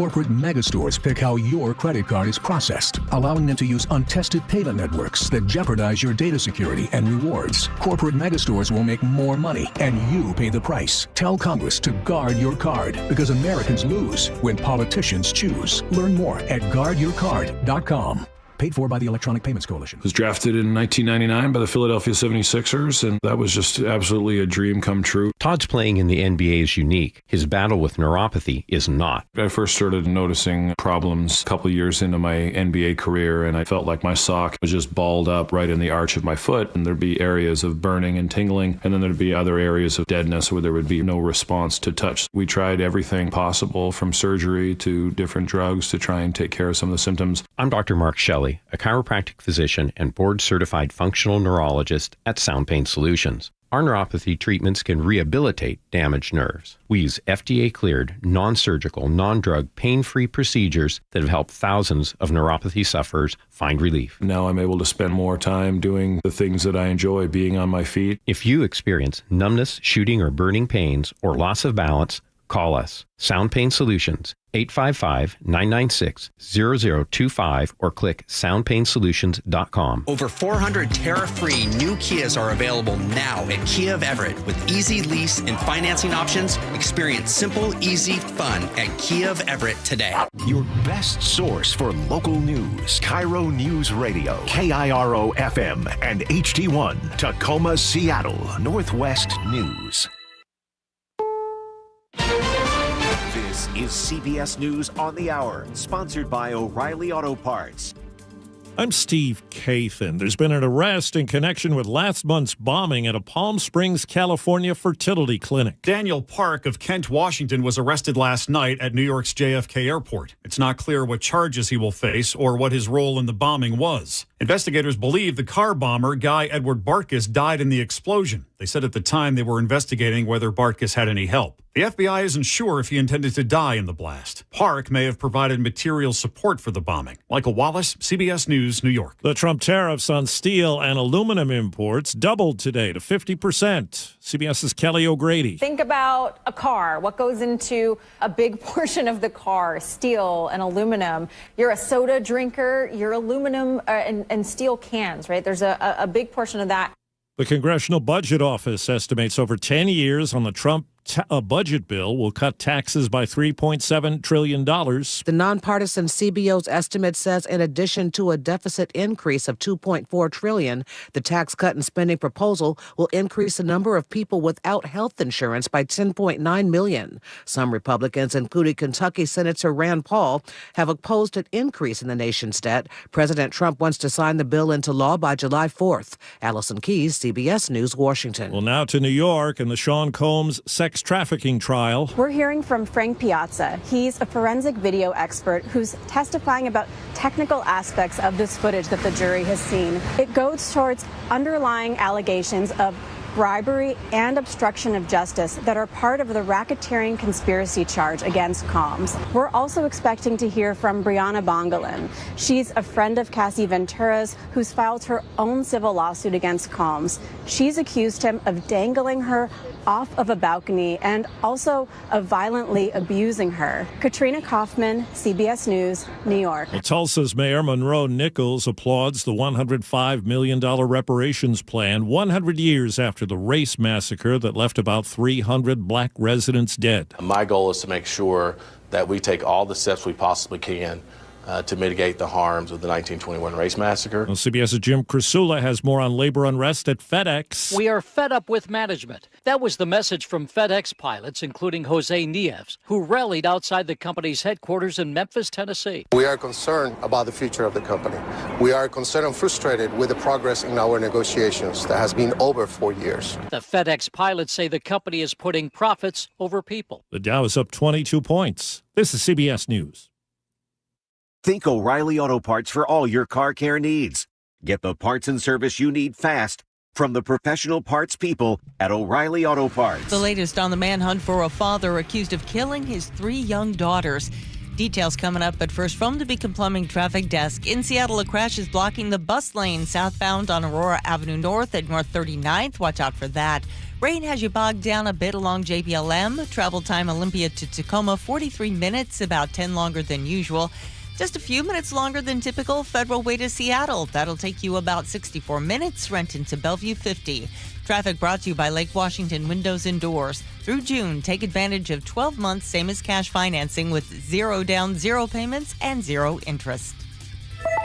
corporate megastores pick how your credit card is processed, allowing them to use untested payment networks that jeopardize your data security and rewards. Corporate megastores will make more money, and you pay the price. Tell Congress to guard your card, because Americans lose when politicians choose. Learn more at guardyourcard.com. Paid for by the Electronic Payments Coalition. It was drafted in 1999 by the Philadelphia 76ers, and that was just absolutely a dream come true. Todd's playing in the NBA is unique. His battle with neuropathy is not. I first started noticing problems a couple years into my NBA career, and I felt like my sock was just balled up right in the arch of my foot, and there'd be areas of burning and tingling, and then there'd be other areas of deadness where there would be no response to touch. We tried everything possible, from surgery to different drugs, to try and take care of some of the symptoms. I'm Dr. Mark Shelley, a chiropractic physician and board-certified functional neurologist at Sound Pain Solutions. Our neuropathy treatments can rehabilitate damaged nerves. We use FDA-cleared, non-surgical, non-drug, pain-free procedures that have helped thousands of neuropathy sufferers find relief. Now I'm able to spend more time doing the things that I enjoy, being on my feet. If you experience numbness, shooting, or burning pains, or loss of balance, call us. Sound Pain Solutions, 855-996-0025, or click soundpainsolutions.com. Over 400 tariff-free new Kias are available now at Kia of Everett. With easy lease and financing options, experience simple, easy fun at Kia of Everett today. Your best source for local news. KIRO Newsradio, KIRO FM and HD1, Tacoma, Seattle, Northwest News. This is CBS News on the Hour, sponsored by O'Reilly Auto Parts. I'm Steve Kathan. There's been an arrest in connection with last month's bombing at a Palm Springs, California fertility clinic. Daniel Park of Kent, Washington was arrested last night at New York's JFK Airport. It's not clear what charges he will face or what his role in the bombing was. Investigators believe the car bomber, Guy Edward Bartkus, died in the explosion. They said at the time they were investigating whether Bartkus had any help. The FBI isn't sure if he intended to die in the blast. Park may have provided material support for the bombing. Michael Wallace, CBS News, New York. The Trump tariffs on steel and aluminum imports doubled today to 50%. CBS's Kelly O'Grady. Think about a car. What goes into a big portion of the car? Steel and aluminum. You're a soda drinker, your aluminum and steel cans, right? There's a big portion of that. The Congressional Budget Office estimates over 10 years on the Trump budget bill will cut taxes by $3.7 trillion. The nonpartisan CBO's estimate says in addition to a deficit increase of $2.4 trillion, the tax cut and spending proposal will increase the number of people without health insurance by 10.9 million. Some Republicans, including Kentucky Senator Rand Paul, have opposed an increase in the nation's debt. President Trump wants to sign the bill into law by July 4th. Allison Keyes, CBS News, Washington. Well, now to New York and the Sean Combs sex trafficking trial. We're hearing from Frank Piazza. He's a forensic video expert who's testifying about technical aspects of this footage that the jury has seen. It goes towards underlying allegations of bribery and obstruction of justice that are part of the racketeering conspiracy charge against Combs. We're also expecting to hear from Brianna Bongolan. She's a friend of Cassie Ventura's who's filed her own civil lawsuit against Combs. She's accused him of dangling her off of a balcony and also of violently abusing her. Katrina Kaufman, CBS News, New York. Well, Tulsa's Mayor Monroe Nichols applauds the $105 million reparations plan 100 years after the race massacre that left about 300 black residents dead. My goal is to make sure that we take all the steps we possibly can to mitigate the harms of the 1921 race massacre. Well, CBS's Jim Krasula has more on labor unrest at FedEx. We are fed up with management. That was the message from FedEx pilots, including Jose Nieves, who rallied outside the company's headquarters in Memphis, Tennessee. We are concerned about the future of the company. We are concerned and frustrated with the progress in our negotiations that has been over 4 years. The FedEx pilots say the company is putting profits over people. The Dow is up 22 points. This is CBS News. Think O'Reilly Auto Parts for all your car care needs. Get the parts and service you need fast from the professional parts people at O'Reilly Auto Parts. The latest on the manhunt for a father accused of killing his 3 young daughters. Details coming up, but first, from the Beacon Plumbing Traffic Desk. In Seattle, a crash is blocking the bus lane southbound on Aurora Avenue North at North 39th. Watch out for that. Rain has you bogged down a bit along JPLM. Travel time Olympia to Tacoma, 43 minutes, about 10 longer than usual. Just a few minutes longer than typical Federal Way to Seattle. That'll take you about 64 minutes. Renton to Bellevue, 50. Traffic brought to you by Lake Washington Windows and Doors. Through June, take advantage of 12 months same as cash financing with 0 down, 0 payments, and 0 interest.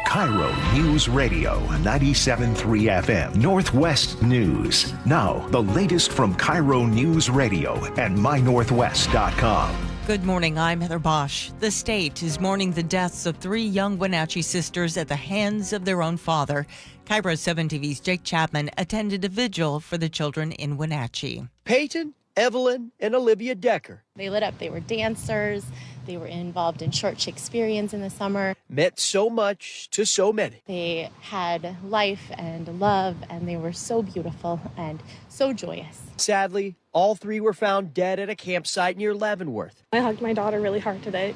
KIRO News Radio 97.3 FM Northwest News. Now, the latest from KIRO News Radio and mynorthwest.com. Good morning, I'm Heather Bosch. The state is mourning the deaths of 3 young Wenatchee sisters at the hands of their own father. KIRO 7 TV's Jake Chapman attended a vigil for the children in Wenatchee. Peyton, Evelyn, and Olivia Decker. They lit up. They were dancers. They were involved in Short Shakespeareans in the summer. Meant so much to so many. They had life and love, and they were so beautiful and so joyous. Sadly, all 3 were found dead at a campsite near Leavenworth. I hugged my daughter really hard today.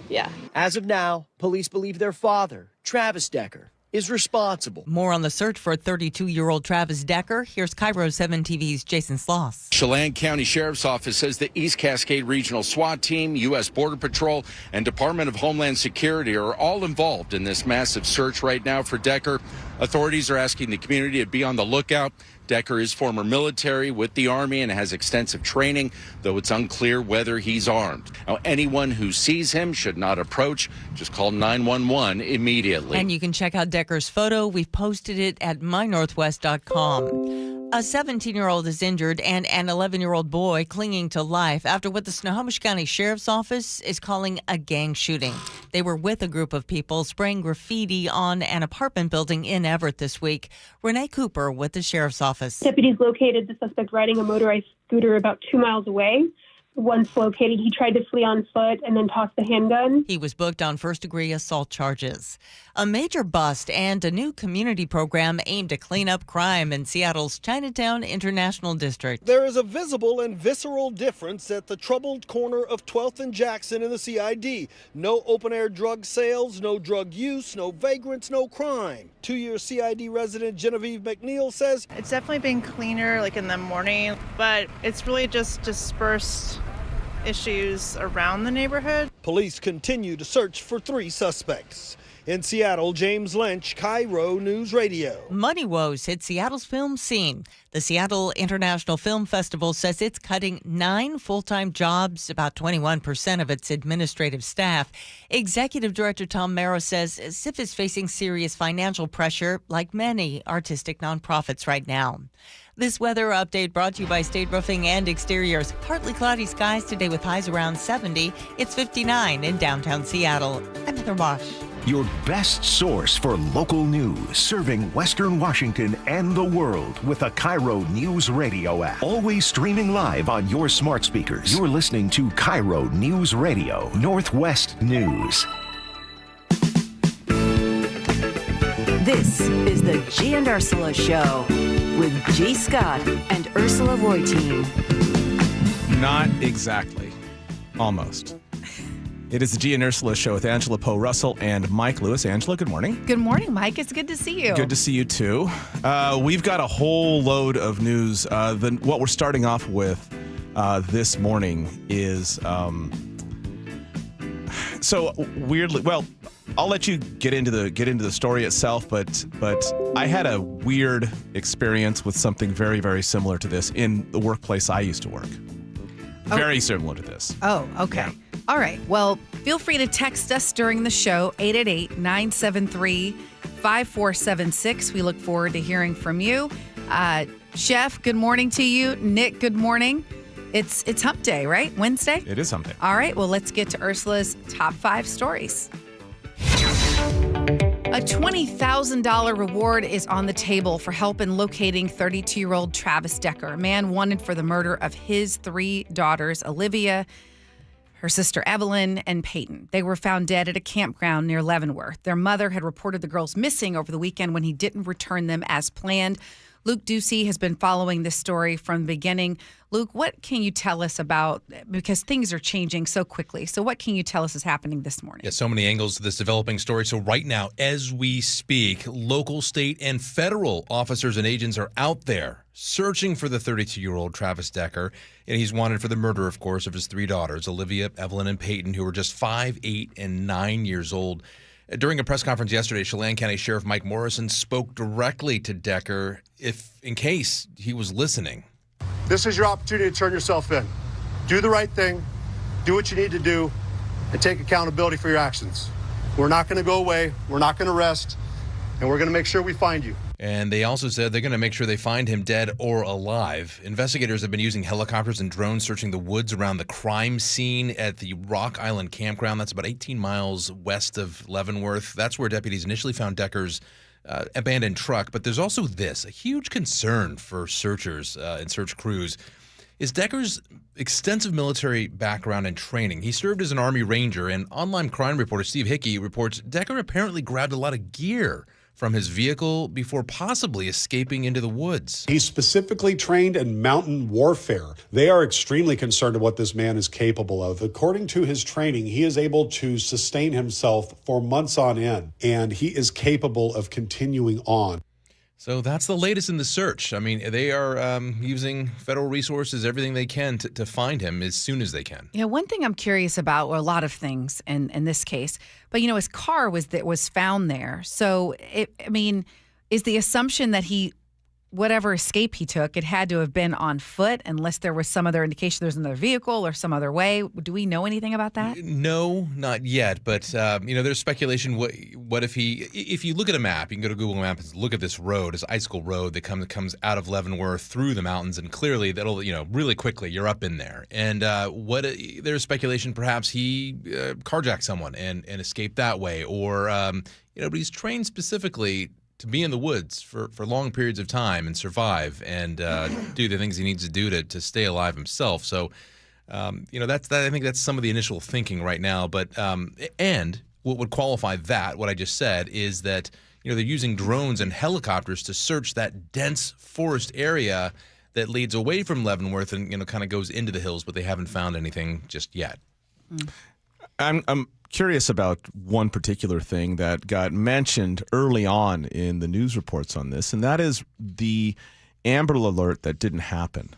Yeah. As of now, police believe their father, Travis Decker, is responsible. More on the search for 32-year-old Travis Decker. Here's KIRO 7 TV's Jason Sloss. Chelan County Sheriff's Office says the East Cascade Regional SWAT Team, U.S. Border Patrol, and Department of Homeland Security are all involved in this massive search right now for Decker. Authorities are asking the community to be on the lookout. Decker is former military with the Army and has extensive training, though it's unclear whether he's armed. Now, anyone who sees him should not approach. Just call 911 immediately. And you can check out Decker's photo. We've posted it at mynorthwest.com. A 17-year-old is injured and an 11-year-old boy clinging to life after what the Snohomish County Sheriff's Office is calling a gang shooting. They were with a group of people spraying graffiti on an apartment building in Everett this week. Renee Cooper with the Sheriff's Office. Deputies located the suspect riding a motorized scooter about 2 miles away. Once located, he tried to flee on foot and then tossed the handgun. He was booked on first-degree assault charges. A major bust and a new community program aimed to clean up crime in Seattle's Chinatown International District. There is a visible and visceral difference at the troubled corner of 12th and Jackson in the CID. No open-air drug sales, no drug use, no vagrants, no crime. 2-year CID resident Genevieve McNeil says, it's definitely been cleaner like in the morning, but it's really just dispersed issues around the neighborhood. Police continue to search for 3 suspects. In Seattle, James Lynch, KIRO News Radio. Money woes hit Seattle's film scene. The Seattle International Film Festival says it's cutting 9 full-time jobs, about 21% of its administrative staff. Executive Director Tom Merrow says SIF is facing serious financial pressure, like many artistic nonprofits right now. This weather update brought to you by State Roofing and Exteriors. Partly cloudy skies today with highs around 70. It's 59 in downtown Seattle. I'm Heather Bosch. Your best source for local news, serving Western Washington and the world with the KIRO News Radio app. Always streaming live on your smart speakers. You're listening to KIRO News Radio, Northwest News. This is the Gee and Ursula Show with G. Scott and Ursula Reutin. Not exactly. Almost. It is the Gee and Ursula Show with Angela Poe Russell and Mike Lewis. Angela, good morning. Good morning, Mike. It's good to see you. Good to see you, too. We've got a whole load of news. What we're starting off with this morning is so weirdly. Well, I'll let you get into the story itself, but I had a weird experience with something very, very similar to this in the workplace I used to work. Very similar to this. Oh, okay. Yeah. All right. Well, feel free to text us during the show, 888-973-5476. We look forward to hearing from you. Chef, good morning to you. Nick, good morning. It's hump day, right? Wednesday? It is hump day. All right. Well, let's get to Ursula's top 5 stories. A $20,000 reward is on the table for help in locating 32-year-old Travis Decker, a man wanted for the murder of his 3 daughters, Olivia, her sister Evelyn, and Peyton. They were found dead at a campground near Leavenworth. Their mother had reported the girls missing over the weekend when he didn't return them as planned. Luke Ducey has been following this story from the beginning. Luke, what can you tell us about, because things are changing so quickly, so what can you tell us is happening this morning? Yeah, so many angles to this developing story. So right now, as we speak, local, state, and federal officers and agents are out there searching for the 32-year-old Travis Decker. And he's wanted for the murder, of course, of his 3 daughters, Olivia, Evelyn, and Peyton, who were just 5, 8, and 9 years old. During a press conference yesterday, Chelan County Sheriff Mike Morrison spoke directly to Decker in case he was listening. This is your opportunity to turn yourself in. Do the right thing, do what you need to do, and take accountability for your actions. We're not going to go away, we're not going to rest, and we're going to make sure we find you. And they also said they're going to make sure they find him dead or alive. Investigators have been using helicopters and drones searching the woods around the crime scene at the Rock Island campground. That's about 18 miles west of Leavenworth. That's where deputies initially found Decker's abandoned truck. But there's also this, a huge concern for searchers and search crews, is Decker's extensive military background and training. He served as an Army Ranger, and online crime reporter Steve Hickey reports Decker apparently grabbed a lot of gear from his vehicle before possibly escaping into the woods. He's specifically trained in mountain warfare. They are extremely concerned of what this man is capable of. According to his training, he is able to sustain himself for months on end, and he is capable of continuing on. So that's the latest in the search. I mean, they are using federal resources, everything they can to find him as soon as they can. You know, one thing I'm curious about, or a lot of things in this case, but, you know, his car was found there. So, is the assumption that whatever escape he took, it had to have been on foot unless there was some other indication there's another vehicle or some other way? Do we know anything about that? No, not yet. But, there's speculation. What if you look at a map, you can go to Google Maps and look at this road, this icicle road that comes out of Leavenworth through the mountains. And clearly that'll, really quickly, you're up in there. And there's speculation perhaps he carjacked someone and escaped that way. Or, but he's trained specifically to be in the woods for long periods of time and survive and do the things he needs to do to stay alive himself. So, I think that's some of the initial thinking right now. But and what would qualify that, what I just said, is that they're using drones and helicopters to search that dense forest area that leads away from Leavenworth and kind of goes into the hills, but they haven't found anything just yet. I'm curious about one particular thing that got mentioned early on in the news reports on this, and that is the Amber Alert that didn't happen.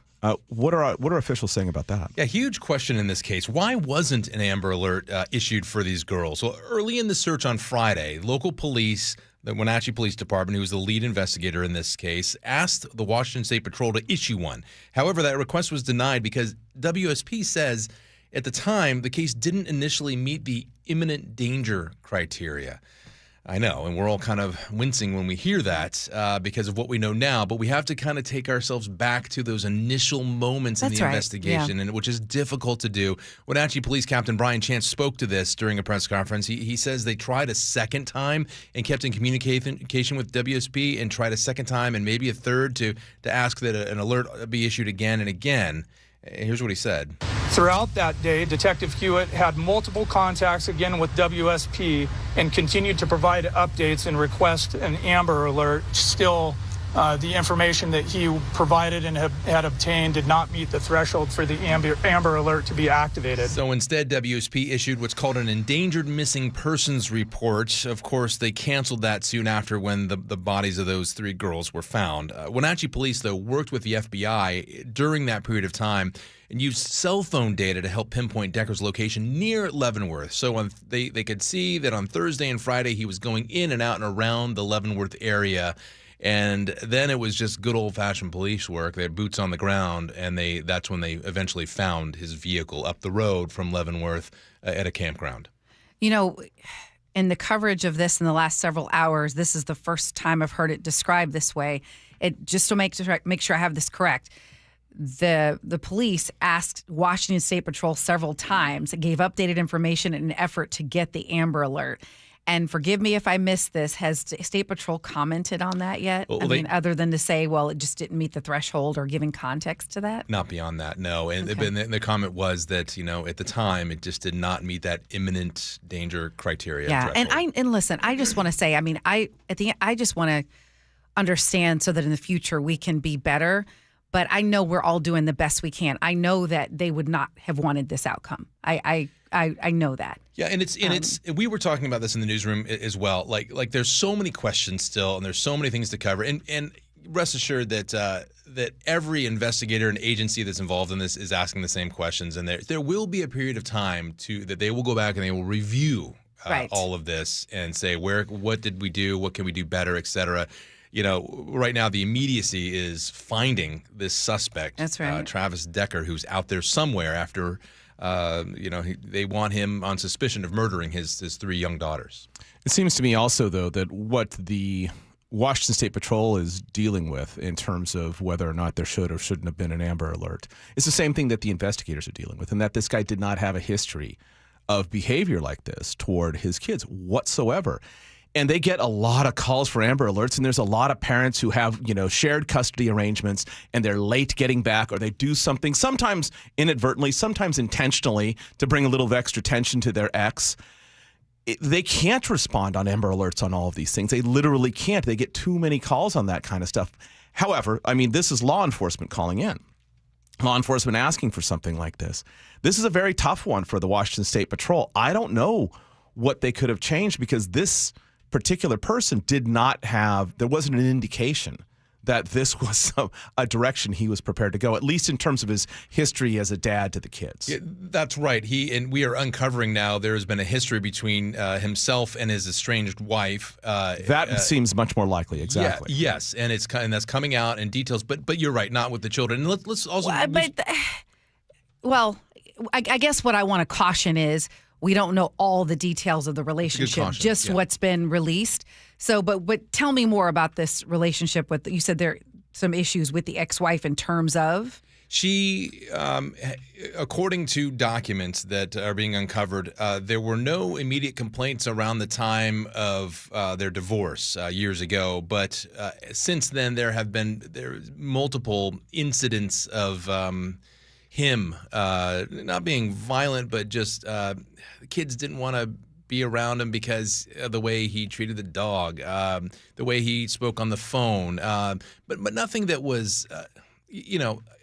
What are officials saying about that? Yeah, huge question in this case. Why wasn't an Amber Alert issued for these girls? Well, early in the search on Friday, local police, the Wenatchee Police Department, who was the lead investigator in this case, asked the Washington State Patrol to issue one. However, that request was denied because WSP says at the time, the case didn't initially meet the imminent danger criteria. I know, and we're all kind of wincing when we hear that because of what we know now, but we have to kind of take ourselves back to those initial moments in the investigation, and which is difficult to do. Wenatchee Police Captain Brian Chance spoke to this during a press conference. He says they tried a second time and kept in communication with WSP and tried a second time and maybe a third to ask that an alert be issued again and again. Here's what he said. Throughout that day, Detective Hewitt had multiple contacts again with WSP and continued to provide updates and request an Amber Alert. Still, the information that he provided and had obtained did not meet the threshold for the Amber Alert to be activated. So instead, WSP issued what's called an endangered missing persons report. Of course, they canceled that soon after when the bodies of those 3 girls were found. Wenatchee Police, though, worked with the FBI during that period of time and used cell phone data to help pinpoint Decker's location near Leavenworth. So they could see that on Thursday and Friday he was going in and out and around the Leavenworth area. And then it was just good old-fashioned police work. They had boots on the ground, and that's when they eventually found his vehicle up the road from Leavenworth at a campground. In the coverage of this in the last several hours, this is the first time I've heard it described this way. Just to make sure I have this correct, the police asked Washington State Patrol several times, gave updated information in an effort to get the Amber Alert. And forgive me if I missed this, has State Patrol commented on that yet? Well, other than to say, well, it just didn't meet the threshold or giving context to that? Not beyond that, no. And the comment was that, at the time, it just did not meet that imminent danger criteria. Yeah, threshold. and listen, I just want to say, I just want to understand so that in the future we can be better. But I know we're all doing the best we can. I know that they would not have wanted this outcome. I know that. Yeah, and it's we were talking about this in the newsroom as well. Like there's so many questions still, and there's so many things to cover. And rest assured that that every investigator and agency that's involved in this is asking the same questions. And there will be a period of time that they will go back and they will review all of this and say what did we do, what can we do better, et cetera. Right now the immediacy is finding this suspect. That's right. Travis Decker, who's out there somewhere after. They want him on suspicion of murdering his 3 young daughters. It seems to me also, though, that what the Washington State Patrol is dealing with in terms of whether or not there should or shouldn't have been an Amber Alert is the same thing that the investigators are dealing with, and that this guy did not have a history of behavior like this toward his kids whatsoever. And they get a lot of calls for Amber Alerts, and there's a lot of parents who have, shared custody arrangements, and they're late getting back, or they do something, sometimes inadvertently, sometimes intentionally, to bring a little extra tension to their ex. They can't respond on Amber Alerts on all of these things. They literally can't. They get too many calls on that kind of stuff. However, this is law enforcement calling in. Law enforcement asking for something like this. This is a very tough one for the Washington State Patrol. I don't know what they could have changed, because this particular person there wasn't an indication that this was a direction he was prepared to go, at least in terms of his history as a dad to the kids. Yeah, that's right. We are uncovering now there has been a history between himself and his estranged wife. That seems much more likely, exactly. Yeah, yes, and that's coming out in details, but you're right, not with the children. And let's also... I guess what I want to caution is we don't know all the details of the relationship, just what's been released. So, but tell me more about this relationship you said there are some issues with the ex-wife in terms of? She, according to documents that are being uncovered, there were no immediate complaints around the time of their divorce years ago. But since then, there's multiple incidents of him not being violent, but just the kids didn't want to be around him because of the way he treated the dog, the way he spoke on the phone, but nothing that was,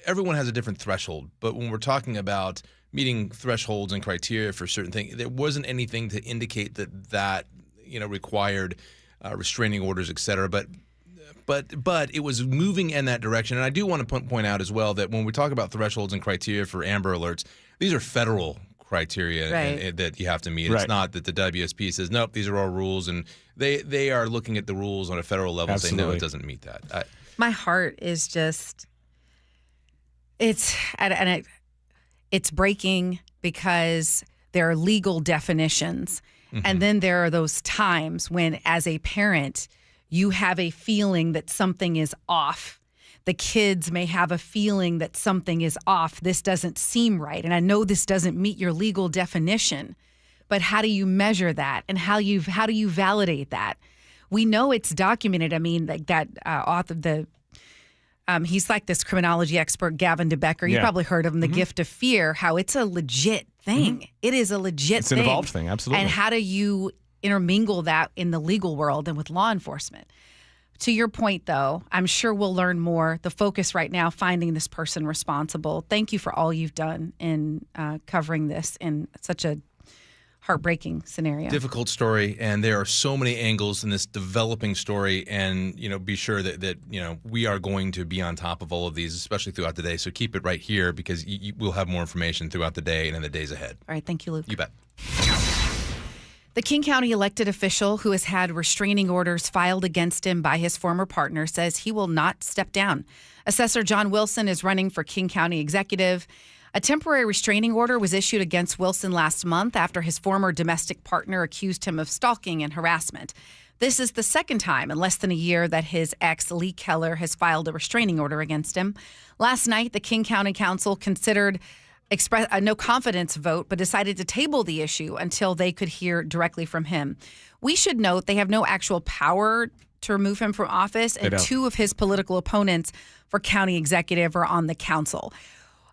everyone has a different threshold. But when we're talking about meeting thresholds and criteria for certain things, there wasn't anything to indicate that required restraining orders, et cetera. But it was moving in that direction. And I do want to point out as well that when we talk about thresholds and criteria for Amber Alerts, these are federal criteria and that you have to meet. Right. It's not that the WSP says, nope, these are our rules. And they are looking at the rules on a federal level and saying, no, it doesn't meet that. My heart is just, it's breaking because there are legal definitions. Mm-hmm. And then there are those times when, as a parent, you have a feeling that something is off. The kids may have a feeling that something is off. This doesn't seem right. And I know this doesn't meet your legal definition, but how do you measure that? And how do you validate that? We know it's documented. I mean, like that author, he's like this criminology expert, Gavin DeBecker. You probably heard of him, The Gift of Fear, how it's a legit thing. Mm-hmm. It is a legit thing. It's an involved thing, absolutely. And how do you intermingle that in the legal world and with law enforcement? To your point, though, I'm sure we'll learn more. The focus right now, finding this person responsible. Thank you for all you've done in covering this in such a heartbreaking scenario. Difficult story, and there are so many angles in this developing story. And be sure that we are going to be on top of all of these, especially throughout the day. So keep it right here because we'll have more information throughout the day and in the days ahead. All right, thank you, Luke. You bet. The King County elected official who has had restraining orders filed against him by his former partner says he will not step down. Assessor John Wilson is running for King County executive. A temporary restraining order was issued against Wilson last month after his former domestic partner accused him of stalking and harassment. This is the second time in less than a year that his ex, Lee Keller, has filed a restraining order against him. Last night, the King County Council considered a no confidence vote, but decided to table the issue until they could hear directly from him. We should note they have no actual power to remove him from office, and two of his political opponents for county executive are on the council.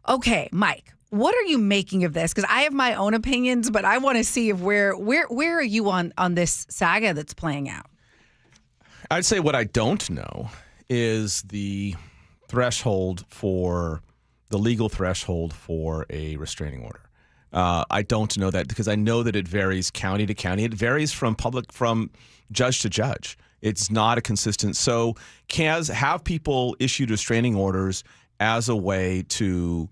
Okay, Mike, what are you making of this? Because I have my own opinions, but I want to see if where are you on this saga that's playing out? I'd say what I don't know is the legal threshold for a restraining order. I don't know that because I know that it varies county to county. It varies from judge to judge. It's not a consistent. So have people issued restraining orders as a way to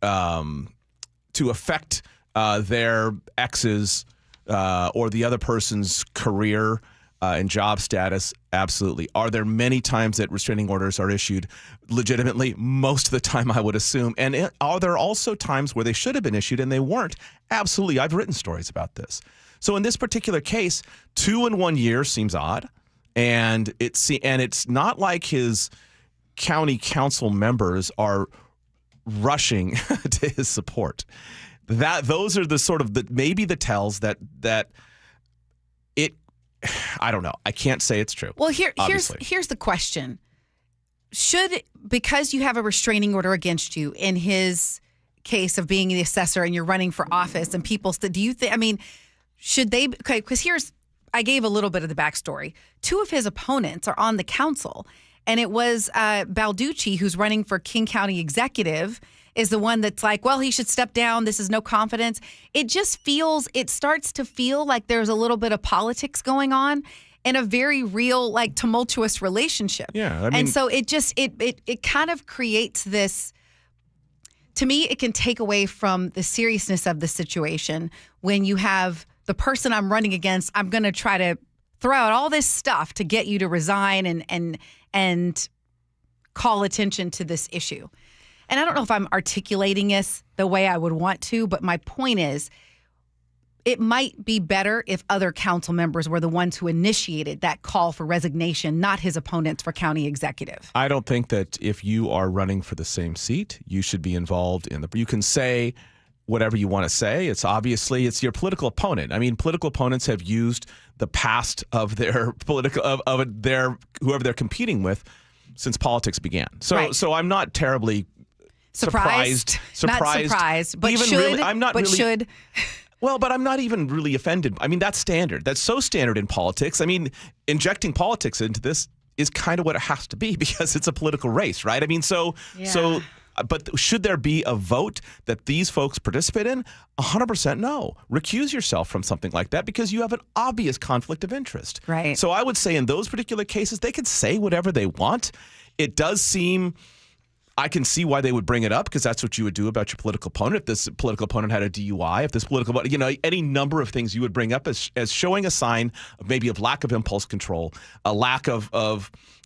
affect their ex's or the other person's career and job status? Absolutely. Are there many times that restraining orders are issued legitimately? Most of the time, I would assume. And are there also times where they should have been issued and they weren't? Absolutely. I've written stories about this. So in this particular case, 2 in 1 year seems odd. And it's not like his county council members are rushing to his support. Those are the sort of maybe the tells that it. I don't know. I can't say it's true. Well, here's the question: because you have a restraining order against you in his case of being the assessor and you're running for office, and people do you think? I mean, should they? Okay, because I gave a little bit of the backstory. 2 of his opponents are on the council, and it was Balducci, who's running for King County Executive, is the one that's like, well, he should step down. This is no confidence. It starts to feel like there's a little bit of politics going on in a very real, like, tumultuous relationship. Yeah. I mean, and so it kind of creates this, to me, it can take away from the seriousness of the situation when you have the person I'm running against. I'm going to try to throw out all this stuff to get you to resign and call attention to this issue. And I don't know if I'm articulating this the way I would want to, but my point is it might be better if other council members were the ones who initiated that call for resignation, not his opponents for county executive. I don't think that if you are running for the same seat, you should be involved in you can say whatever you want to say. It's your political opponent. I mean, political opponents have used the past of their whoever they're competing with since politics began. So right. So I'm not terribly surprised. Not surprised, but even should. Really, I'm not but really, should. Well, but I'm not even really offended. I mean, that's standard. That's so standard in politics. I mean, injecting politics into this is kind of what it has to be because it's a political race, right? I mean, but should there be a vote that these folks participate in? 100% no. Recuse yourself from something like that because you have an obvious conflict of interest. Right. So I would say in those particular cases, they could say whatever they want. It does seem... I can see why they would bring it up because that's what you would do about your political opponent. If this political opponent had a DUI, if this political, any number of things you would bring up as showing a sign of maybe of lack of impulse control, a lack of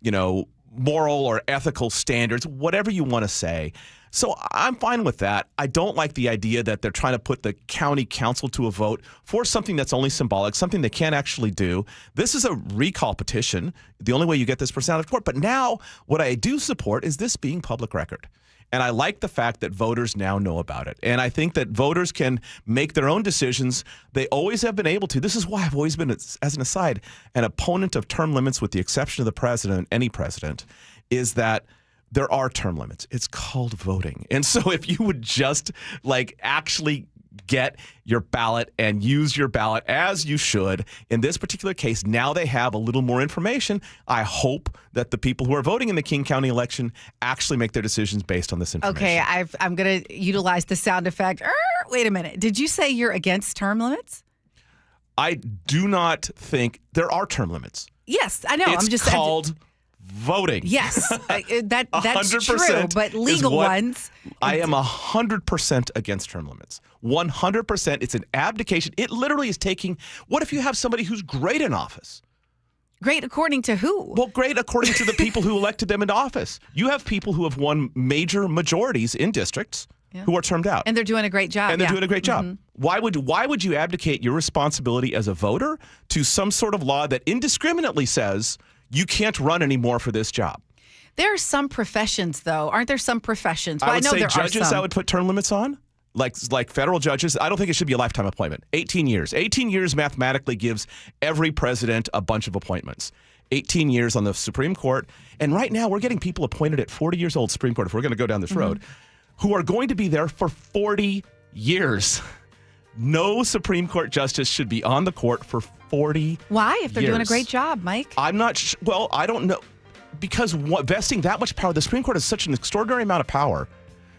moral or ethical standards, whatever you want to say. So I'm fine with that. I don't like the idea that they're trying to put the county council to a vote for something that's only symbolic, something they can't actually do. This is a recall petition, the only way you get this person out of court. But now what I do support is this being public record. And I like the fact that voters now know about it. And I think that voters can make their own decisions. They always have been able to. This is why I've always been, as an aside, an opponent of term limits with the exception of the president, any president, is that there are term limits. It's called voting. And so if you would just actually get your ballot and use your ballot as you should, in this particular case, now they have a little more information. I hope that the people who are voting in the King County election actually make their decisions based on this information. Okay, I'm going to utilize the sound effect. Wait a minute. Did you say you're against term limits? I do not think there are term limits. Yes, I know. It's called voting. Yes, that's true, but legal ones. I am 100% against term limits. 100%. It's an abdication. It literally is taking, what if you have somebody who's great in office? Great according to who? Well, great according to the people who elected them into office. You have people who have won major majorities in districts who are termed out. And they're doing a great job. And they're doing a great job. Mm-hmm. Why would you abdicate your responsibility as a voter to some sort of law that indiscriminately says you can't run anymore for this job? There are some professions, though. Aren't there some professions? Well, I would say judges I would put term limits on. Like federal judges, I don't think it should be a lifetime appointment. 18 years. 18 years mathematically gives every president a bunch of appointments. 18 years on the Supreme Court. And right now we're getting people appointed at 40 years old, Supreme Court, if we're going to go down this road, who are going to be there for 40 years. No Supreme Court justice should be on the court for 40 Why? If they're doing a years. great job, Mike. I'm not well, I don't know. Because vesting that much power, the Supreme Court has such an extraordinary amount of power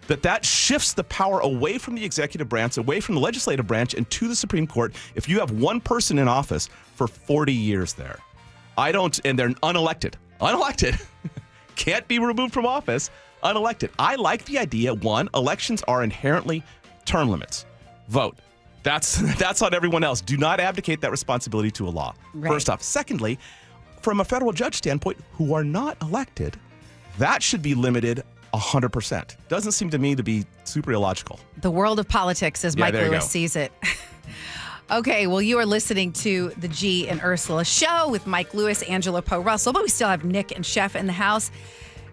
that shifts the power away from the executive branch, away from the legislative branch, and to the Supreme Court if you have one person in office for 40 years there. And they're unelected. Can't be removed from office, unelected. I like the idea, one, elections are inherently term limits. Vote. That's on everyone else. Do not abdicate that responsibility to a law. Right. First off. Secondly, from a federal judge standpoint, who are not elected, that should be limited 100%. Doesn't seem to me to be super illogical. The world of politics, as Mike Lewis sees it. Okay, well, you are listening to the Gee and Ursula Show with Mike Lewis, Angela Poe Russell, but we still have Nick and Chef in the house.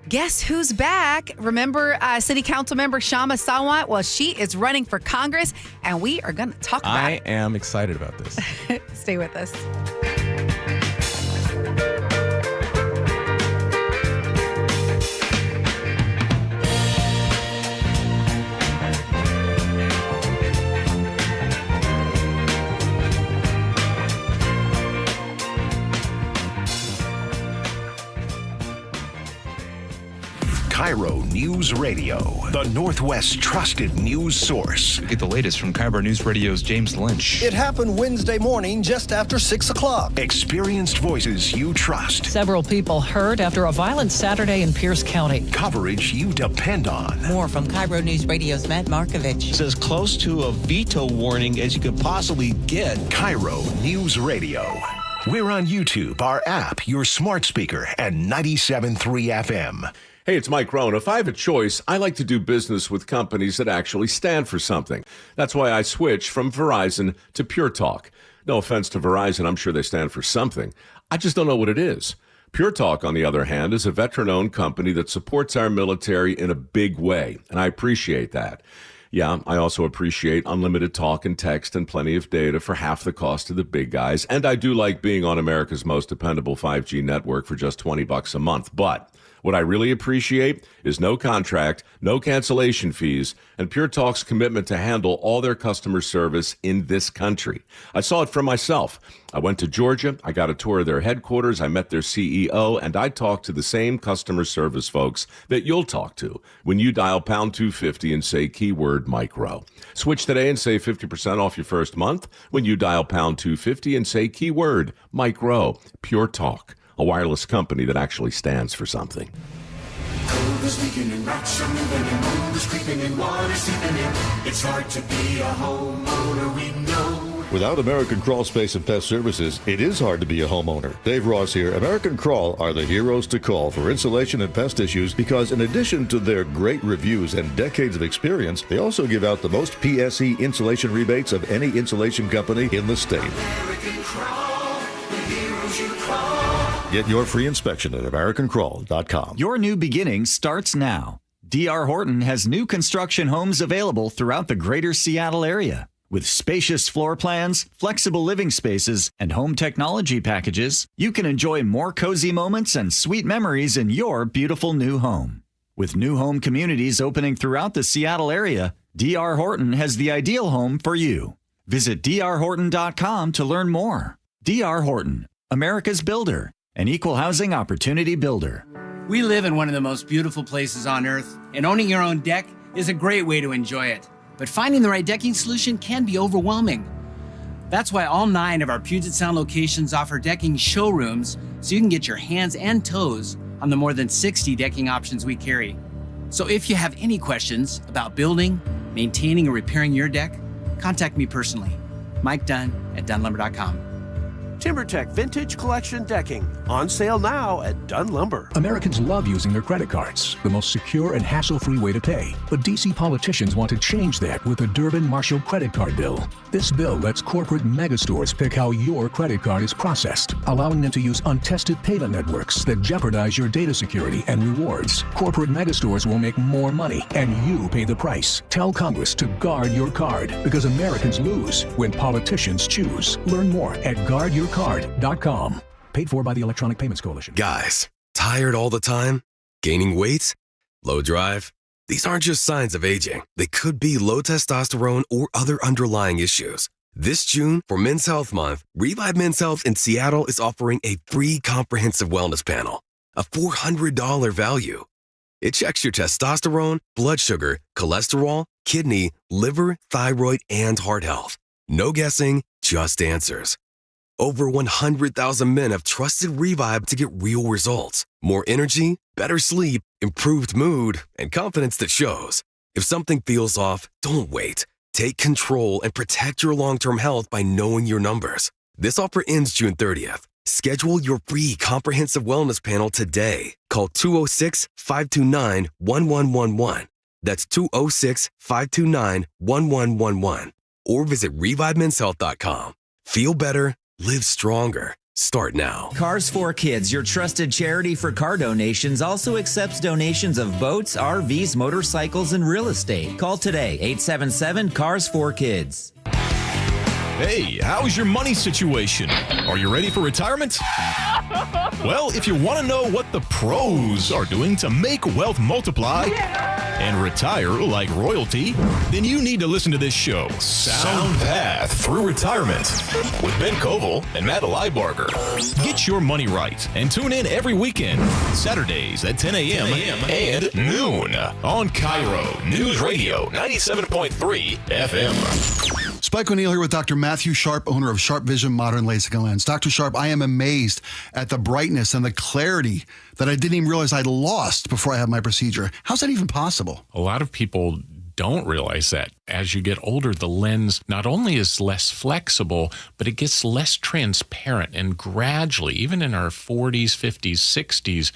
Guess who's back? Remember City Council member Kshama Sawant? Well, she is running for Congress, and we are going to talk about it. I am excited about this. Stay with us. KIRO Newsradio, the Northwest's trusted news source. Get the latest from KIRO Newsradio's James Lynch. It happened Wednesday morning just after 6 o'clock. Experienced voices you trust. Several people hurt after a violent Saturday in Pierce County. Coverage you depend on. More from KIRO Newsradio's Matt Markovich. It's as close to a veto warning as you could possibly get. KIRO Newsradio. We're on YouTube, our app, your smart speaker, and 97.3 FM. Hey, it's Mike Rohn. If I have a choice, I like to do business with companies that actually stand for something. That's why I switched from Verizon to Pure Talk. No offense to Verizon, I'm sure they stand for something. I just don't know what it is. Pure Talk, on the other hand, is a veteran-owned company that supports our military in a big way, and I appreciate that. Yeah, I also appreciate unlimited talk and text and plenty of data for half the cost of the big guys, and I do like being on America's most dependable 5G network for just $20 a month, but what I really appreciate is no contract, no cancellation fees, and Pure Talk's commitment to handle all their customer service in this country. I saw it for myself. I went to Georgia, I got a tour of their headquarters, I met their CEO, and I talked to the same customer service folks that you'll talk to when you dial pound 250 and say keyword micro. Switch today and save 50% off your first month when you dial pound 250 and say keyword micro. Pure Talk. A wireless company that actually stands for something. Cold is leaking and rocks are moving and mold is creeping and water seeping in. It's hard to be a homeowner, we know. Without American Crawl Space and Pest Services, it is hard to be a homeowner. Dave Ross here. American Crawl are the heroes to call for insulation and pest issues because in addition to their great reviews and decades of experience, they also give out the most PSE insulation rebates of any insulation company in the state. American Crawl, the heroes you call. Get your free inspection at AmericanCrawl.com. Your new beginning starts now. D.R. Horton has new construction homes available throughout the greater Seattle area. With spacious floor plans, flexible living spaces, and home technology packages, you can enjoy more cozy moments and sweet memories in your beautiful new home. With new home communities opening throughout the Seattle area, D.R. Horton has the ideal home for you. Visit drhorton.com to learn more. D.R. Horton, America's builder. An equal housing opportunity builder. We live in one of the most beautiful places on earth, and owning your own deck is a great way to enjoy it. But finding the right decking solution can be overwhelming. That's why all 9 of our Puget Sound locations offer decking showrooms so you can get your hands and toes on the more than 60 decking options we carry. So if you have any questions about building, maintaining, or repairing your deck, contact me personally. Mike Dunn at DunnLumber.com. TimberTech Vintage Collection Decking. On sale now at Dunn Lumber. Americans love using their credit cards, the most secure and hassle-free way to pay. But D.C. politicians want to change that with the Durbin-Marshall credit card bill. This bill lets corporate megastores pick how your credit card is processed, allowing them to use untested payment networks that jeopardize your data security and rewards. Corporate megastores will make more money, and you pay the price. Tell Congress to guard your card, because Americans lose when politicians choose. Learn more at guardyourcard.com. Paid for by the Electronic Payments Coalition. Guys, tired all the time? Gaining weight? Low drive? These aren't just signs of aging. They could be low testosterone or other underlying issues. This June, for Men's Health Month, Revive Men's Health in Seattle is offering a free comprehensive wellness panel, a $400 value. It checks your testosterone, blood sugar, cholesterol, kidney, liver, thyroid, and heart health. No guessing, just answers. Over 100,000 men have trusted Revive to get real results. More energy, better sleep, improved mood, and confidence that shows. If something feels off, don't wait. Take control and protect your long-term health by knowing your numbers. This offer ends June 30th. Schedule your free comprehensive wellness panel today. Call 206-529-1111. That's 206-529-1111. Or visit ReviveMen'sHealth.com. Feel better, live stronger. Start now. Cars for Kids, your trusted charity for car donations, also accepts donations of boats, RVs, motorcycles, and real estate. Call today, 877-CARS4KIDS. Hey, how's your money situation? Are you ready for retirement? Well, if you want to know what the pros are doing to make wealth multiply and retire like royalty, then you need to listen to this show, Sound Path Through Retirement, with Ben Koval and Matt Leibarger. Get your money right and tune in every weekend, Saturdays at 10 a.m. and noon on KIRO Newsradio 97.3 FM. Spike O'Neill here with Dr. Matthew Sharp, owner of Sharp Vision Modern LASIK and Lens. Dr. Sharp, I am amazed at the brightness and the clarity that I didn't even realize I'd lost before I had my procedure. How's that even possible? A lot of people don't realize that. As you get older, the lens not only is less flexible, but it gets less transparent. And gradually, even in our 40s, 50s, 60s,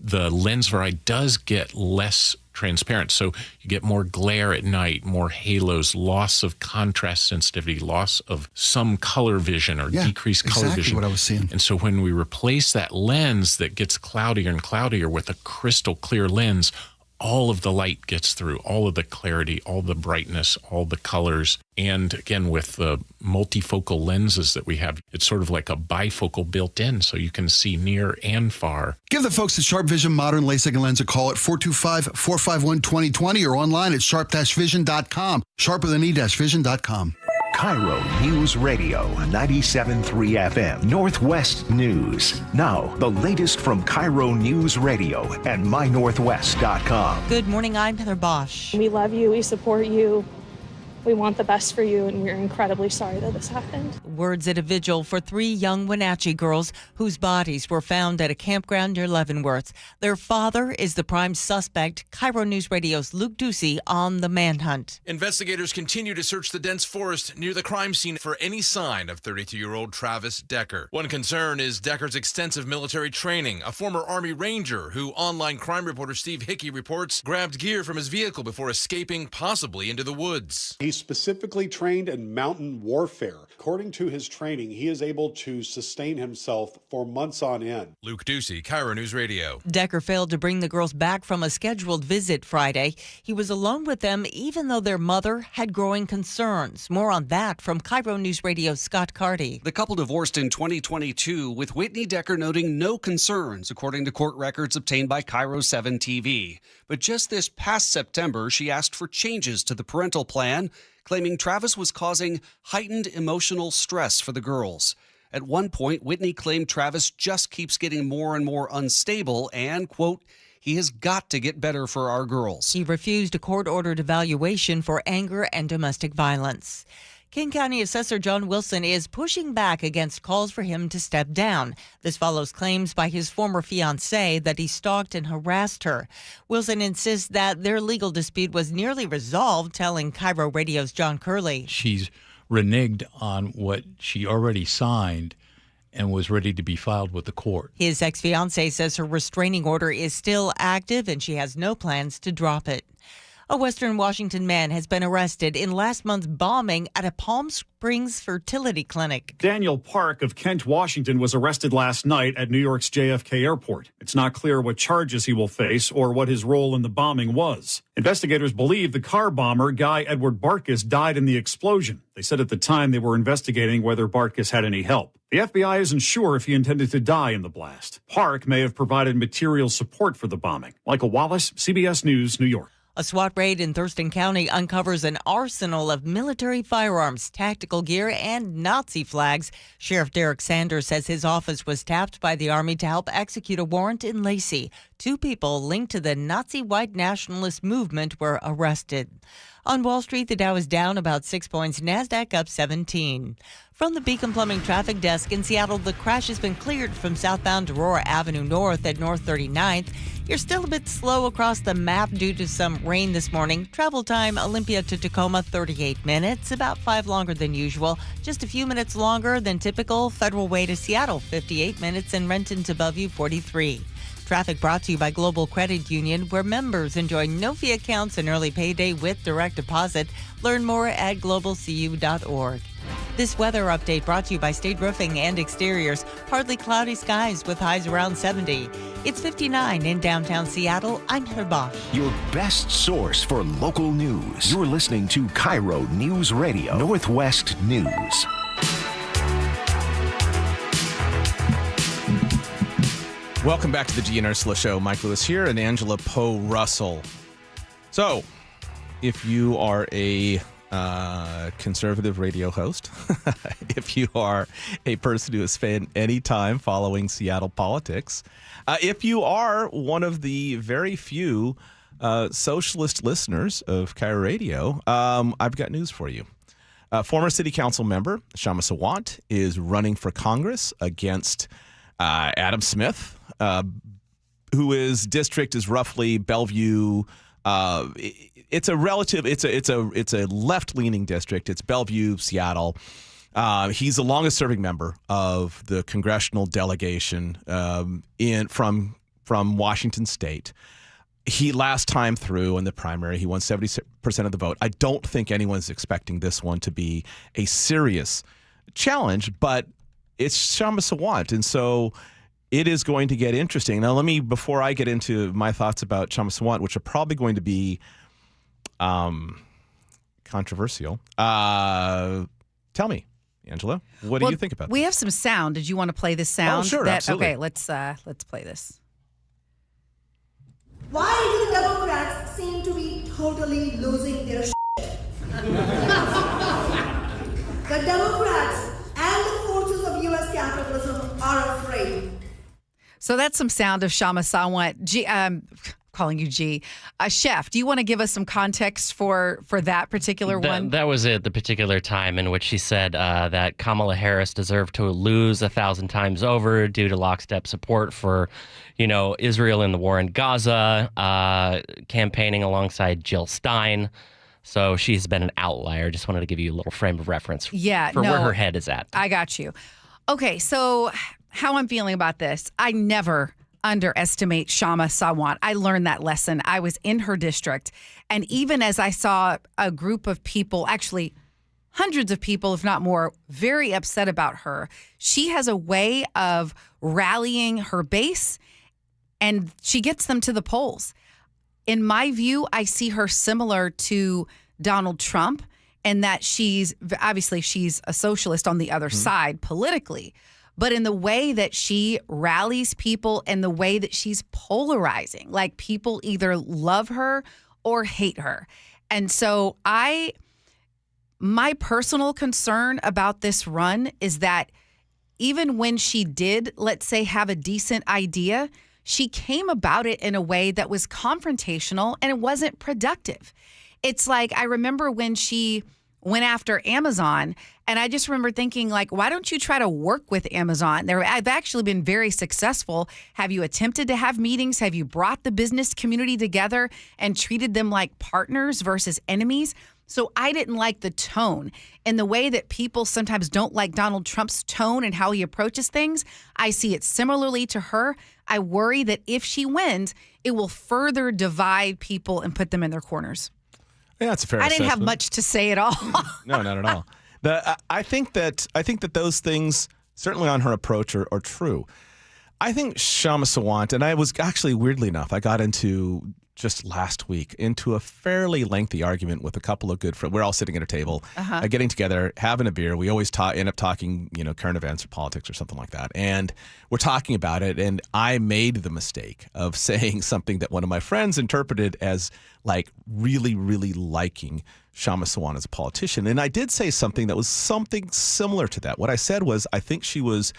the lens variety does get less transparent. So you get more glare at night, more halos, loss of contrast sensitivity, loss of some color vision or decreased color vision. Exactly what I was seeing. And so when we replace that lens that gets cloudier and cloudier with a crystal clear lens, all of the light gets through, all of the clarity, all the brightness, all the colors. And again, with the multifocal lenses that we have, it's sort of like a bifocal built in, so you can see near and far. Give the folks at Sharp Vision Modern LASIK and Lens a call at 425-451-2020 or online at sharp-vision.com. Sharp with an E-vision.com. KIRO News Radio 97.3 FM, Northwest News. Now, the latest from KIRO News Radio and mynorthwest.com. Good morning, I'm Heather Bosch. We love you, we support you. We want the best for you, and we're incredibly sorry that this happened. Words at a vigil for 3 young Wenatchee girls whose bodies were found at a campground near Leavenworth. Their father is the prime suspect. KIRO News Radio's Luke Ducey on the manhunt. Investigators continue to search the dense forest near the crime scene for any sign of 32-year-old Travis Decker. One concern is Decker's extensive military training. A former Army Ranger who online crime reporter Steve Hickey reports grabbed gear from his vehicle before escaping, possibly into the woods. He's specifically trained in mountain warfare. According to his training, he is able to sustain himself for months on end. Luke Ducey, KIRO News Radio. Decker failed to bring the girls back from a scheduled visit Friday. He was alone with them even though their mother had growing concerns. More on that from KIRO News Radio's Scott Carty. The couple divorced in 2022 with Whitney Decker noting no concerns, according to court records obtained by KIRO 7 TV. But just this past September, she asked for changes to the parental plan, claiming Travis was causing heightened emotional stress for the girls. At one point, Whitney claimed Travis just keeps getting more and more unstable and, quote, he has got to get better for our girls. He refused a court-ordered evaluation for anger and domestic violence. King County Assessor John Wilson is pushing back against calls for him to step down. This follows claims by his former fiancée that he stalked and harassed her. Wilson insists that their legal dispute was nearly resolved, telling KIRO Radio's John Curley. She's reneged on what she already signed and was ready to be filed with the court. His ex-fiancée says her restraining order is still active and she has no plans to drop it. A Western Washington man has been arrested in last month's bombing at a Palm Springs fertility clinic. Daniel Park of Kent, Washington, was arrested last night at New York's JFK Airport. It's not clear what charges he will face or what his role in the bombing was. Investigators believe the car bomber, Guy Edward Barkus, died in the explosion. They said at the time they were investigating whether Barkus had any help. The FBI isn't sure if he intended to die in the blast. Park may have provided material support for the bombing. Michael Wallace, CBS News, New York. A SWAT raid in Thurston County uncovers an arsenal of military firearms, tactical gear, and Nazi flags. Sheriff Derek Sanders says his office was tapped by the Army to help execute a warrant in Lacey. 2 people linked to the Nazi white nationalist movement were arrested. On Wall Street, the Dow is down about 6 points, NASDAQ up 17. From the Beacon Plumbing Traffic Desk in Seattle, the crash has been cleared from southbound Aurora Avenue North at North 39th. You're still a bit slow across the map due to some rain this morning. Travel time, Olympia to Tacoma, 38 minutes, about 5 longer than usual. Just a few minutes longer than typical. Federal Way to Seattle, 58 minutes, and Renton to Bellevue, 43. Traffic brought to you by Global Credit Union, where members enjoy no-fee accounts and early payday with direct deposit. Learn more at globalcu.org. This weather update brought to you by State Roofing and Exteriors. Partly cloudy skies with highs around 70. It's 59 in downtown Seattle. I'm Heather Bosch. Your best source for local news. You're listening to KIRO News Radio, Northwest News. Welcome back to the Gee and Ursula Show. Mike Lewis here and Angela Poe Russell. So, if you are a conservative radio host, if you are a person who has spent any time following Seattle politics, if you are one of the very few socialist listeners of KIRO Radio, I've got news for you. Former city council member Kshama Sawant is running for Congress against Adam Smith, whose district is roughly Bellevue. It's a left-leaning district. It's Bellevue, Seattle. He's the longest-serving member of the congressional delegation from Washington State. He last time through in the primary, he won 70% of the vote. I don't think anyone's expecting this one to be a serious challenge, but it's Kshama Sawant, and so it is going to get interesting. Now, before I get into my thoughts about Kshama Sawant, which are probably going to be controversial, tell me, Angela, what do you think about this? We have some sound. Did you want to play this sound? Oh, sure, absolutely. Okay, let's play this. Why do the Democrats seem to be totally losing their shit? The Democrats and the forces of U.S. capitalism are afraid. So that's some sound of Kshama Sawant. Calling you G. Chef, do you want to give us some context for that particular one? That was it, the particular time in which she said that Kamala Harris deserved to lose 1,000 times over due to lockstep support for, Israel in the war in Gaza, campaigning alongside Jill Stein. So she's been an outlier. Just wanted to give you a little frame of reference for where her head is at. I got you. Okay, so how I'm feeling about this. I never underestimate Kshama Sawant. I learned that lesson. I was in her district. And even as I saw a group of people, actually hundreds of people, if not more, very upset about her, she has a way of rallying her base and she gets them to the polls. In my view, I see her similar to Donald Trump in that she's a socialist on the other side politically. But in the way that she rallies people and the way that she's polarizing, like people either love her or hate her. And so my personal concern about this run is that even when she did, let's say, have a decent idea, she came about it in a way that was confrontational and it wasn't productive. It's like, I remember when she went after Amazon, and I just remember thinking, like, why don't you try to work with Amazon? I've actually been very successful. Have you attempted to have meetings? Have you brought the business community together and treated them like partners versus enemies? So I didn't like the tone and the way that people sometimes don't like Donald Trump's tone and how he approaches things. I see it similarly to her. I worry that if she wins, it will further divide people and put them in their corners. Yeah, that's a fair I didn't have assessment. much to say at all. No, not at all. I think that those things, certainly on her approach, are true. I think Kshama Sawant, and I was actually, weirdly enough, I got into just last week into a fairly lengthy argument with a couple of good friends. We're all sitting at a table, getting together, having a beer. We always end up talking, current events or politics or something like that. And we're talking about it. And I made the mistake of saying something that one of my friends interpreted as like really, really liking Kshama Sawant as a politician. And I did say something that was something similar to that. What I said was, I think she was,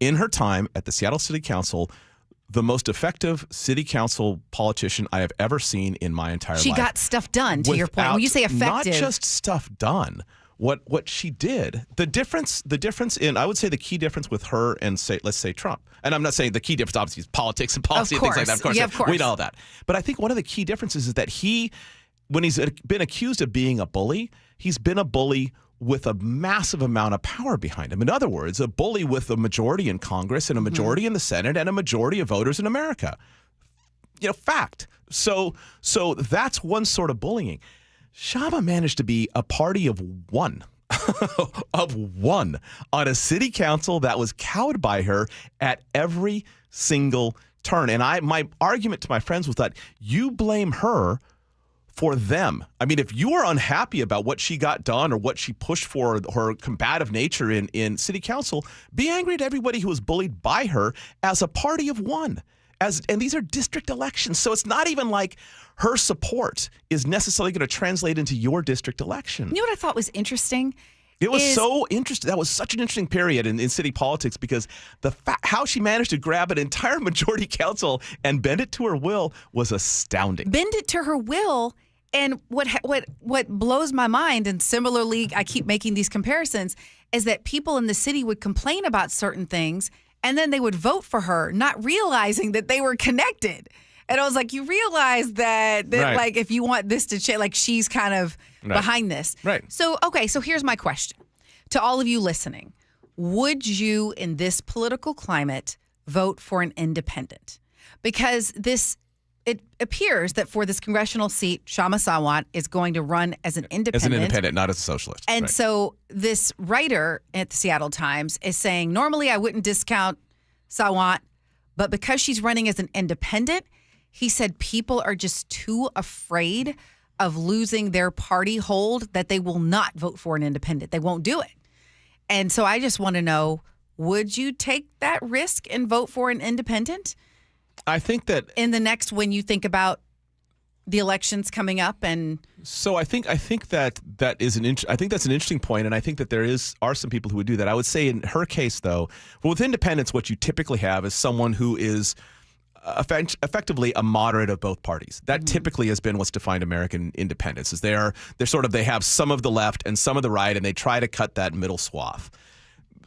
in her time at the Seattle City Council, the most effective city council politician I have ever seen in my entire life. She got stuff done, to your point. When you say effective. Not just stuff done. What she did, the difference in, I would say the key difference with her and let's say Trump. And I'm not saying the key difference obviously is politics and policy and things like that. Of course, yeah, of course. We know all that. But I think one of the key differences is that when he's been accused of being a bully, he's been a bully with a massive amount of power behind him. In other words, a bully with a majority in Congress and a majority in the Senate and a majority of voters in America. Fact. So that's one sort of bullying. Kshama managed to be a party of one. of one on a city council that was cowed by her at every single turn. And my argument to my friends was that you blame her for them. I mean, if you are unhappy about what she got done or what she pushed for, her combative nature in city council, be angry at everybody who was bullied by her as a party of one. And these are district elections. So it's not even like her support is necessarily going to translate into your district election. You know what I thought was interesting? It was so interesting. That was such an interesting period in city politics because how she managed to grab an entire majority council and bend it to her will was astounding. Bend it to her will. And what blows my mind, and similarly, I keep making these comparisons, is that people in the city would complain about certain things, and then they would vote for her, not realizing that they were connected. And I was like, you realize that right. Like, if you want this to change, like, she's kind of behind this. Right. So, okay, so here's my question to all of you listening. Would you, in this political climate, vote for an independent? Because it appears that for this congressional seat, Kshama Sawant is going to run as an independent. As an independent, not as a socialist. And so this writer at the Seattle Times is saying, normally I wouldn't discount Sawant, but because she's running as an independent, he said people are just too afraid of losing their party hold that they will not vote for an independent. They won't do it. And so I just want to know, would you take that risk and vote for an independent? I think that when you think about the elections coming up, and so I think that's an interesting point, and I think that there are some people who would do that. I would say in her case, though, with independents, what you typically have is someone who is effectively a moderate of both parties. That typically has been what's defined American independence. Is they have some of the left and some of the right, and they try to cut that middle swath.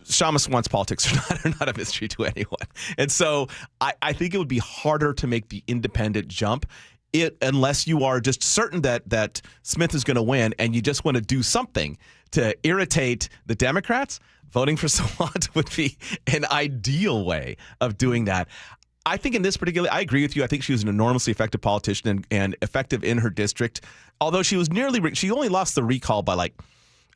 Kshama Sawant's politics are not a mystery to anyone. And so I think it would be harder to make the independent jump unless you are just certain that Smith is going to win and you just want to do something to irritate the Democrats. Voting for Sawant would be an ideal way of doing that. I think in this particular, I agree with you. I think she was an enormously effective politician and effective in her district. Although she only lost the recall by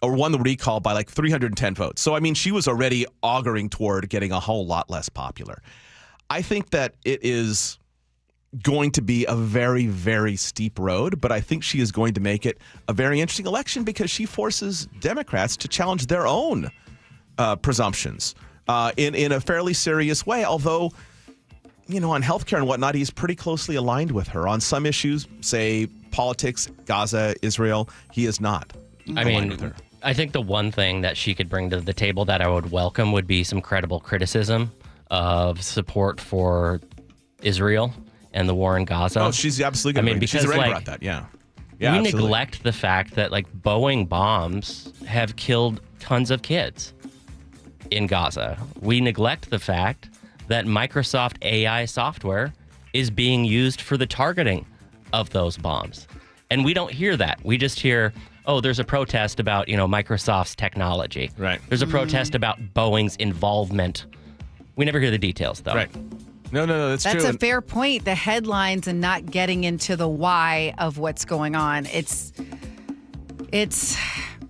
won the recall by 310 votes. So, I mean, she was already auguring toward getting a whole lot less popular. I think that it is going to be a very, very steep road, but I think she is going to make it a very interesting election because she forces Democrats to challenge their own presumptions in a fairly serious way. Although, on healthcare and whatnot, he's pretty closely aligned with her. On some issues, say politics, Gaza, Israel, he is not. I mean, I think the one thing that she could bring to the table that I would welcome would be some credible criticism of support for Israel and the war in Gaza. Oh, she's absolutely going to bring. She's already brought that, yeah. We absolutely neglect the fact that Boeing bombs have killed tons of kids in Gaza. We neglect the fact that Microsoft AI software is being used for the targeting of those bombs. And we don't hear that. We just hear, oh, there's a protest about, Microsoft's technology. Right. There's a protest about Boeing's involvement. We never hear the details, though. Right. No, that's true. That's a fair point. The headlines and not getting into the why of what's going on. It's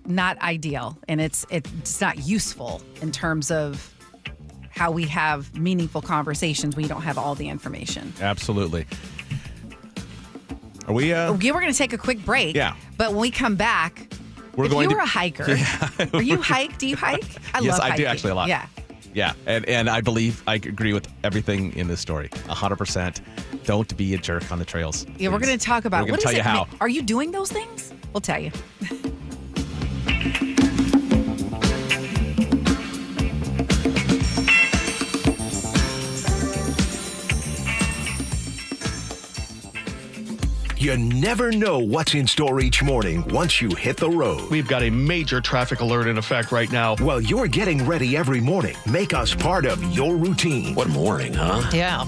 not ideal, and it's not useful in terms of how we have meaningful conversations when you don't have all the information. Absolutely. Are we? We're going to take a quick break. Yeah. But when we come back, We're if going you're to- a hiker, are you hike? Do you hike? I Yes, love I do hiking. actually a lot. Yeah. Yeah, and I believe I agree with everything in this story. 100%. Don't be a jerk on the trails. Yeah, we're please. going to talk about We're what gonna does tell you it how. mean? Are you doing those things? We'll tell you. You never know what's in store each morning once you hit the road. We've got a major traffic alert in effect right now. Well, you're getting ready every morning. Make us part of your routine. What morning, huh? Yeah.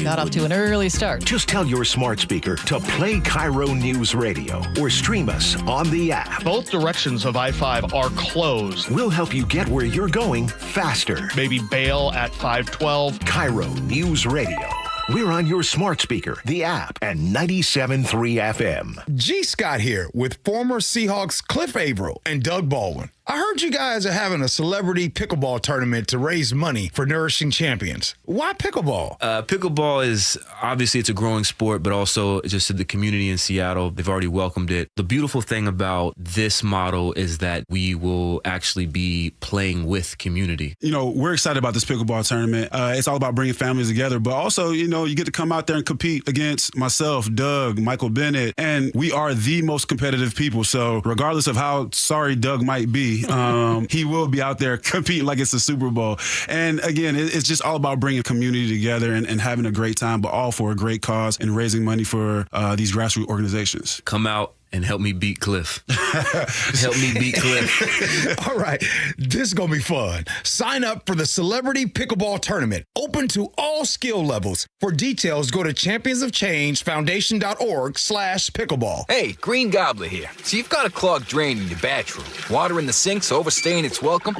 Got off to an early start. Just tell your smart speaker to play KIRO Newsradio or stream us on the app. Both directions of I-5 are closed. We'll help you get where you're going faster. Maybe bail at 512. KIRO Newsradio. We're on your smart speaker, the app, and 97.3 FM. G. Scott here with former Seahawks Cliff Averill and Doug Baldwin. I heard you guys are having a celebrity pickleball tournament to raise money for Nourishing Champions. Why pickleball? Pickleball is, obviously, it's a growing sport, but also just the community in Seattle, they've already welcomed it. The beautiful thing about this model is that we will actually be playing with community. You know, we're excited about this pickleball tournament. It's all about bringing families together, but also, you know, you get to come out there and compete against myself, Doug, Michael Bennett, and we are the most competitive people. So regardless of how sorry Doug might be, he will be out there competing like it's a Super Bowl. And again, it's just all about bringing community together and having a great time, but all for a great cause and raising money for these grassroots organizations. Come out and help me beat Cliff. Help me beat Cliff. All right, this is going to be fun. Sign up for the Celebrity Pickleball Tournament, open to all skill levels. For details, go to championsofchangefoundation.org/pickleball. Hey, Green Gobbler here. So you've got a clogged drain in your bathroom. Water in the sink's overstaying its welcome.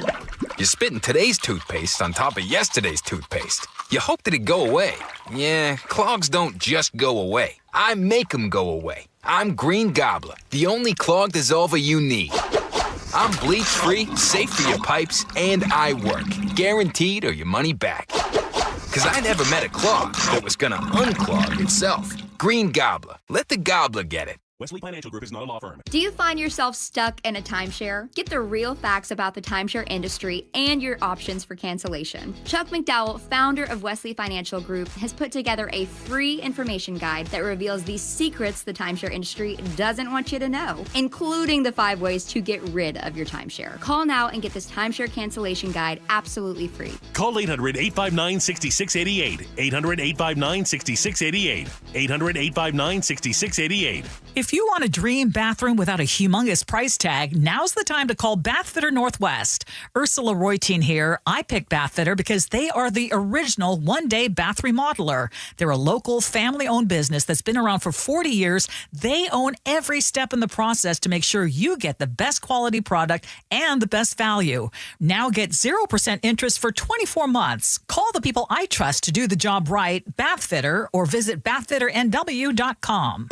You're spitting today's toothpaste on top of yesterday's toothpaste. You hope that it go away. Yeah, clogs don't just go away. I make them go away. I'm Green Gobbler, the only clog dissolver you need. I'm bleach-free, safe for your pipes, and I work. Guaranteed or your money back. Because I never met a clog that was gonna unclog itself. Green Gobbler. Let the gobbler get it. Wesley Financial Group is not a law firm. Do you find yourself stuck in a timeshare? Get the real facts about the timeshare industry and your options for cancellation. Chuck McDowell, founder of Wesley Financial Group, has put together a free information guide that reveals the secrets the timeshare industry doesn't want you to know, including the 5 ways to get rid of your timeshare. Call now and get this timeshare cancellation guide absolutely free. Call 800-859-6688. 800-859-6688. 800-859-6688. If you want a dream bathroom without a humongous price tag, now's the time to call Bathfitter Northwest. Ursula Reutin here. I picked Bathfitter because they are the original one-day bath remodeler. They're a local family-owned business that's been around for 40 years. They own every step in the process to make sure you get the best quality product and the best value. Now get 0% interest for 24 months. Call the people I trust to do the job right, Bathfitter, or visit bathfitternw.com.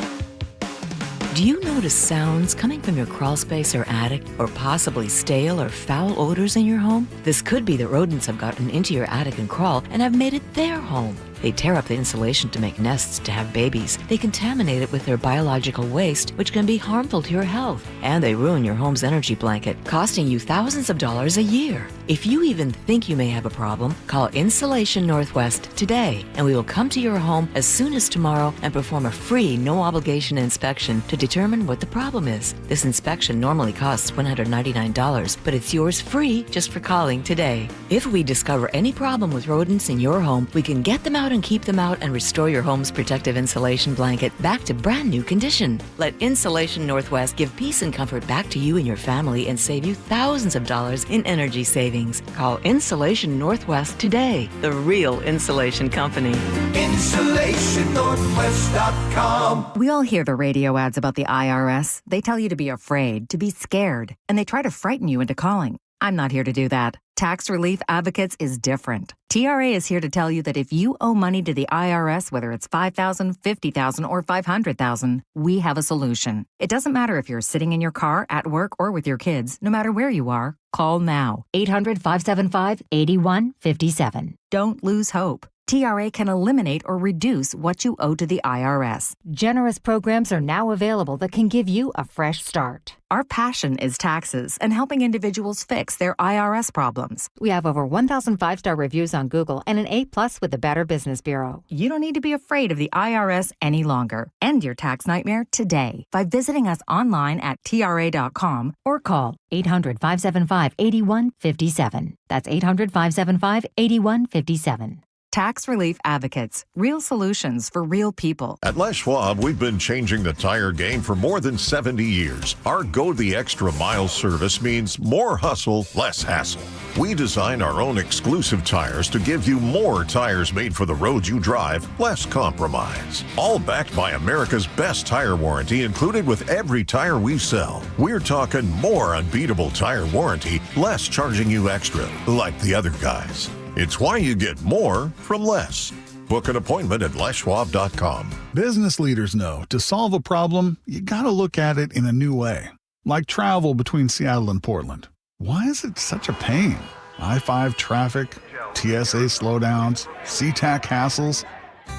Do you notice sounds coming from your crawl space or attic, or possibly stale or foul odors in your home? This could be that rodents have gotten into your attic and crawl and have made it their home. They tear up the insulation to make nests to have babies. They contaminate it with their biological waste, which can be harmful to your health. And they ruin your home's energy blanket, costing you thousands of dollars a year. If you even think you may have a problem, call Insulation Northwest today, and we will come to your home as soon as tomorrow and perform a free, no-obligation inspection to determine what the problem is. This inspection normally costs $199, but it's yours free just for calling today. If we discover any problem with rodents in your home, we can get them out and keep them out and restore your home's protective insulation blanket back to brand new condition. Let Insulation Northwest give peace and comfort back to you and your family and save you thousands of dollars in energy savings. Call Insulation Northwest today, the real insulation company. InsulationNorthwest.com. We all hear the radio ads about the IRS. They tell you to be afraid, to be scared, and they try to frighten you into calling. I'm not here to do that. Tax Relief Advocates is different. TRA is here to tell you that if you owe money to the IRS, whether it's $5,000, $50,000, or $500,000, we have a solution. It doesn't matter if you're sitting in your car, at work, or with your kids. No matter where you are, call now. 800-575-8157. Don't lose hope. TRA can eliminate or reduce what you owe to the IRS. Generous programs are now available that can give you a fresh start. Our passion is taxes and helping individuals fix their IRS problems. We have over 1,000 5-star reviews on Google and an A+ with the Better Business Bureau. You don't need to be afraid of the IRS any longer. End your tax nightmare today by visiting us online at TRA.com or call 800-575-8157. That's 800-575-8157. Tax Relief Advocates. Real solutions for real people. At Les Schwab, we've been changing the tire game for more than 70 years. Our Go the Extra Mile service means more hustle, less hassle. We design our own exclusive tires to give you more tires made for the road you drive, less compromise. All backed by America's best tire warranty included with every tire we sell. We're talking more unbeatable tire warranty, less charging you extra, like the other guys. It's why you get more from less. Book an appointment at leschwab.com. Business leaders know to solve a problem, you gotta look at it in a new way. Like travel between Seattle and Portland. Why is it such a pain? I-5 traffic, TSA slowdowns, SeaTac hassles.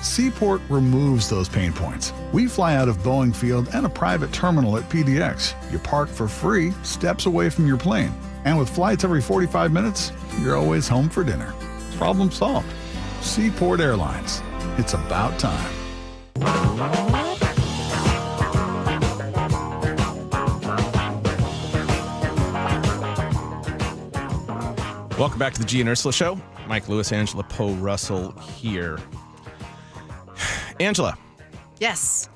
Seaport removes those pain points. We fly out of Boeing Field and a private terminal at PDX. You park for free, steps away from your plane. And with flights every 45 minutes, you're always home for dinner. Problem solved. Seaport Airlines. It's about time. Welcome back to the Gee and Ursula Show. Mike Lewis, Angela Poe Russell here. Angela. Yes.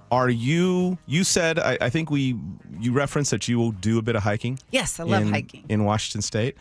Are you said, I think you referenced that you will do a bit of hiking. Yes, I love hiking. In Washington State.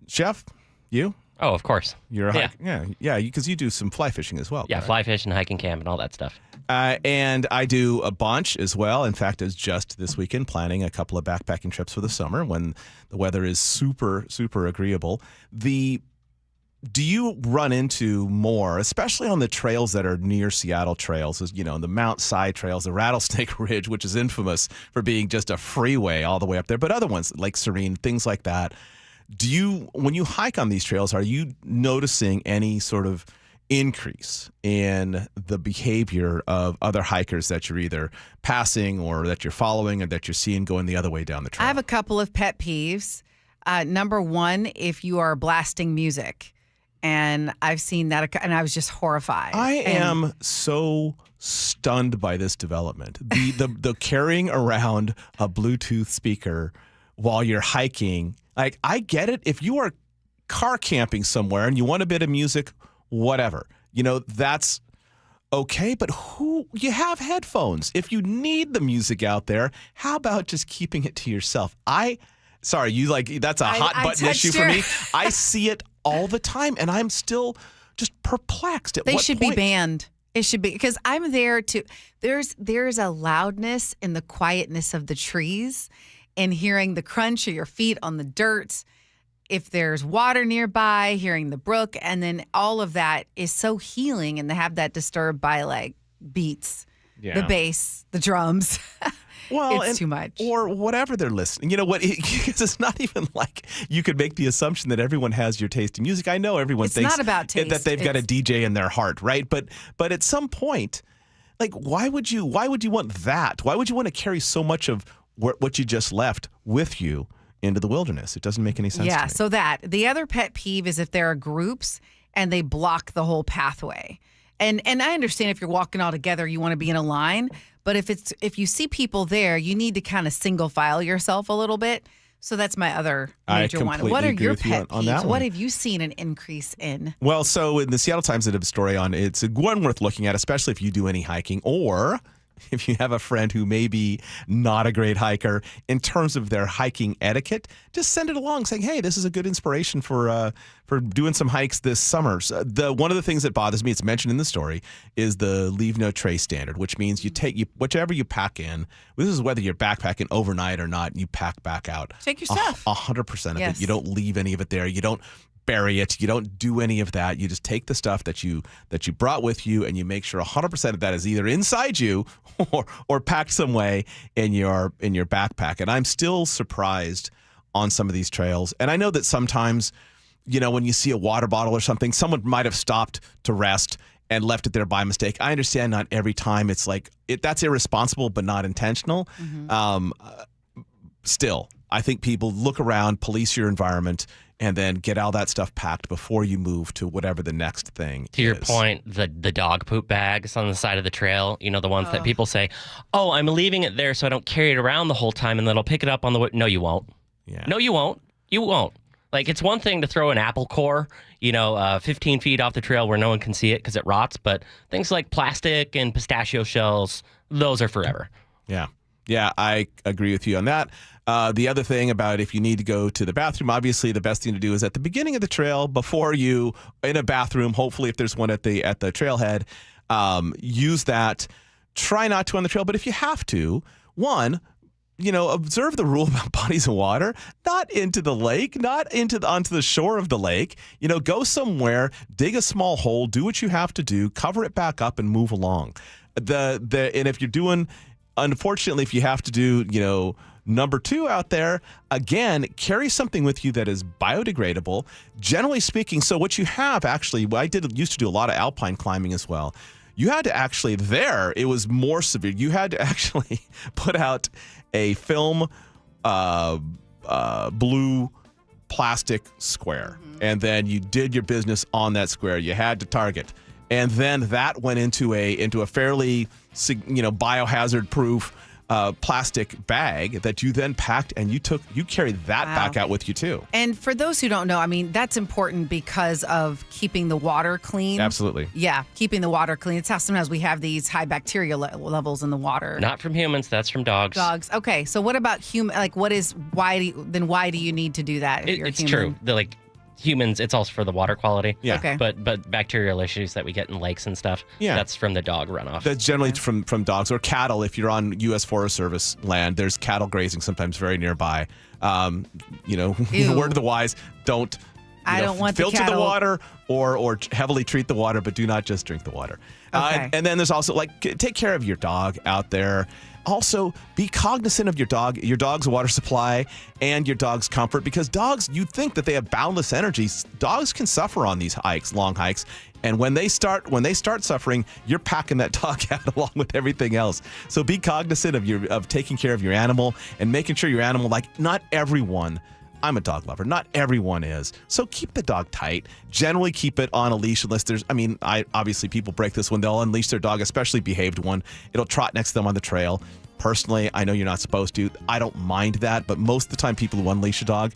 Jeff, you? Oh, of course. You're a hiker. Yeah, because you do some fly fishing as well. Yeah, correct? fly fishing, hiking camp, and all that stuff. And I do a bunch as well. In fact, I was just this weekend planning a couple of backpacking trips for the summer when the weather is super, super agreeable. Do you run into more, especially on the trails that are near Seattle trails, the Mount Side trails, the Rattlesnake Ridge, which is infamous for being just a freeway all the way up there, but other ones like Serene, things like that. When you hike on these trails, are you noticing any sort of increase in the behavior of other hikers that you're either passing or that you're following or that you're seeing going the other way down the trail? I have a couple of pet peeves. Number one, if you are blasting music. And I've seen that, and I was just horrified. I am so stunned by this development. The carrying around a Bluetooth speaker while you're hiking. Like, I get it. If you are car camping somewhere and you want a bit of music, whatever, that's okay. But you have headphones. If you need the music out there, how about just keeping it to yourself? Sorry, that's a hot button issue for me. I see it all the time, and I'm still just perplexed. They should be banned. It should be, because I'm there to. There's a loudness in the quietness of the trees, and hearing the crunch of your feet on the dirt. If there's water nearby, hearing the brook, and then all of that is so healing, and to have that disturbed by like beats, the bass, the drums. Well, it's too much. Or whatever they're listening. You know what? Because it's not even like you could make the assumption that everyone has your taste in music. I know everyone thinks not about taste. That they've got a DJ in their heart, right? But at some point, like, why would you want that? Why would you want to carry so much of what you just left with you into the wilderness? It doesn't make any sense to me. So the other pet peeve is if there are groups and they block the whole pathway. And I understand if you're walking all together, you want to be in a line. But if you see people there, you need to kind of single file yourself a little bit. So that's my other major one. What are your pet peeves? What have you seen an increase in? Well, so in the Seattle Times, they did a story on it's one worth looking at, especially if you do any hiking or if you have a friend who may be not a great hiker in terms of their hiking etiquette, just send it along saying, hey, this is a good inspiration for doing some hikes this summer. So one of the things that bothers me, it's mentioned in the story, is the leave no trace standard, which means you take whichever you pack in. This is whether you're backpacking overnight or not, you pack back out. Take your stuff. 100% of Yes. it. You don't leave any of it there. You don't bury it. You don't do any of that. You just take the stuff that you brought with you, and you make sure 100% of that is either inside you or packed some way in your backpack. And I'm still surprised on some of these trails. And I know that sometimes, when you see a water bottle or something, someone might have stopped to rest and left it there by mistake. I understand not every time it's like that's irresponsible, but not intentional. Mm-hmm. Still, I think people look around, police your environment, and then get all that stuff packed before you move to whatever the next thing To your point, the dog poop bags on the side of the trail, the ones that people say, oh, I'm leaving it there so I don't carry it around the whole time, and then I'll pick it up on the way. No, you won't. Yeah. No, you won't. You won't. Like, it's one thing to throw an apple core, 15 feet off the trail where no one can see it because it rots, but things like plastic and pistachio shells, those are forever. Yeah. Yeah, I agree with you on that. The other thing about if you need to go to the bathroom, obviously the best thing to do is at the beginning of the trail before you in a bathroom. Hopefully, if there's one at the trailhead, use that. Try not to on the trail, but if you have to, observe the rule about bodies of water, not into the lake, not onto the shore of the lake. Go somewhere, dig a small hole, do what you have to do, cover it back up, and move along. And if you're doing, unfortunately, if you have to do, number 2 out there, again, carry something with you that is biodegradable. Generally speaking, so what you have actually, used to do a lot of alpine climbing as well. You had to actually, it was more severe. You had to actually put out a film blue plastic square. Mm-hmm. And then you did your business on that square. You had to target. And then that went into a fairly, biohazard proof plastic bag that you then packed, and you carried that back out with you too. And for those who don't know, that's important because of keeping the water clean. Absolutely. Yeah, keeping the water clean. It's how sometimes we have these high bacteria levels in the water. Not from humans, that's from dogs. Dogs. Okay, so what about human? Like, why do you need to do that if you're it's human? true. Humans, it's also for the water quality. Yeah. Okay. But bacterial issues that we get in lakes and stuff, that's from the dog runoff. That's generally from dogs or cattle. If you're on U.S. Forest Service land, there's cattle grazing sometimes very nearby. Word of the wise, don't want filter the the water or heavily treat the water, but do not just drink the water. Okay. And then there's also take care of your dog out there. Also, be cognizant of your dog's water supply and your dog's comfort, because dogs, you think that they have boundless energy. Dogs can suffer on these long hikes. And when they start suffering, you're packing that dog out along with everything else. So be cognizant of taking care of your animal and making sure your animal, not everyone, I'm a dog lover, not everyone is. So keep the dog tight. Generally keep it on a leash unless obviously people break this when they'll unleash their dog, especially behaved one. It'll trot next to them on the trail. Personally, I know you're not supposed to. I don't mind that, but most of the time people who unleash a dog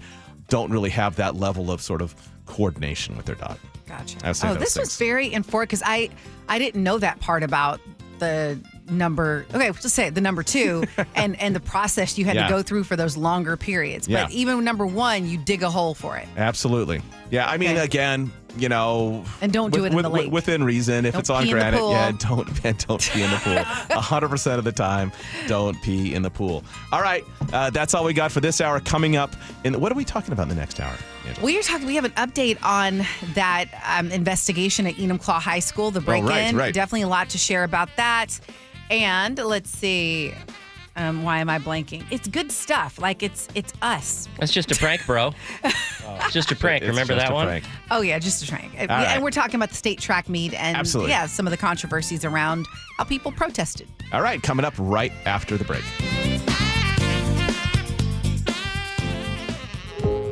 don't really have that level of sort of coordination with their dog. Gotcha. This was very informative because I didn't know that part about the number. Okay, let's say the number 2 and the process you had to go through for those longer periods. But even number 1, you dig a hole for it. Absolutely. Yeah, again, and don't do it in the lake. Within reason. If it's on granite, don't pee in the pool. 100% of the time, don't pee in the pool. All right, that's all we got for this hour. Coming up, what are we talking about in the next hour? We have an update on that investigation at Enumclaw High School, the break-in. Right. Definitely a lot to share about that. And let's see. Why am I blanking? It's good stuff. It's us. It's just a prank, bro. It's just a prank. Remember that one? Prank. Oh, yeah, just a prank. Right. And we're talking about the state track meet and Absolutely. some of the controversies around how people protested. All right, coming up right after the break.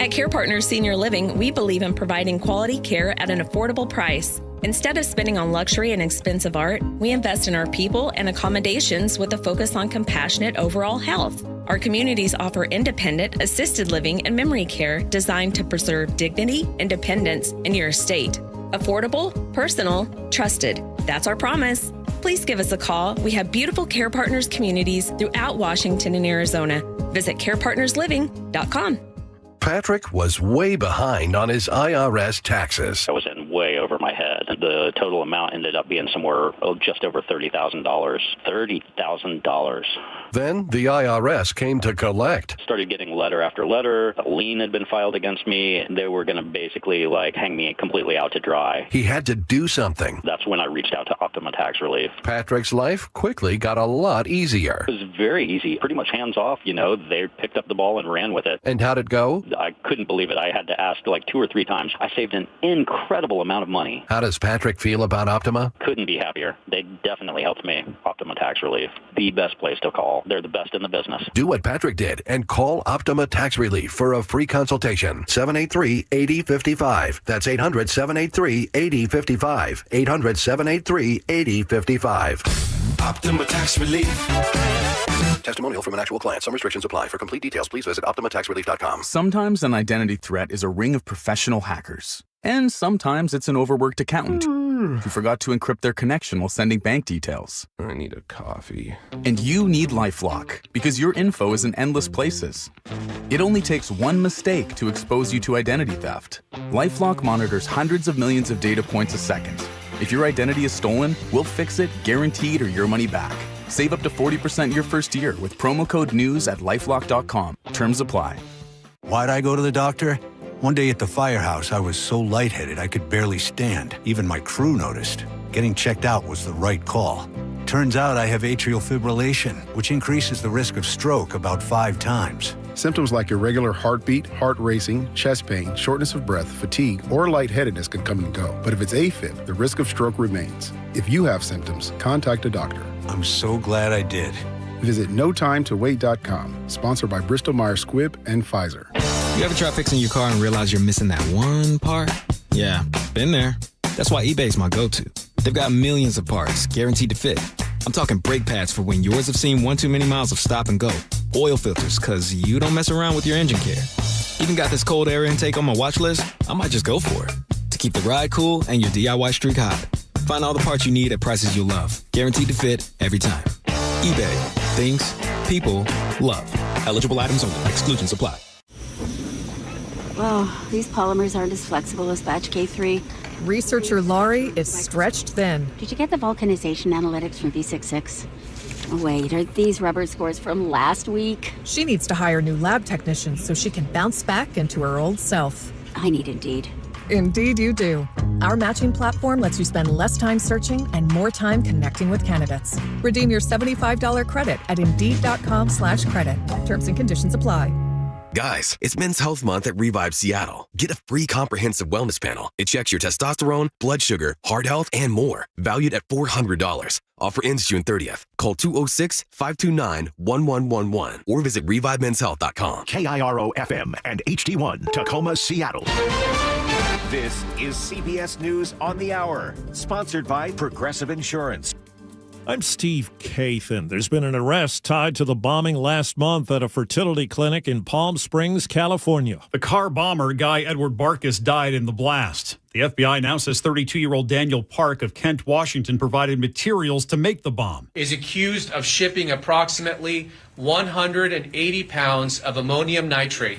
At Care Partners Senior Living, we believe in providing quality care at an affordable price. Instead of spending on luxury and expensive art, we invest in our people and accommodations with a focus on compassionate overall health. Our communities offer independent, assisted living and memory care designed to preserve dignity, independence, in your estate. Affordable, personal, trusted. That's our promise. please give us a call. We have beautiful Care Partners communities throughout Washington and Arizona. Visit carepartnersliving.com. Patrick was way behind on his IRS taxes. I was in way over my head. The total amount ended up being somewhere just over $30,000. $30,000. Then the IRS came to collect. Started getting letter after letter. A lien had been filed against me. They were going to basically hang me completely out to dry. He had to do something. That's when I reached out to Optima Tax Relief. Patrick's life quickly got a lot easier. It was very easy, pretty much hands off. They picked up the ball and ran with it. And how'd it go? I couldn't believe it. I had to ask 2 or 3 times. I saved an incredible amount of money. How does Patrick feel about Optima? Couldn't be happier. They definitely helped me. Optima Tax Relief, the best place to call. They're the best in the business. Do what Patrick did and call Optima Tax Relief for a free consultation. 783-8055. That's 800-783-8055. 800-783-8055. Optima Tax Relief. Testimonial from an actual client. Some restrictions apply. For complete details, please visit OptimaTaxRelief.com. Sometimes an identity threat is a ring of professional hackers. And sometimes it's an overworked accountant who forgot to encrypt their connection while sending bank details. I need a coffee. And you need LifeLock because your info is in endless places. It only takes one mistake to expose you to identity theft. LifeLock monitors hundreds of millions of data points a second. If your identity is stolen, we'll fix it, guaranteed, or your money back. Save up to 40% your first year with promo code NEWS at LifeLock.com. Terms apply. Why'd I go to the doctor? One day at the firehouse, I was so lightheaded I could barely stand. Even my crew noticed. Getting checked out was the right call. Turns out I have atrial fibrillation, which increases the risk of stroke about 5 times. Symptoms like irregular heartbeat, heart racing, chest pain, shortness of breath, fatigue, or lightheadedness can come and go. But if it's AFib, the risk of stroke remains. If you have symptoms, contact a doctor. I'm so glad I did. Visit NoTimeToWait.com, sponsored by Bristol-Myers Squibb and Pfizer. You ever try fixing your car and realize you're missing that one part? Yeah, been there. That's why eBay's my go-to. They've got millions of parts, guaranteed to fit. I'm talking brake pads for when yours have seen one too many miles of stop and go. Oil filters, because you don't mess around with your engine care. Even got this cold air intake on my watch list. I might just go for it. To keep the ride cool and your DIY streak hot. Find all the parts you need at prices you'll love. Guaranteed to fit every time. eBay. Things. People. Love. Eligible items only. Exclusions apply. Well, these polymers aren't as flexible as batch K3. Researcher Laurie is stretched thin. Did you get the vulcanization analytics from V66? Oh, wait, are these rubber scores from last week? She needs to hire new lab technicians so she can bounce back into her old self. I need Indeed. Indeed you do. Our matching platform lets you spend less time searching and more time connecting with candidates. Redeem your $75 credit at Indeed.com/credit. Terms and conditions apply. Guys, it's Men's Health Month at Revive Seattle. Get a free comprehensive wellness panel. It checks your testosterone, blood sugar, heart health, and more. Valued at $400. Offer ends June 30th. Call 206-529-1111 or visit ReviveMen'sHealth.com. KIRO-FM and HD1, Tacoma, Seattle. This is CBS News on the Hour, sponsored by Progressive Insurance. I'm Steve Kathan. There's been an arrest tied to the bombing last month at a fertility clinic in Palm Springs, California. The car bomber, Guy Edward Barkus, died in the blast. The FBI now says 32-year-old Daniel Park of Kent, Washington, provided materials to make the bomb. Is accused of shipping approximately 180 pounds of ammonium nitrate,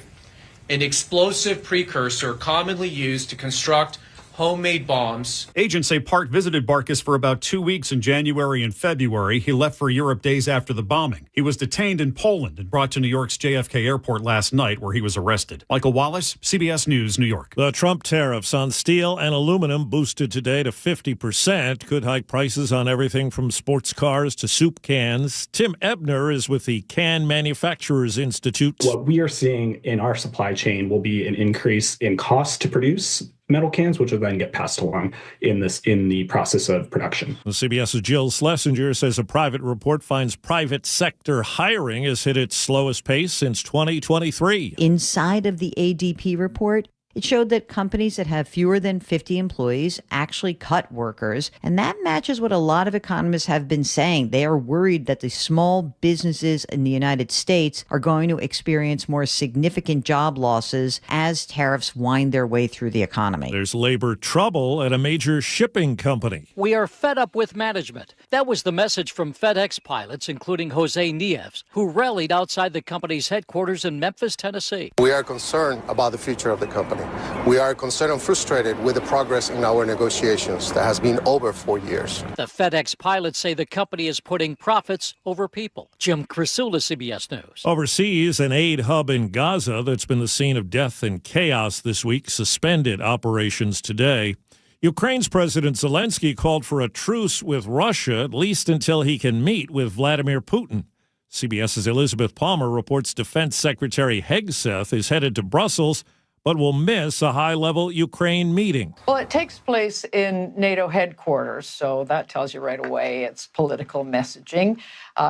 an explosive precursor commonly used to construct homemade bombs. Agents say Park visited Barkus for about 2 weeks in January and February. He left for Europe days after the bombing. He was detained in Poland and brought to New York's JFK airport last night, where he was arrested. Michael Wallace, CBS News, New York. The Trump tariffs on steel and aluminum boosted today to 50%, could hike prices on everything from sports cars to soup cans. Tim Ebner is with the Can Manufacturers Institute. What we are seeing in our supply chain will be an increase in cost to produce metal cans, which will then get passed along in the process of production. CBS's Jill Schlesinger says a private report finds private sector hiring has hit its slowest pace since 2023. Inside of the ADP report, It showed that companies that have fewer than 50 employees actually cut workers, and that matches what a lot of economists have been saying. They are worried that the small businesses in the United States are going to experience more significant job losses as tariffs wind their way through the economy. There's labor trouble at a major shipping company. We are fed up with management. That was the message from FedEx pilots, including Jose Nieves, who rallied outside the company's headquarters in Memphis, Tennessee. We are concerned about the future of the company. We are concerned and frustrated with the progress in our negotiations that has been over 4 years. The FedEx pilots say the company is putting profits over people. Jim Crisula, CBS News. Overseas, an aid hub in Gaza that's been the scene of death and chaos this week suspended operations today. Ukraine's President Zelensky called for a truce with Russia, at least until he can meet with Vladimir Putin. CBS's Elizabeth Palmer reports Defense Secretary Hegseth is headed to Brussels, but will miss a high-level Ukraine meeting. Well, it takes place in NATO headquarters, so that tells you right away it's political messaging.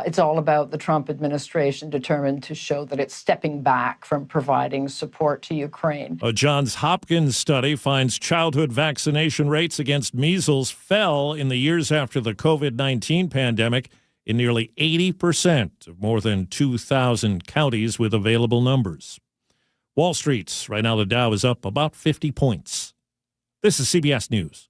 It's all about the Trump administration determined to show that it's stepping back from providing support to Ukraine. A Johns Hopkins study finds childhood vaccination rates against measles fell in the years after the COVID-19 pandemic in nearly 80% of more than 2,000 counties with available numbers. Wall Street, right now the Dow is up about 50 points. This is CBS News.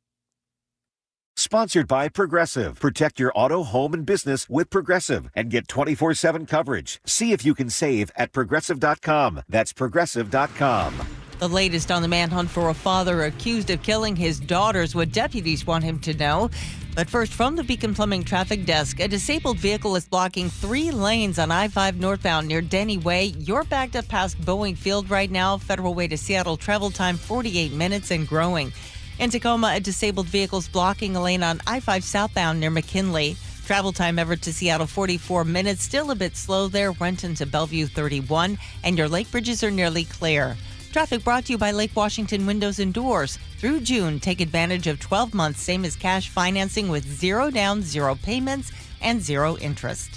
Sponsored by Progressive. Protect your auto, home, and business with Progressive and get 24/7 coverage. See if you can save at Progressive.com. That's Progressive.com. The latest on the manhunt for a father accused of killing his daughters, what deputies want him to know. But first, from the Beacon Plumbing Traffic Desk, a disabled vehicle is blocking 3 lanes on I-5 northbound near Denny Way. You're backed up past Boeing Field right now. Federal Way to Seattle travel time 48 minutes and growing. In Tacoma, a disabled vehicle is blocking a lane on I-5 southbound near McKinley. Travel time Everett to Seattle 44 minutes. Still a bit slow there. Renton to Bellevue 31. And your lake bridges are nearly clear. Traffic brought to you by Lake Washington Windows and Doors. Through June, take advantage of 12 months, same as cash financing with 0 down, 0 payments, and 0 interest.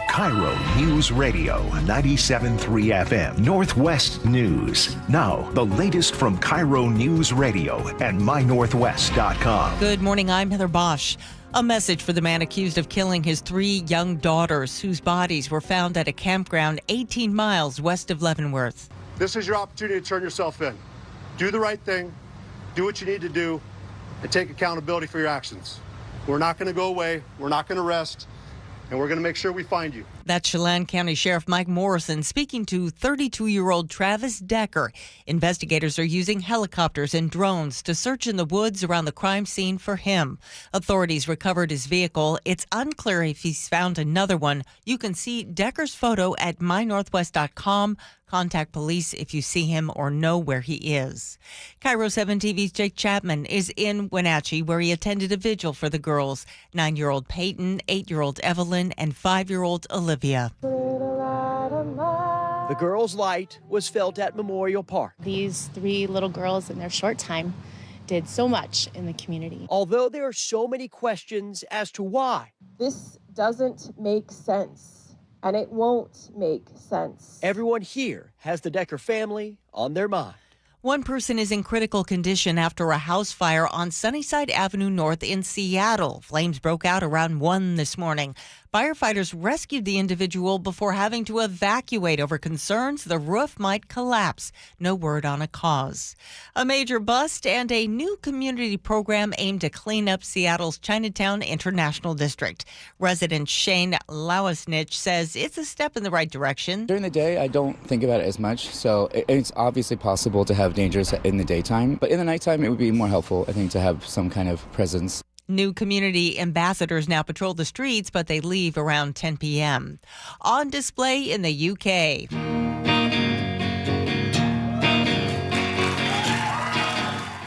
KIRO Newsradio 97.3 FM, Northwest News. Now, the latest from KIRO Newsradio and mynorthwest.com. Good morning, I'm Heather Bosch. A message for the man accused of killing his 3 young daughters, whose bodies were found at a campground 18 miles west of Leavenworth. This is your opportunity to turn yourself in. Do the right thing, do what you need to do, and take accountability for your actions. We're not going to go away, we're not going to rest, and we're going to make sure we find you. That's Chelan County Sheriff Mike Morrison speaking to 32-year-old Travis Decker. Investigators are using helicopters and drones to search in the woods around the crime scene for him. Authorities recovered his vehicle. It's unclear if he's found another one. You can see Decker's photo at mynorthwest.com. Contact police if you see him or know where he is. KIRO 7 TV's Jake Chapman is in Wenatchee, where he attended a vigil for the girls. 9-year-old Peyton, 8-year-old Evelyn, and 5-year-old Olivia. The girls' light was felt at Memorial Park. These 3 little girls in their short time did so much in the community. Although there are so many questions as to why. This doesn't make sense, and it won't make sense. Everyone here has the Decker family on their mind. One person is in critical condition after a house fire on Sunnyside Avenue North in Seattle. Flames broke out around 1 this morning. Firefighters rescued the individual before having to evacuate over concerns the roof might collapse. No word on a cause. A major bust and a new community program aimed to clean up Seattle's Chinatown International District. Resident Shane Lauisnich says it's a step in the right direction. During the day, I don't think about it as much, so it's obviously possible to have dangers in the daytime, but in the nighttime, it would be more helpful, I think, to have some kind of presence. New community ambassadors now patrol the streets, but they leave around 10 p.m. On display in the UK.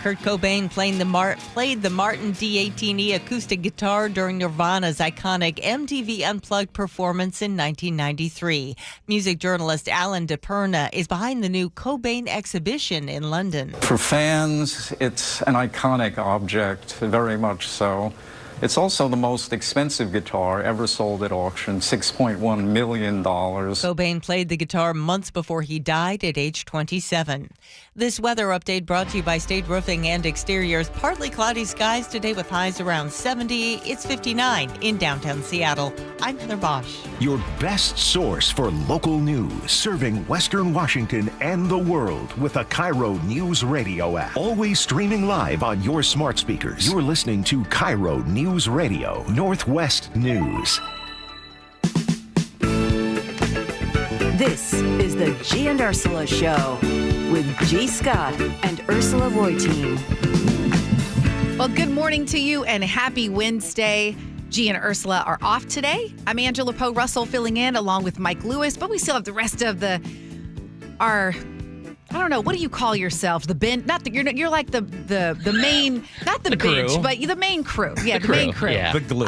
Kurt Cobain played the Martin D18E acoustic guitar during Nirvana's iconic MTV Unplugged performance in 1993. Music journalist Alan DePerna is behind the new Cobain exhibition in London. For fans, it's an iconic object, very much so. It's also the most expensive guitar ever sold at auction, $6.1 million. Cobain played the guitar months before he died at age 27. This weather update brought to you by State Roofing and Exteriors. Partly cloudy skies today with highs around 70. It's 59 in downtown Seattle. I'm Heather Bosch. Your best source for local news, serving Western Washington and the world with the KIRO Newsradio App. Always streaming live on your smart speakers. You're listening to KIRO Newsradio, Northwest News. This is the Gee and Ursula Show with G. Scott and Ursula Reutin. Well, good morning to you and happy Wednesday. Gee and Ursula are off today. I'm Angela Poe Russell filling in along with Mike Lewis, but we still have the rest of our I don't know, what do you call yourselves? The bin? Not the you're like the main, not the bench, crew. But the main crew. Yeah, the main crew. Yeah. The glue.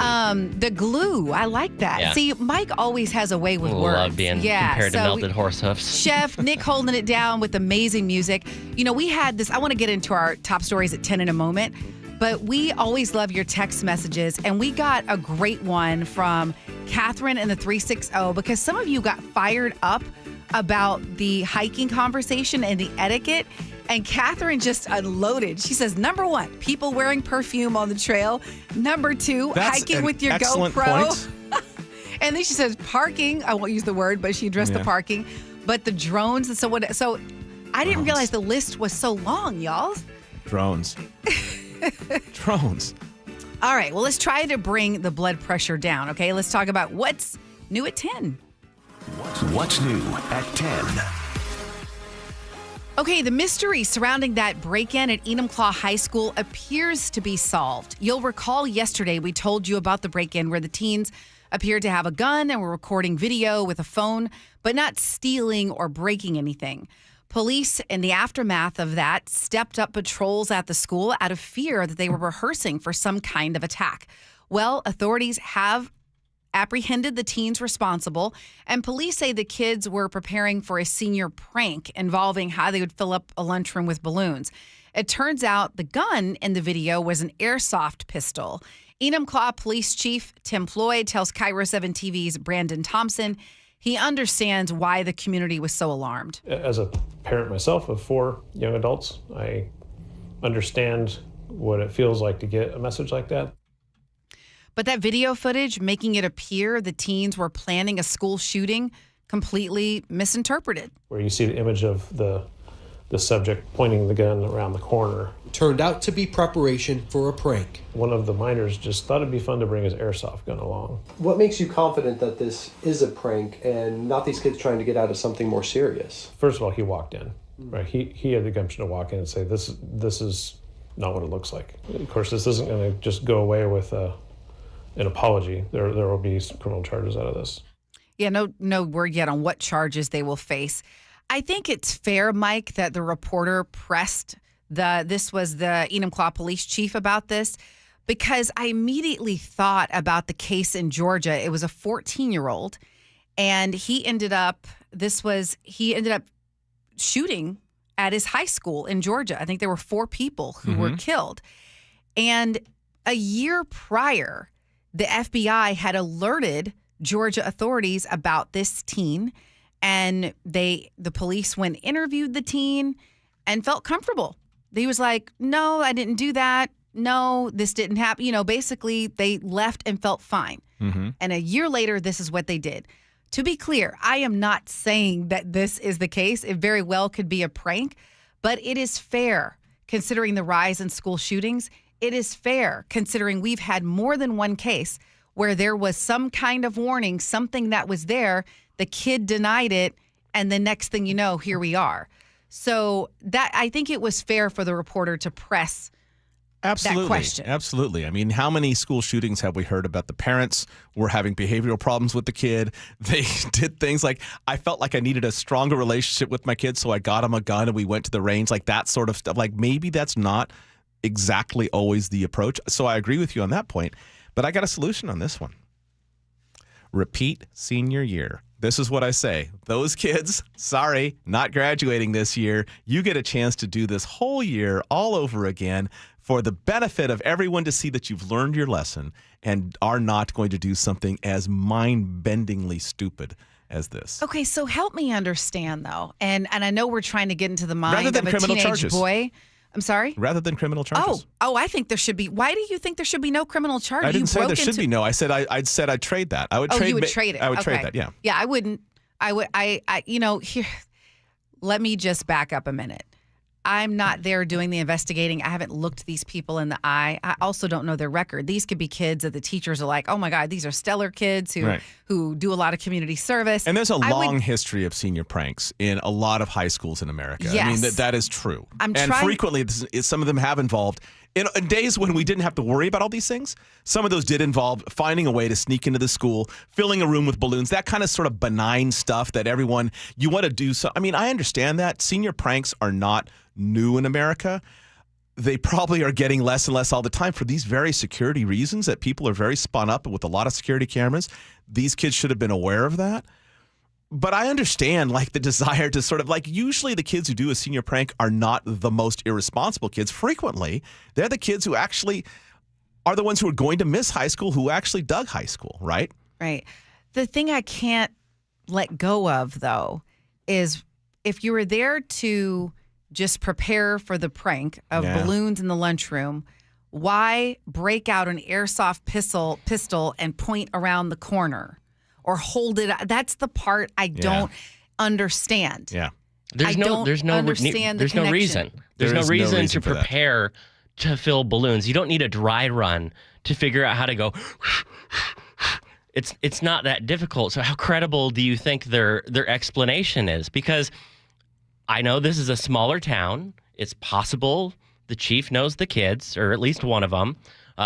The glue. I like that. Yeah. See, Mike always has a way with words. Love being compared to melted horse hoofs. Chef Nick holding it down with amazing music. You know, we had this, I want to get into our top stories at 10 in a moment, but we always love your text messages, and we got a great one from Catherine in the 360 because some of you got fired up about the hiking conversation and the etiquette, and Catherine just unloaded. She says, number 1, people wearing perfume on the trail. Number 2, hiking with your GoPro. And then she says parking. I won't use the word, but she addressed the parking. But the drones and so on. So I didn't realize the list was so long, y'all. Drones. Drones. All right, well, let's try to bring the blood pressure down, okay? Let's talk about what's new at 10. What's new at 10? Okay, the mystery surrounding that break-in at Enumclaw High School appears to be solved. You'll recall yesterday we told you about the break-in where the teens appeared to have a gun and were recording video with a phone, but not stealing or breaking anything. Police, in the aftermath of that, stepped up patrols at the school out of fear that they were rehearsing for some kind of attack. Well, authorities have apprehended the teens responsible, and police say the kids were preparing for a senior prank involving how they would fill up a lunchroom with balloons. It turns out the gun in the video was an airsoft pistol. Enumclaw Police Chief Tim Floyd tells KIRO 7 TV's Brandon Thompson he understands why the community was so alarmed. As a parent myself of 4 young adults, I understand what it feels like to get a message like that. But that video footage making it appear the teens were planning a school shooting completely misinterpreted. Where you see the image of the subject pointing the gun around the corner. Turned out to be preparation for a prank. One of the minors just thought it'd be fun to bring his airsoft gun along. What makes you confident that this is a prank and not these kids trying to get out of something more serious? First of all, he walked in. Right? He had the gumption to walk in and say, this is not what it looks like. Of course, this isn't going to just go away with an apology. There will be some criminal charges out of this. Yeah, no word yet on what charges they will face. I think it's fair, Mike, that the reporter pressed this was the Enumclaw police chief about this, because I immediately thought about the case in Georgia. It was a 14-year-old, and he ended up shooting at his high school in Georgia. I think there were 4 people who were killed. And a year prior, the FBI had alerted Georgia authorities about this teen, and the police went and interviewed the teen and felt comfortable. He was like, no, I didn't do that. No, this didn't happen. You know, basically they left and felt fine. And a year later, this is what they did. To be clear, I am not saying that this is the case. It very well could be a prank, but it is fair considering the rise in school shootings. It is fair considering we've had more than one case where there was some kind of warning, something that was there, the kid denied it, and the next thing you know, here we are. So that I think it was fair for the reporter to press that question. Absolutely. I mean, how many school shootings have we heard about the parents were having behavioral problems with the kid? They did things like, I felt like I needed a stronger relationship with my kid, so I got him a gun and we went to the range, like that sort of stuff. Like maybe that's not exactly always the approach. So I agree with you on that point, but I got a solution on this one. Repeat senior year. This is what I say. Those kids, sorry, not graduating this year. You get a chance to do this whole year all over again. for the benefit of everyone to see that you've learned your lesson and are not going to do something as mind-bendingly stupid as this. Okay, so help me understand, though. And I know we're trying to get into the mind Rather than of a criminal teenage charges. boy. I'm sorry? Rather than criminal charges. Oh, I think there should be. Why do you think there should be no criminal charge? I didn't say there should be no. I said I'd trade that. I would trade. You would trade it. I would trade Okay. that. Yeah. Yeah, I wouldn't. I would. Here. Let me just back up a minute. I'm not there doing the investigating. I haven't looked these people in the eye. I also don't know their record. These could be kids that the teachers are like, oh my God, these are stellar kids who do a lot of community service. And there's a long history of senior pranks in a lot of high schools in America. Yes. I mean, that is true. I'm and trying- frequently, some of them have involved, in days when we didn't have to worry about all these things, some of those did involve finding a way to sneak into the school, filling a room with balloons, that kind of sort of benign stuff that you want to do. So, I mean, I understand that. Senior pranks are not new in America. They probably are getting less and less all the time for these very security reasons that people are very spun up with a lot of security cameras. These kids should have been aware of that. But I understand like the desire to sort of like usually the kids who do a senior prank are not the most irresponsible kids. Frequently, they're the kids who actually are the ones who are going to miss high school, who actually dug high school, right? Right. The thing I can't let go of, though, is if you were there to just prepare for the prank of balloons in the lunchroom, why break out an airsoft pistol and point around the corner or hold it? That's the part I don't understand. Yeah. There's no reason. There's no reason to prepare to fill balloons. You don't need a dry run to figure out how to go. It's not that difficult. So how credible do you think their explanation is? Because I know this is a smaller town. It's possible the chief knows the kids, or at least one of them.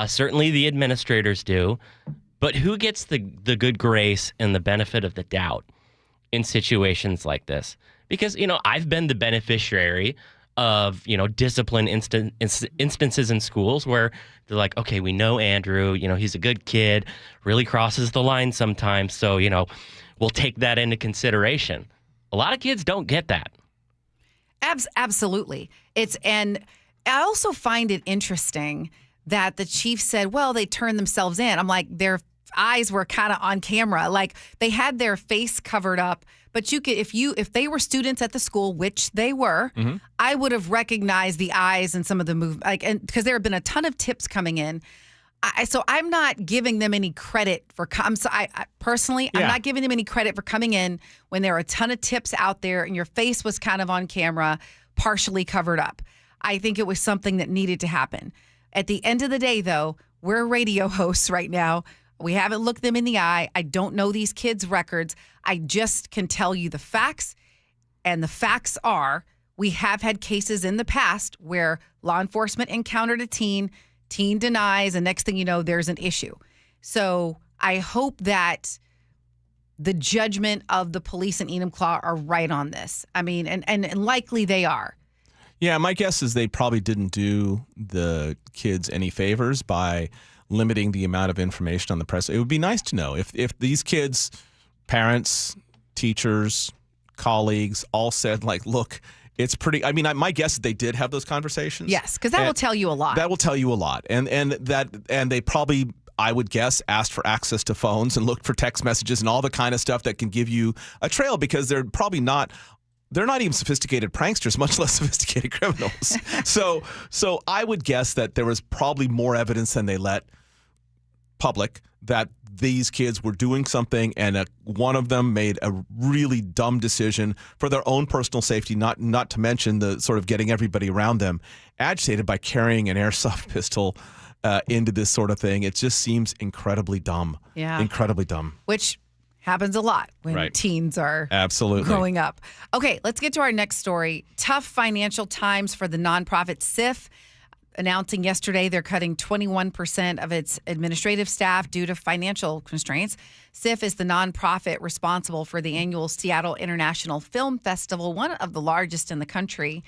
Certainly the administrators do. But who gets the good grace and the benefit of the doubt in situations like this? Because, I've been the beneficiary of, discipline instances in schools where they're like, okay, we know Andrew, he's a good kid, really crosses the line sometimes. So, we'll take that into consideration. A lot of kids don't get that. Absolutely. And I also find it interesting that the chief said, well, they turned themselves in. I'm like, their eyes were kind of on camera. Like they had their face covered up, but you could, if they were students at the school, which they were, I would have recognized the eyes and some of the movement, because there have been a ton of tips coming in. So I'm not giving them any credit for. I'm not giving them any credit for coming in when there are a ton of tips out there and your face was kind of on camera, partially covered up. I think it was something that needed to happen. At the end of the day, though, we're radio hosts right now. We haven't looked them in the eye. I don't know these kids' records. I just can tell you the facts, and the facts are we have had cases in the past where law enforcement encountered a teen denies, and next thing you know, there's an issue. So I hope that the judgment of the police in Enumclaw are right on this. I mean, and likely they are. Yeah, my guess is they probably didn't do the kids any favors by limiting the amount of information on the press. It would be nice to know if these kids, parents, teachers, colleagues all said, like, look, it's pretty. I mean, my guess is they did have those conversations. Yes, because that will tell you a lot. That will tell you a lot, and they probably, I would guess, asked for access to phones and looked for text messages and all the kind of stuff that can give you a trail, because they're probably not. They're not even sophisticated pranksters, much less sophisticated criminals. So I would guess that there was probably more evidence than they let public that these kids were doing something, and one of them made a really dumb decision for their own personal safety, not to mention the sort of getting everybody around them agitated by carrying an airsoft pistol into this sort of thing. It just seems incredibly dumb. Yeah. Incredibly dumb. Which happens a lot when teens are absolutely growing up. Okay, let's get to our next story. Tough financial times for the nonprofit SIF, announcing yesterday they're cutting 21% of its administrative staff due to financial constraints. SIF is the nonprofit responsible for the annual Seattle International Film Festival, one of the largest in the country.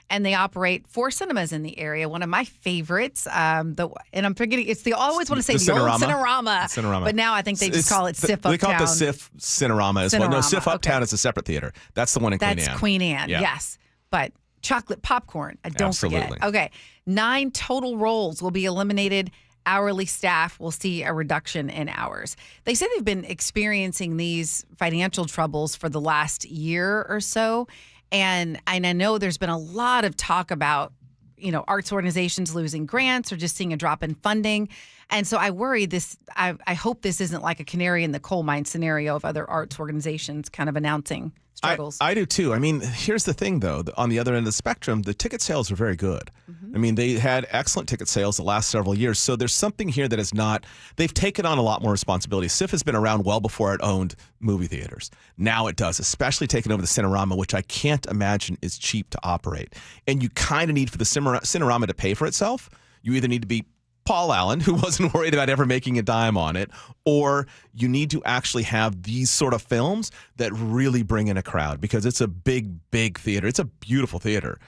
And they operate 4 cinemas in the area. One of my favorites, and I'm forgetting, I always want to say the old Cinerama. But now I think they just call it SIF Uptown. They call it the SIF Cinerama as well. No, SIF Uptown is a separate theater. That's the one in Queen Anne. That's Queen Anne, yes. But chocolate popcorn. Don't Absolutely. forget. Okay. 9 total roles will be eliminated. Hourly staff will see a reduction in hours. They say they've been experiencing these financial troubles for the last year or so. And I know there's been a lot of talk about, arts organizations losing grants or just seeing a drop in funding. And so I worry I hope this isn't like a canary in the coal mine scenario of other arts organizations kind of announcing struggles. I do too. I mean, here's the thing, though. On the other end of the spectrum, the ticket sales are very good. I mean, they had excellent ticket sales the last several years. So there's something here that is not, they've taken on a lot more responsibility. SIF has been around well before it owned movie theaters. Now it does, especially taking over the Cinerama, which I can't imagine is cheap to operate. And you kind of need for the Cinerama to pay for itself. You either need to be Paul Allen, who wasn't worried about ever making a dime on it, or you need to actually have these sort of films that really bring in a crowd, because it's a big, big theater. It's a beautiful theater.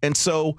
And so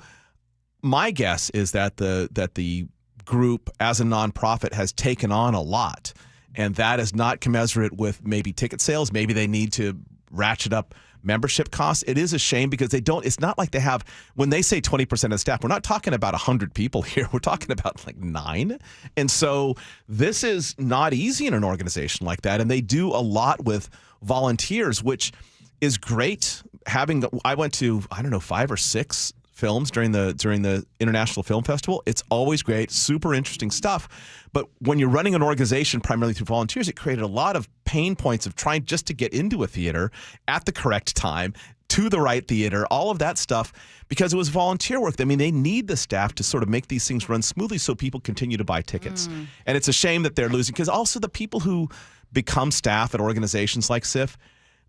my guess is that the group as a nonprofit has taken on a lot, and that is not commensurate with maybe ticket sales. Maybe they need to ratchet up membership costs. It is a shame because it's not like they have, when they say 20% of staff, we're not talking about 100 people here. We're talking about like 9. And so this is not easy in an organization like that. And they do a lot with volunteers, which is great. I went to, 5 or 6 films during the International Film Festival. It's always great, super interesting stuff. But when you're running an organization primarily through volunteers, it created a lot of pain points of trying just to get into a theater at the correct time, to the right theater, all of that stuff, because it was volunteer work. I mean, they need the staff to sort of make these things run smoothly so people continue to buy tickets. And it's a shame that they're losing, because also the people who become staff at organizations like SIF,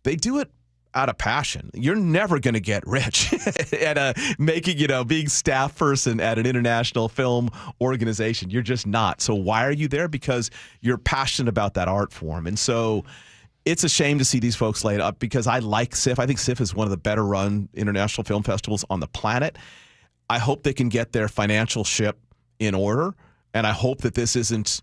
they do it out of passion. You're never going to get rich at being staff person at an international film organization. You're just not. So why are you there? Because you're passionate about that art form. And so it's a shame to see these folks laid up, because I like SIF. I think SIF is one of the better run international film festivals on the planet. I hope they can get their financial ship in order. And I hope that this isn't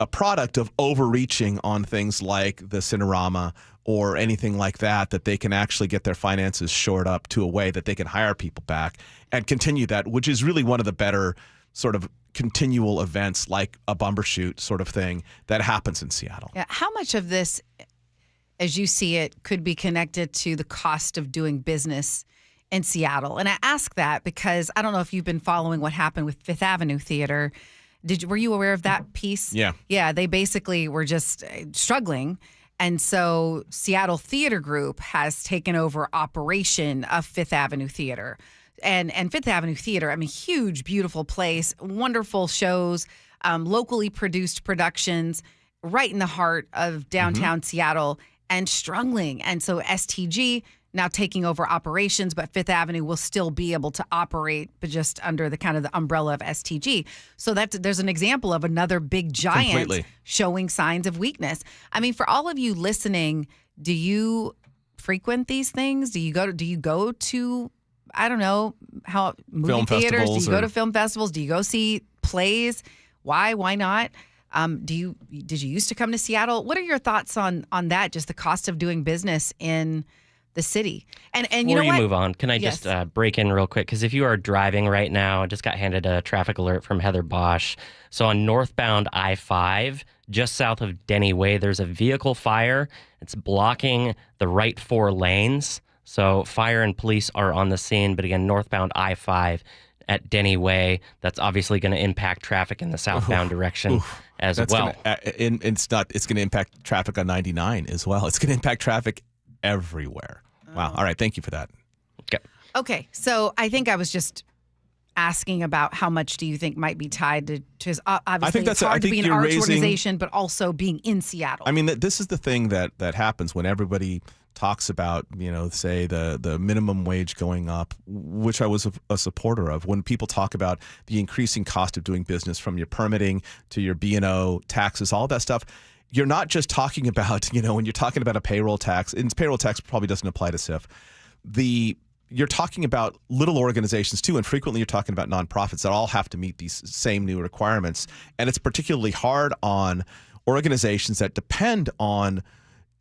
a product of overreaching on things like the Cinerama or anything like that they can actually get their finances shored up to a way that they can hire people back and continue that, which is really one of the better sort of continual events, like a Bumbershoot sort of thing that happens in Seattle. Yeah. How much of this, as you see it, could be connected to the cost of doing business in Seattle? And I ask that because I don't know if you've been following what happened with Fifth Avenue Theater. Were you aware of that piece? Yeah. Yeah, they basically were just struggling. And so Seattle Theater Group has taken over operation of Fifth Avenue Theater. And Fifth Avenue Theater, I mean, huge, beautiful place, wonderful shows, locally produced productions right in the heart of downtown Seattle, and struggling. And so STG now taking over operations, but Fifth Avenue will still be able to operate, but just under the kind of the umbrella of STG. So there's an example of another big giant showing signs of weakness. I mean, for all of you listening, do you frequent these things? Do you go to I don't know, how movie film theaters? Do festivals you go to film festivals? Do you go see plays? Why not? Did you used to come to Seattle? What are your thoughts on that? Just the cost of doing business in the city. And you know what? Before you move on, can I just break in real quick? Because if you are driving right now, I just got handed a traffic alert from Heather Bosch. So on northbound I-5, just south of Denny Way, there's a vehicle fire. It's blocking the right 4 lanes. So fire and police are on the scene. But again, northbound I-5 at Denny Way, that's obviously going to impact traffic in the southbound direction as well. It's going to impact traffic on 99 as well. It's going to impact traffic everywhere. Wow. All right. Thank you for that. Okay. So I think I was just asking about how much do you think might be tied to obviously it's hard to be an arts organization, but also being in Seattle. I mean, this is the thing that happens when everybody talks about, say the minimum wage going up, which I was a supporter of. When people talk about the increasing cost of doing business, from your permitting to your B&O taxes, all that stuff, you're not just talking about, when you're talking about a payroll tax, and payroll tax probably doesn't apply to SIF, you're talking about little organizations too, and frequently you're talking about nonprofits that all have to meet these same new requirements. And it's particularly hard on organizations that depend on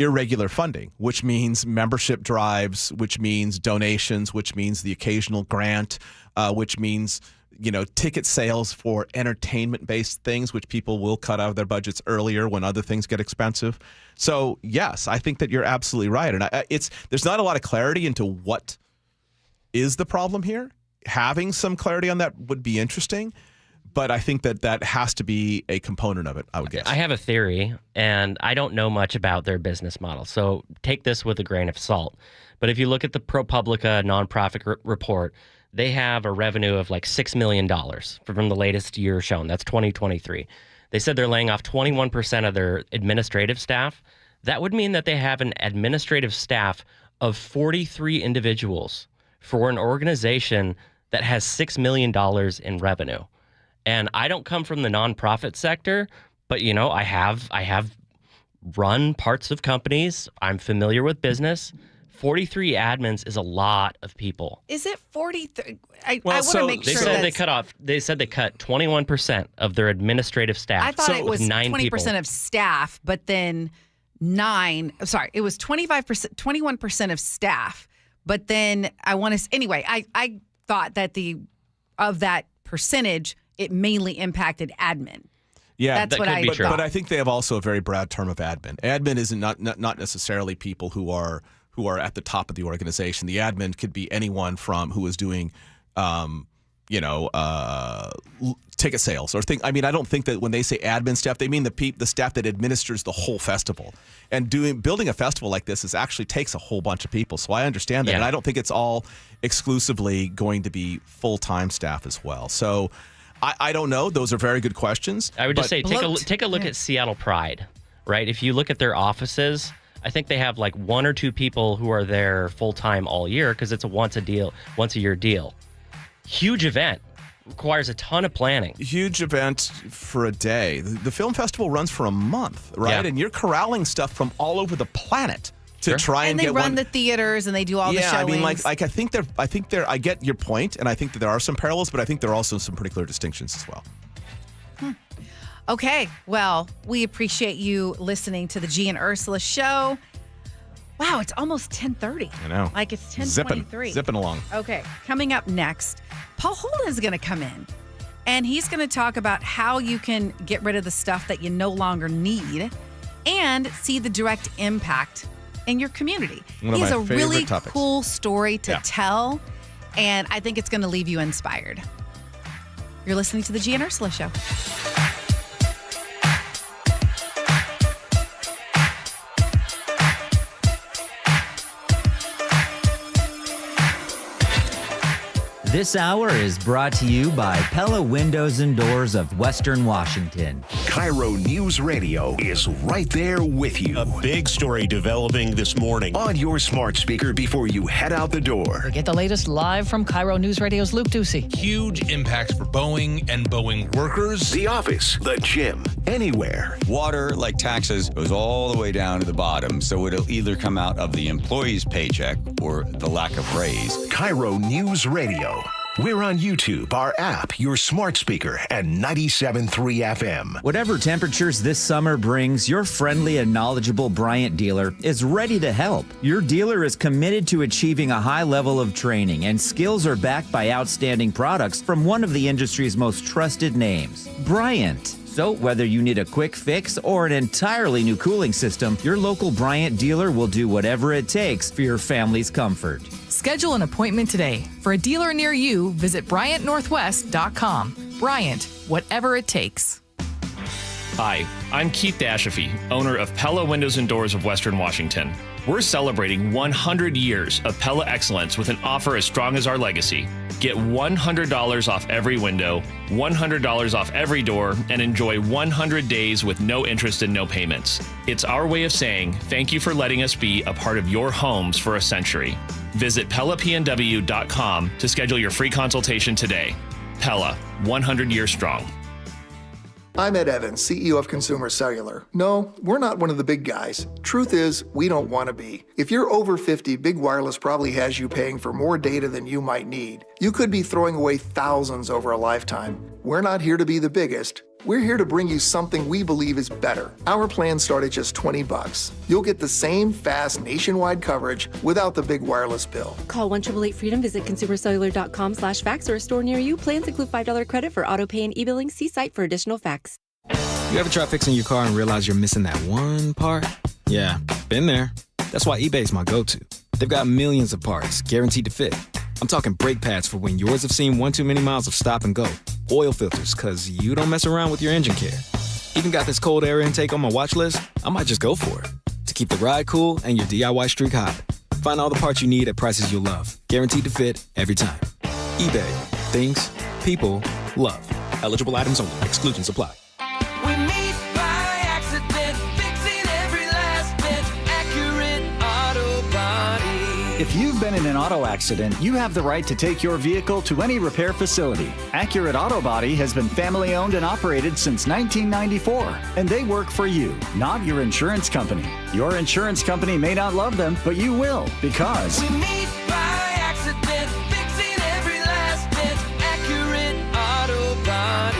irregular funding, which means membership drives, which means donations, which means the occasional grant, which means ticket sales for entertainment-based things, which people will cut out of their budgets earlier when other things get expensive. So yes, I think that you're absolutely right, and there's not a lot of clarity into what is the problem here. Having some clarity on that would be interesting. But I think that has to be a component of it, I would guess. I have a theory, and I don't know much about their business model, so take this with a grain of salt. But if you look at the ProPublica nonprofit report, they have a revenue of like $6 million from the latest year shown. That's 2023. They said they're laying off 21% of their administrative staff. That would mean that they have an administrative staff of 43 individuals for an organization that has $6 million in revenue. And I don't come from the nonprofit sector, but I have run parts of companies. I'm familiar with business. 43 admins is a lot of people. Is it 43? I want to make sure they said they cut 21% of their administrative staff. I thought it was 9 20% people. of staff, but then it was 21% of staff, but then I thought that of that percentage, it mainly impacted admin. Yeah, that's what I thought. But I think they have also a very broad term of admin. Admin is not necessarily people who are at the top of the organization. The admin could be anyone who is doing, ticket sales or things. I mean, I don't think that when they say admin staff, they mean the staff that administers the whole festival. And building a festival like this actually takes a whole bunch of people. So I understand that, and I don't think it's all exclusively going to be full-time staff as well. So I don't know. Those are very good questions. I would just say take a look at Seattle Pride, right? If you look at their offices, I think they have like 1 or 2 people who are there full-time all year because it's a once a year deal. Huge event. Requires a ton of planning. Huge event for a day. The film festival runs for a month, right? Yeah. And you're corralling stuff from all over the planet to try and they get run the theaters and they do all the showings. I mean, I think I get your point, and I think that there are some parallels, but I think there are also some pretty clear distinctions as well. Okay, well, we appreciate you listening to the Gee and Ursula Show. Wow, it's almost 10:30. I know. Like it's 10:23. Zipping along. Okay, coming up next, Paul Holden is going to come in, and he's going to talk about how you can get rid of the stuff that you no longer need and see the direct impact in your community. One of He has my a favorite really topics. cool story to tell, and I think it's going to leave you inspired. You're listening to the Gee and Ursula Show. This hour is brought to you by Pella Windows and Doors of Western Washington. KIRO Newsradio is right there with you. A big story developing this morning. On your smart speaker before you head out the door. Get the latest live from KIRO Newsradio's Luke Ducey. Huge impacts for Boeing and Boeing workers. The office, the gym, anywhere. Water, like taxes, goes all the way down to the bottom, so it'll either come out of the employee's paycheck or the lack of raise. KIRO Newsradio. We're on YouTube, our app, your smart speaker, and 97.3 FM. Whatever temperatures this summer brings, your friendly and knowledgeable Bryant dealer is ready to help. Your dealer is committed to achieving a high level of training, and skills are backed by outstanding products from one of the industry's most trusted names, Bryant. So whether you need a quick fix or an entirely new cooling system, your local Bryant dealer will do whatever it takes for your family's comfort. Schedule an appointment today. For a dealer near you, visit BryantNorthwest.com. Bryant, whatever it takes. Hi, I'm Keith Dashafee, owner of Pella Windows and Doors of Western Washington. We're celebrating 100 years of Pella excellence with an offer as strong as our legacy. Get $100 off every window, $100 off every door, and enjoy 100 days with no interest and no payments. It's our way of saying thank you for letting us be a part of your homes for a century. Visit PellaPNW.com to schedule your free consultation today. Pella, 100 years strong. I'm Ed Evans, CEO of Consumer Cellular. No, we're not one of the big guys. Truth is, we don't want to be. If you're over 50, Big Wireless probably has you paying for more data than you might need. You could be throwing away thousands over a lifetime. We're not here to be the biggest, We're here to bring you something we believe is better. Our plans start at just $20. You'll get the same fast nationwide coverage without the big wireless bill. Call 1-888-FREEDOM, visit consumercellular.com/fax or a store near you. Plans include $5 credit for auto pay and e-billing. See site for additional facts. You ever try fixing your car and realize you're missing that one part? Yeah, been there. That's why eBay's my go-to. They've got millions of parts, guaranteed to fit. I'm talking brake pads for when yours have seen one too many miles of stop and go. Oil filters, because you don't mess around with your engine care. Even got this cold air intake on my watch list. I might just go for it. To keep the ride cool and your DIY streak hot. Find all the parts you need at prices you'll love. Guaranteed to fit every time. eBay. Things. People. Love. Eligible items only. Exclusions apply. We meet by accident, fixing every last bit. Accurate Auto Body. If you've been in an auto accident, you have the right to take your vehicle to any repair facility. Accurate Auto Body has been family owned and operated since 1994, and they work for you, not your insurance company. Your insurance company may not love them, but you will, because We meet by accident, fixing every last bit. Accurate Auto Body.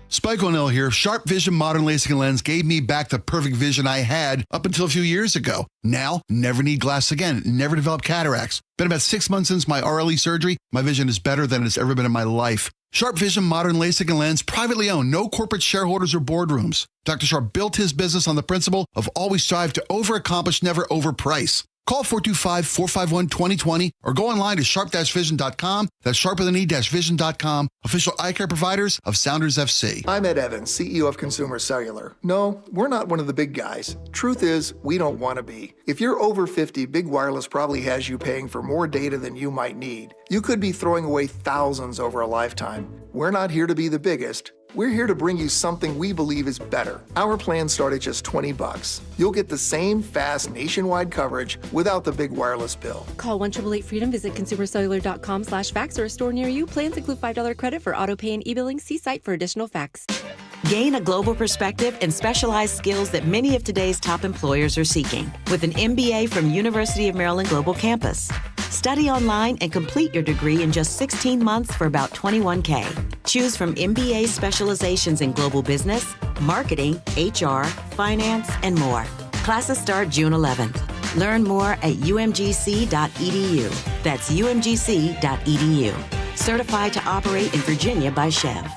Spike O'Neill here. Sharp Vision Modern LASIK and Lens gave me back the perfect vision I had up until a few years ago. Now, never need glasses again. Never develop cataracts. Been about 6 months since my RLE surgery. My vision is better than it's ever been in my life. Sharp Vision Modern LASIK and Lens, privately owned, no corporate shareholders or boardrooms. Dr. Sharp built his business on the principle of always strive to overaccomplish, never overprice. Call 425-451-2020 or go online to sharp-vision.com. That's sharp-vision.com. Official eye care providers of Sounders FC. I'm Ed Evans, CEO of Consumer Cellular. No, we're not one of the big guys. Truth is, we don't want to be. If you're over 50, Big Wireless probably has you paying for more data than you might need. You could be throwing away thousands over a lifetime. We're not here to be the biggest. We're here to bring you something we believe is better. Our plans start at just $20. You'll get the same fast nationwide coverage without the big wireless bill. Call 1-888-FREEDOM, visit consumercellular.com/fax or a store near you. Plans include $5 credit for auto pay and e-billing. See site for additional facts. Gain a global perspective and specialized skills that many of today's top employers are seeking with an MBA from University of Maryland Global Campus. Study online and complete your degree in just 16 months for about $21K. Choose from MBA specializations in global business, marketing, HR, finance, and more. Classes start June 11th. Learn more at umgc.edu. That's umgc.edu. Certified to operate in Virginia by Chev.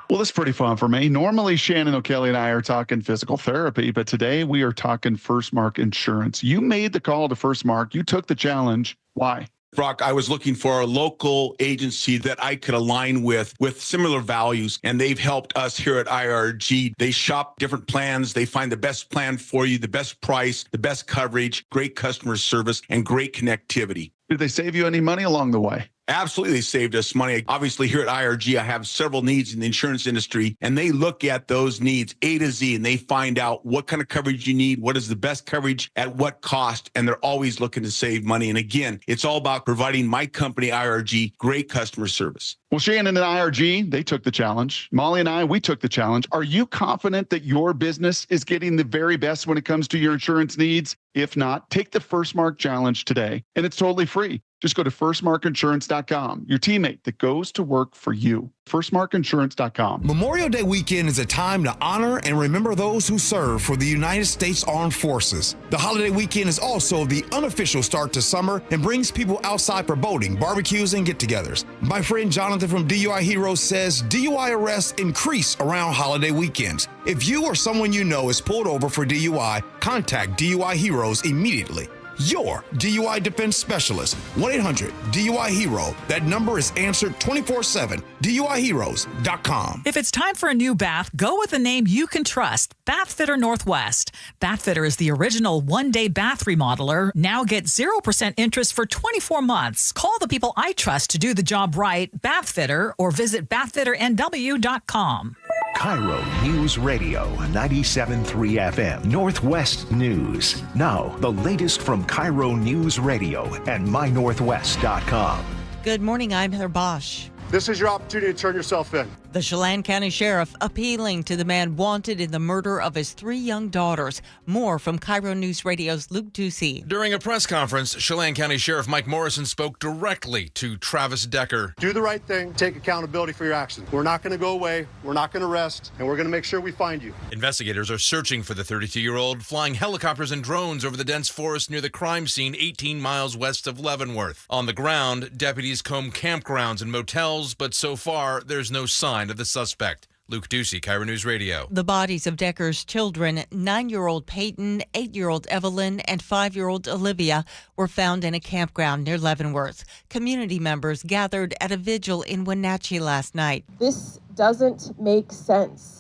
Well, this is pretty fun for me. Normally, Shannon O'Kelly and I are talking physical therapy, but today we are talking First Mark Insurance. You made the call to First Mark. You took the challenge. Why? Brock, I was looking for a local agency that I could align with similar values, and they've helped us here at IRG. They shop different plans. They find the best plan for you, the best price, the best coverage, great customer service, and great connectivity. Did they save you any money along the way? Absolutely, they saved us money. Obviously, here at IRG, I have several needs in the insurance industry, and they look at those needs A to Z, and they find out what kind of coverage you need, what is the best coverage, at what cost, and they're always looking to save money. And again, it's all about providing my company, IRG, great customer service. Well, Shannon and IRG, they took the challenge. Molly and I, we took the challenge. Are you confident that your business is getting the very best when it comes to your insurance needs? If not, take the First Mark Challenge today, and it's totally free. Just go to firstmarkinsurance.com, your teammate that goes to work for you. Firstmarkinsurance.com. Memorial Day weekend is a time to honor and remember those who serve for the United States Armed Forces. The holiday weekend is also the unofficial start to summer and brings people outside for boating, barbecues, and get-togethers. My friend Jonathan from DUI Heroes says DUI arrests increase around holiday weekends. If you or someone you know is pulled over for DUI, contact DUI Heroes immediately. Your DUI defense specialist, 1-800-DUI-HERO. That number is answered 24/7, DUIHeroes.com. If it's time for a new bath, go with a name you can trust, Bathfitter Northwest. Bathfitter is the original one-day bath remodeler. Now get 0% interest for 24 months. Call the people I trust to do the job right, Bathfitter, or visit bathfitternw.com. KIRO Newsradio 97.3 FM Northwest News. Now, the latest from KIRO Newsradio and mynorthwest.com. Good morning, I'm Heather Bosch. This is your opportunity to turn yourself in. The Chelan County Sheriff appealing to the man wanted in the murder of his 3 young daughters. More from KIRO News Radio's Luke Ducey. During a press conference, Chelan County Sheriff Mike Morrison spoke directly to Travis Decker. Do the right thing. Take accountability for your actions. We're not going to go away. We're not going to rest. And we're going to make sure we find you. Investigators are searching for the 32-year-old, flying helicopters and drones over the dense forest near the crime scene 18 miles west of Leavenworth. On the ground, deputies comb campgrounds and motels, but so far, there's no sign of the suspect. Luke Ducey, KIRO News Radio. The bodies of Decker's children, 9-year-old Peyton, 8-year-old Evelyn, and 5-year-old Olivia, were found in a campground near Leavenworth. Community members gathered at a vigil in Wenatchee last night. This doesn't make sense.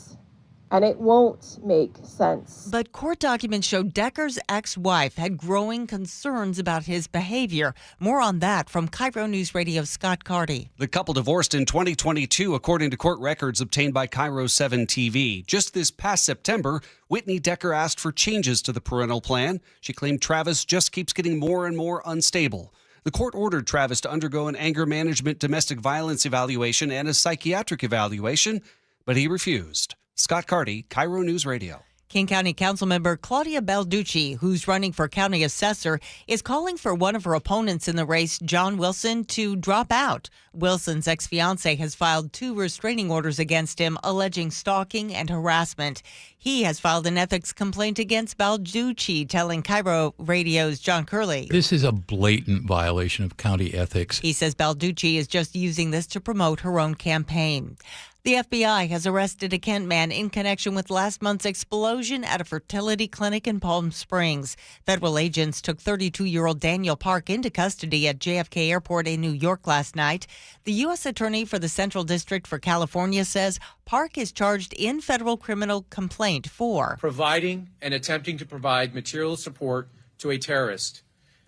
And it won't make sense. But court documents show Decker's ex-wife had growing concerns about his behavior. More on that from KIRO News Radio's Scott Carty. The couple divorced in 2022, according to court records obtained by KIRO 7 TV. Just this past September, Whitney Decker asked for changes to the parental plan. She claimed Travis just keeps getting more and more unstable. The court ordered Travis to undergo an anger management domestic violence evaluation and a psychiatric evaluation, but he refused. Scott Carty, KIRO News Radio. King County Councilmember Claudia Balducci, who's running for county assessor, is calling for one of her opponents in the race, John Wilson, to drop out. Wilson's ex-fiancée has filed 2 restraining orders against him, alleging stalking and harassment. He has filed an ethics complaint against Balducci, telling KIRO Radio's John Curley. This is a blatant violation of county ethics. He says Balducci is just using this to promote her own campaign. The FBI has arrested a Kent man in connection with last month's explosion at a fertility clinic in Palm Springs. Federal agents took 32-year-old Daniel Park into custody at JFK Airport in New York last night. The U.S. Attorney for the Central District for California says Park is charged in federal criminal complaint for providing and attempting to provide material support to a terrorist,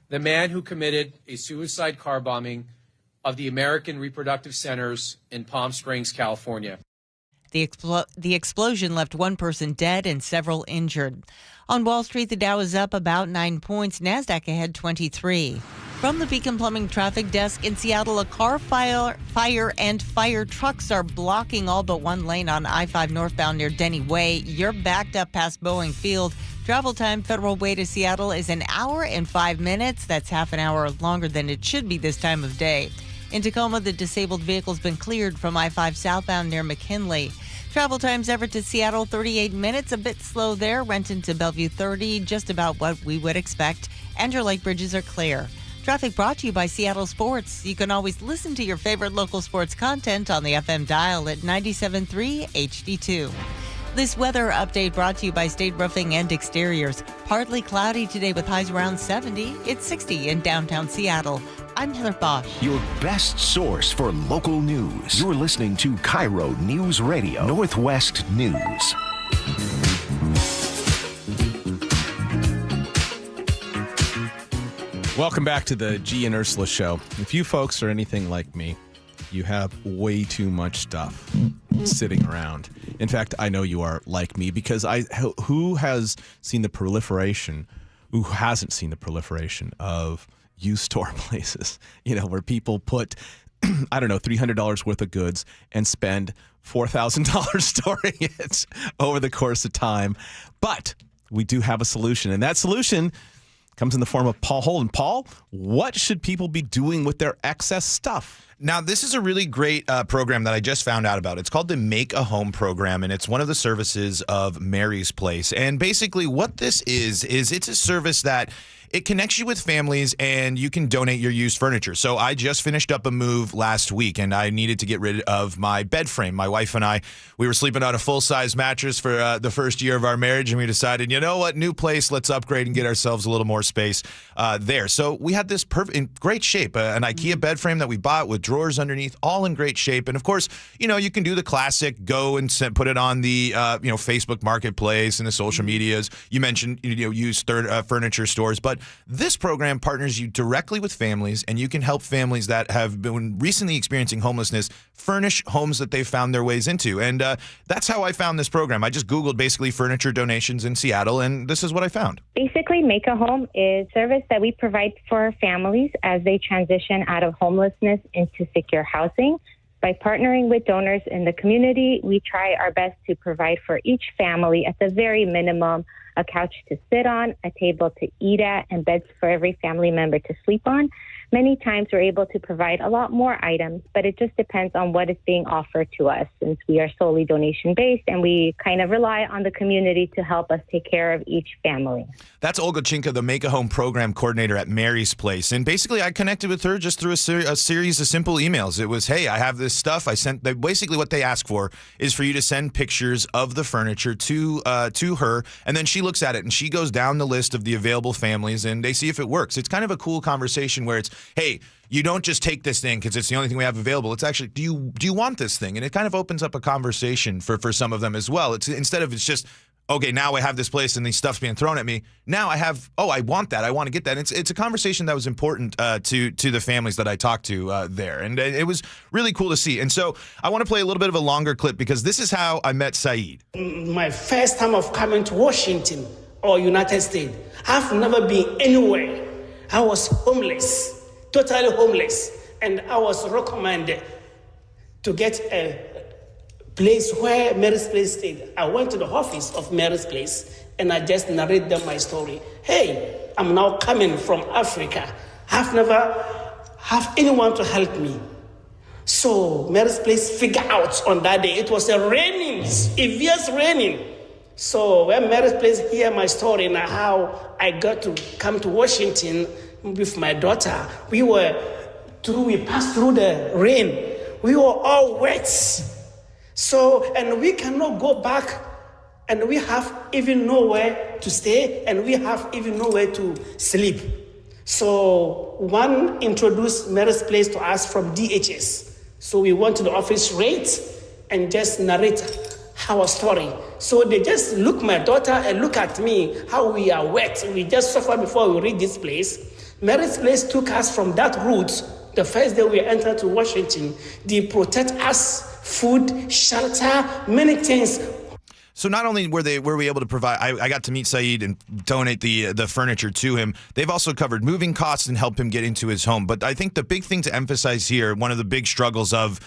the man who committed a suicide car bombing of the American Reproductive Centers in Palm Springs, California. The explosion left 1 person dead and several injured. On Wall Street, the Dow is up about 9 points. NASDAQ ahead 23. From the Beacon Plumbing Traffic Desk in Seattle, a car fire and fire trucks are blocking all but 1 lane on I-5 northbound near Denny Way. You're backed up past Boeing Field. Travel time Federal Way to Seattle is 1 hour and 5 minutes. That's half an hour longer than it should be this time of day. In Tacoma, the disabled vehicle's been cleared from I-5 southbound near McKinley. Travel times Everett to Seattle, 38 minutes, a bit slow there. Renton to Bellevue, 30, just about what we would expect. And your lake bridges are clear. Traffic brought to you by Seattle Sports. You can always listen to your favorite local sports content on the FM dial at 97.3 HD2. This weather update brought to you by State Roofing and Exteriors. Partly cloudy today with highs around 70. It's 60 in downtown Seattle. I'm Heather Bosch. Your best source for local news. You're listening to KIRO News Radio, Northwest News. Welcome back to the Gee and Ursula Show. If you folks are anything like me, you have way too much stuff sitting around. In fact, I know you are like me because who has seen the proliferation, who hasn't seen the proliferation of used store places, where people put, I don't know, $300 worth of goods and spend $4,000 storing it over the course of time. But we do have a solution, and that solution comes in the form of Paul Holden. Paul, what should people be doing with their excess stuff? Now, this is a really great program that I just found out about. It's called the Make a Home program, and it's one of the services of Mary's Place. And basically what this is it's a service that it connects you with families, and you can donate your used furniture. So I just finished up a move last week, and I needed to get rid of my bed frame. My wife and I, we were sleeping on a full-size mattress for the first year of our marriage, and we decided, you know what, new place, let's upgrade and get ourselves a little more space there. So we had this in great shape, an IKEA bed frame that we bought with drawers underneath, all in great shape. And of course, you can do the classic, go and put it on the Facebook Marketplace and the social medias. You mentioned used furniture stores, but this program partners you directly with families, and you can help families that have been recently experiencing homelessness furnish homes that they've found their ways into. And that's how I found this program. I just Googled basically furniture donations in Seattle, and this is what I found. Basically, Make a Home is a service that we provide for families as they transition out of homelessness into secure housing. By partnering with donors in the community, we try our best to provide for each family, at the very minimum, a couch to sit on, a table to eat at, and beds for every family member to sleep on. Many times we're able to provide a lot more items, but it just depends on what is being offered to us, since we are solely donation-based and we kind of rely on the community to help us take care of each family. That's Olga Chinka, the Make a Home program coordinator at Mary's Place. And basically, I connected with her just through a series of simple emails. It was, hey, I have this stuff. Basically what they ask for is for you to send pictures of the furniture to her, and then she looks at it and she goes down the list of the available families and they see if it works. It's kind of a cool conversation where it's, hey, you don't just take this thing because it's the only thing we have available. It's actually, do you want this thing? And it kind of opens up a conversation for some of them as well. It's instead of it's just, okay, now I have this place and these stuff's being thrown at me. Now I have, I want that. I want to get that. It's a conversation that was important to the families that I talked to there. And it was really cool to see. And so I want to play a little bit of a longer clip because this is how I met Saeed. My first time of coming to Washington or United States, I've never been anywhere. I was homeless. Totally homeless, and I was recommended to get a place where Mary's Place stayed. I went to the office of Mary's Place and I just narrated them my story. Hey, I'm now coming from Africa. I've never have anyone to help me. So Mary's Place figured out on that day. It was fierce raining. So when Mary's Place hear my story and how I got to come to Washington with my daughter, we passed through the rain. We were all wet. So, and we cannot go back, and we have even nowhere to stay, and we have even nowhere to sleep. So one introduced Mary's Place to us from DHS. So we went to the office rate and just narrate our story. So they just look my daughter and look at me, how we are wet. We just suffer before we reach this place. Mary's Place took us from that route. The first day we entered to Washington, they protect us, food, shelter, many things. So not only were we able to provide, I got to meet Saeed and donate the furniture to him. They've also covered moving costs and helped him get into his home. But I think the big thing to emphasize here, one of the big struggles of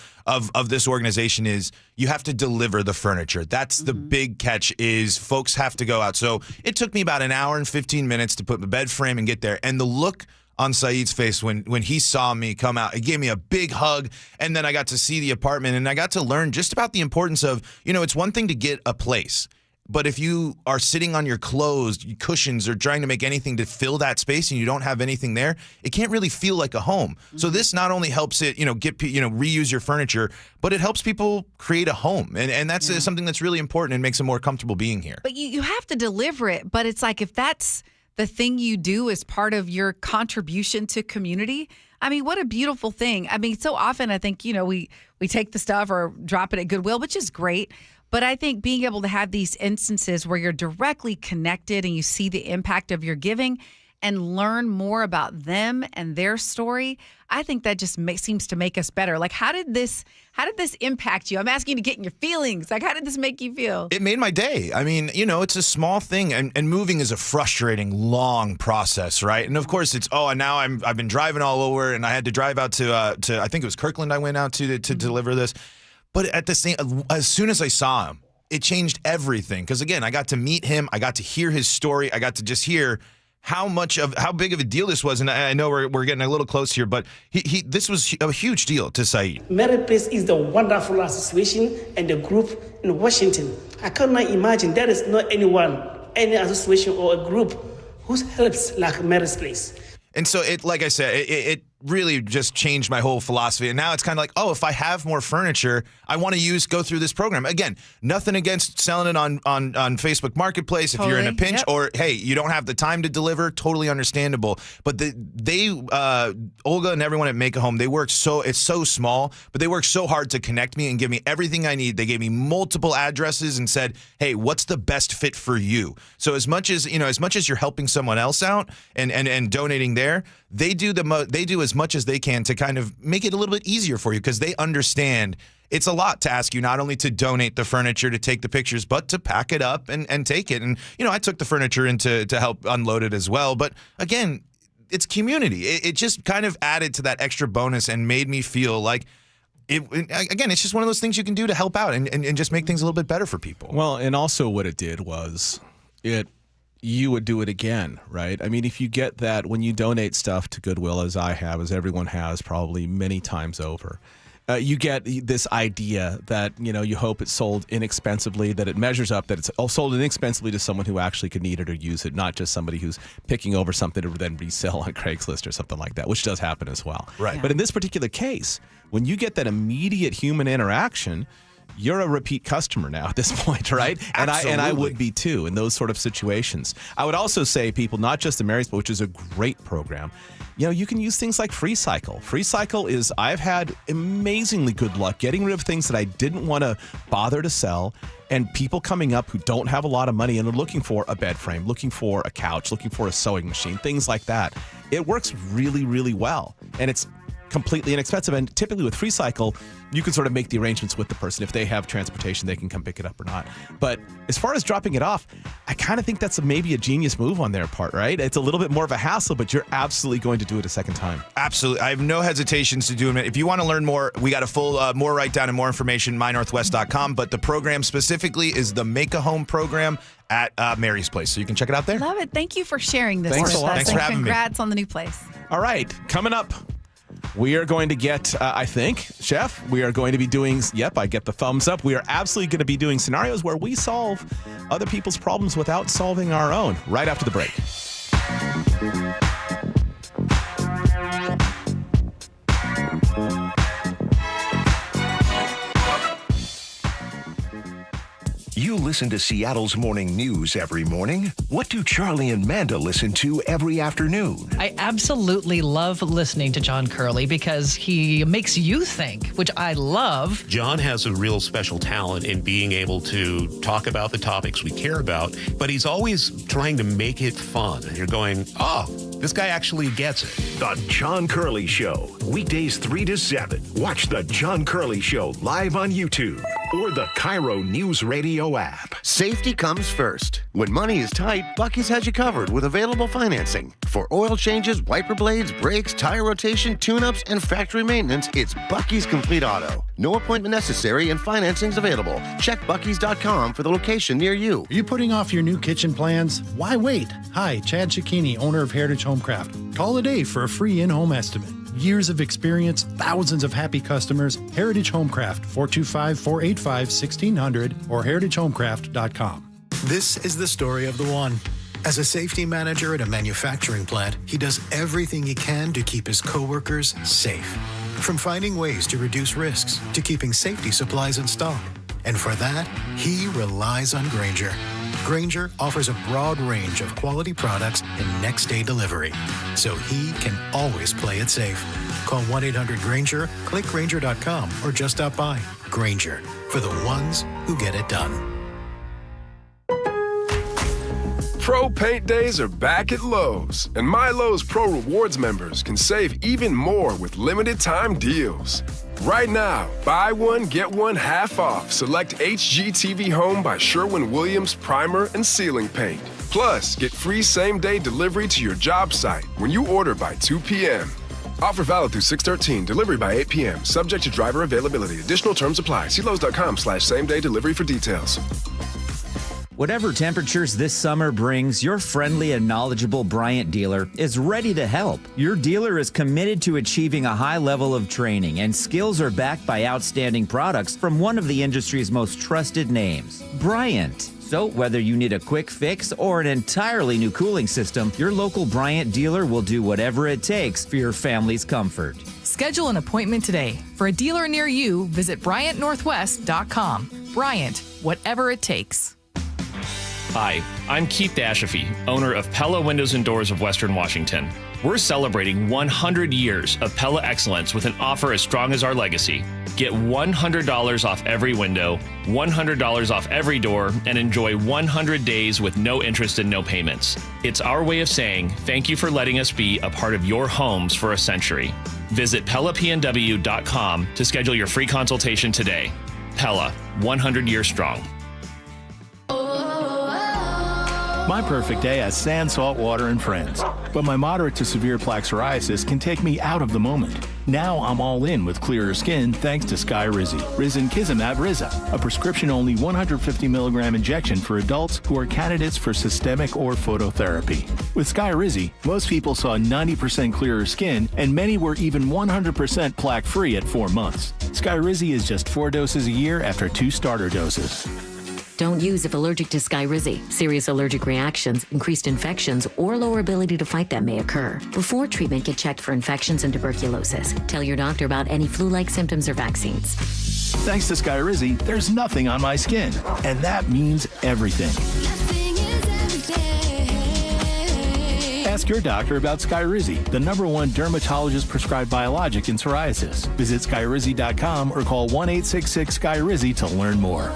this organization is you have to deliver the furniture. That's the big catch, is folks have to go out. So it took me about an hour and 15 minutes to put the bed frame and get there. And the look on Saeed's face when he saw me come out, he gave me a big hug, and then I got to see the apartment, and I got to learn just about the importance of, it's one thing to get a place, but if you are sitting on your clothes, cushions, or trying to make anything to fill that space and you don't have anything there, it can't really feel like a home. So this not only helps it, reuse your furniture, but it helps people create a home, and that's something that's really important and makes them more comfortable being here. But you have to deliver it, but it's like if that's the thing you do as part of your contribution to community. I mean, what a beautiful thing. I mean, so often I think, we take the stuff or drop it at Goodwill, which is great. But I think being able to have these instances where you're directly connected and you see the impact of your giving and learn more about them and their story, I think that just seems to make us better. Like, how did this impact you? I'm asking you to get in your feelings. Like, how did this make you feel? It made my day. I mean, it's a small thing, and moving is a frustrating, long process, right? And of course, it's now I've been driving all over, and I had to drive out to I think it was Kirkland. I went out to deliver this, but at the same, as soon as I saw him, it changed everything. Because again, I got to meet him, I got to hear his story, I got to just hear how big of a deal this was. And I know we're getting a little close here, but this was a huge deal to Saeed. Mary's Place is the wonderful association and the group in Washington. I cannot imagine there is not any association or a group who helps like Mary's Place. And so like I said, it really just changed my whole philosophy. And now it's kind of like, if I have more furniture, I want to go through this program. Again, nothing against selling it on Facebook Marketplace if you're in a pinch, or hey, you don't have the time to deliver, totally understandable. But Olga and everyone at Make a Home, it's so small, but they work so hard to connect me and give me everything I need. They gave me multiple addresses and said, hey, what's the best fit for you? So as much as you're helping someone else out and donating there, they do as much as they can to kind of make it a little bit easier for you, because they understand it's a lot to ask you not only to donate the furniture, to take the pictures, but to pack it up and take it. And, I took the furniture in to help unload it as well. But again, it's community. It just kind of added to that extra bonus and made me feel like again, it's just one of those things you can do to help out and just make things a little bit better for people. Well, and also what it did was you would do it again, right? I mean, if you get that when you donate stuff to Goodwill, as I have, as everyone has probably many times over, you get this idea that, you hope it's sold inexpensively, that it measures up, that it's sold inexpensively to someone who actually could need it or use it, not just somebody who's picking over something to then resell on Craigslist or something like that, which does happen as well. Right. But in this particular case, when you get that immediate human interaction, you're a repeat customer now at this point, right? And I would be too in those sort of situations. I would also say, people, not just the Mary's, which is a great program, you can use things like FreeCycle. FreeCycle is, I've had amazingly good luck getting rid of things that I didn't want to bother to sell, and people coming up who don't have a lot of money and are looking for a bed frame, looking for a couch, looking for a sewing machine, things like that. It works really, really well, and it's completely inexpensive. And typically with FreeCycle, you can sort of make the arrangements with the person. If they have transportation, they can come pick it up or not. But as far as dropping it off, I kind of think that's maybe a genius move on their part, right? It's a little bit more of a hassle, but you're absolutely going to do it a second time. Absolutely. I have no hesitations to do it. If you want to learn more, we got a full more write down and more information, mynorthwest.com. But the program specifically is the Make a Home program at Mary's Place. So you can check it out there. Love it. Thank you for sharing this. Thanks a lot. Thanks for having me. Congrats on the new place. All right, coming up, we are going to get, I think, Chef, we are going to be doing, I get the thumbs up. We are absolutely going to be doing scenarios where we solve other people's problems without solving our own, right after the break. You listen to Seattle's morning news every morning. What do Charlie and Manda listen to every afternoon? I absolutely love listening to John Curley because he makes you think, which I love. John has a real special talent in being able to talk about the topics we care about, but he's always trying to make it fun. And you're going, this guy actually gets it. The John Curley Show, weekdays 3 to 7. Watch The John Curley Show live on YouTube or the KIRO Newsradio App. Safety comes first. When money is tight, Buc-ee's has you covered with available financing. For oil changes, wiper blades, brakes, tire rotation, tune-ups, and factory maintenance, it's Buc-ee's Complete Auto. No appointment necessary and financing's available. Check Buc-ee's.com for the location near you. Are you putting off your new kitchen plans? Why wait? Hi, Chad Cicchini, owner of Heritage Homecraft. Call today for a free in-home estimate. Years of experience, thousands of happy customers. Heritage Homecraft, 425-485-1600 or heritagehomecraft.com. This is the story of the one. As a safety manager at a manufacturing plant, he does everything he can to keep his coworkers safe. From finding ways to reduce risks to keeping safety supplies in stock. And for that, he relies on Grainger. Grainger offers a broad range of quality products and next-day delivery, so he can always play it safe. Call 1-800-GRAINGER, click Grainger.com, or just stop by. Grainger, for the ones who get it done. Pro Paint Days are back at Lowe's, and My Lowe's Pro Rewards members can save even more with limited time deals. Right now, buy one, get one half off. Select HGTV Home by Sherwin-Williams Primer and Ceiling Paint. Plus, get free same-day delivery to your job site when you order by 2 p.m. Offer valid through 6/13, delivery by 8 p.m. Subject to driver availability. Additional terms apply. See Lowe's.com/same-day delivery for details. Whatever temperatures this summer brings, your friendly and knowledgeable Bryant dealer is ready to help. Your dealer is committed to achieving a high level of training, and skills are backed by outstanding products from one of the industry's most trusted names, Bryant. So whether you need a quick fix or an entirely new cooling system, your local Bryant dealer will do whatever it takes for your family's comfort. Schedule an appointment today. For a dealer near you, visit BryantNorthwest.com. Bryant, whatever it takes. Hi, I'm Keith Dashafee, owner of Pella Windows and Doors of Western Washington. We're celebrating 100 years of Pella excellence with an offer as strong as our legacy. Get $100 off every window, $100 off every door, and enjoy 100 days with no interest and no payments. It's our way of saying thank you for letting us be a part of your homes for a century. Visit PellaPNW.com to schedule your free consultation today. Pella, 100 years strong. My perfect day has sand, salt water, and friends. But my moderate to severe plaque psoriasis can take me out of the moment. Now I'm all in with clearer skin thanks to Skyrizi. Risankizumab Riza, a prescription-only 150 milligram injection for adults who are candidates for systemic or phototherapy. With Skyrizi, most people saw 90% clearer skin, and many were even 100% plaque-free at 4 months. Skyrizi is just 4 doses a year after 2 starter doses. Don't use if allergic to Skyrizi. Serious allergic reactions, increased infections, or lower ability to fight them may occur. Before treatment, get checked for infections and tuberculosis. Tell your doctor about any flu-like symptoms or vaccines. Thanks to Skyrizi, there's nothing on my skin, and that means everything. Ask your doctor about Skyrizi, the #1 dermatologist-prescribed biologic in psoriasis. Visit Skyrizi.com or call 1-866-SKYRIZI to learn more.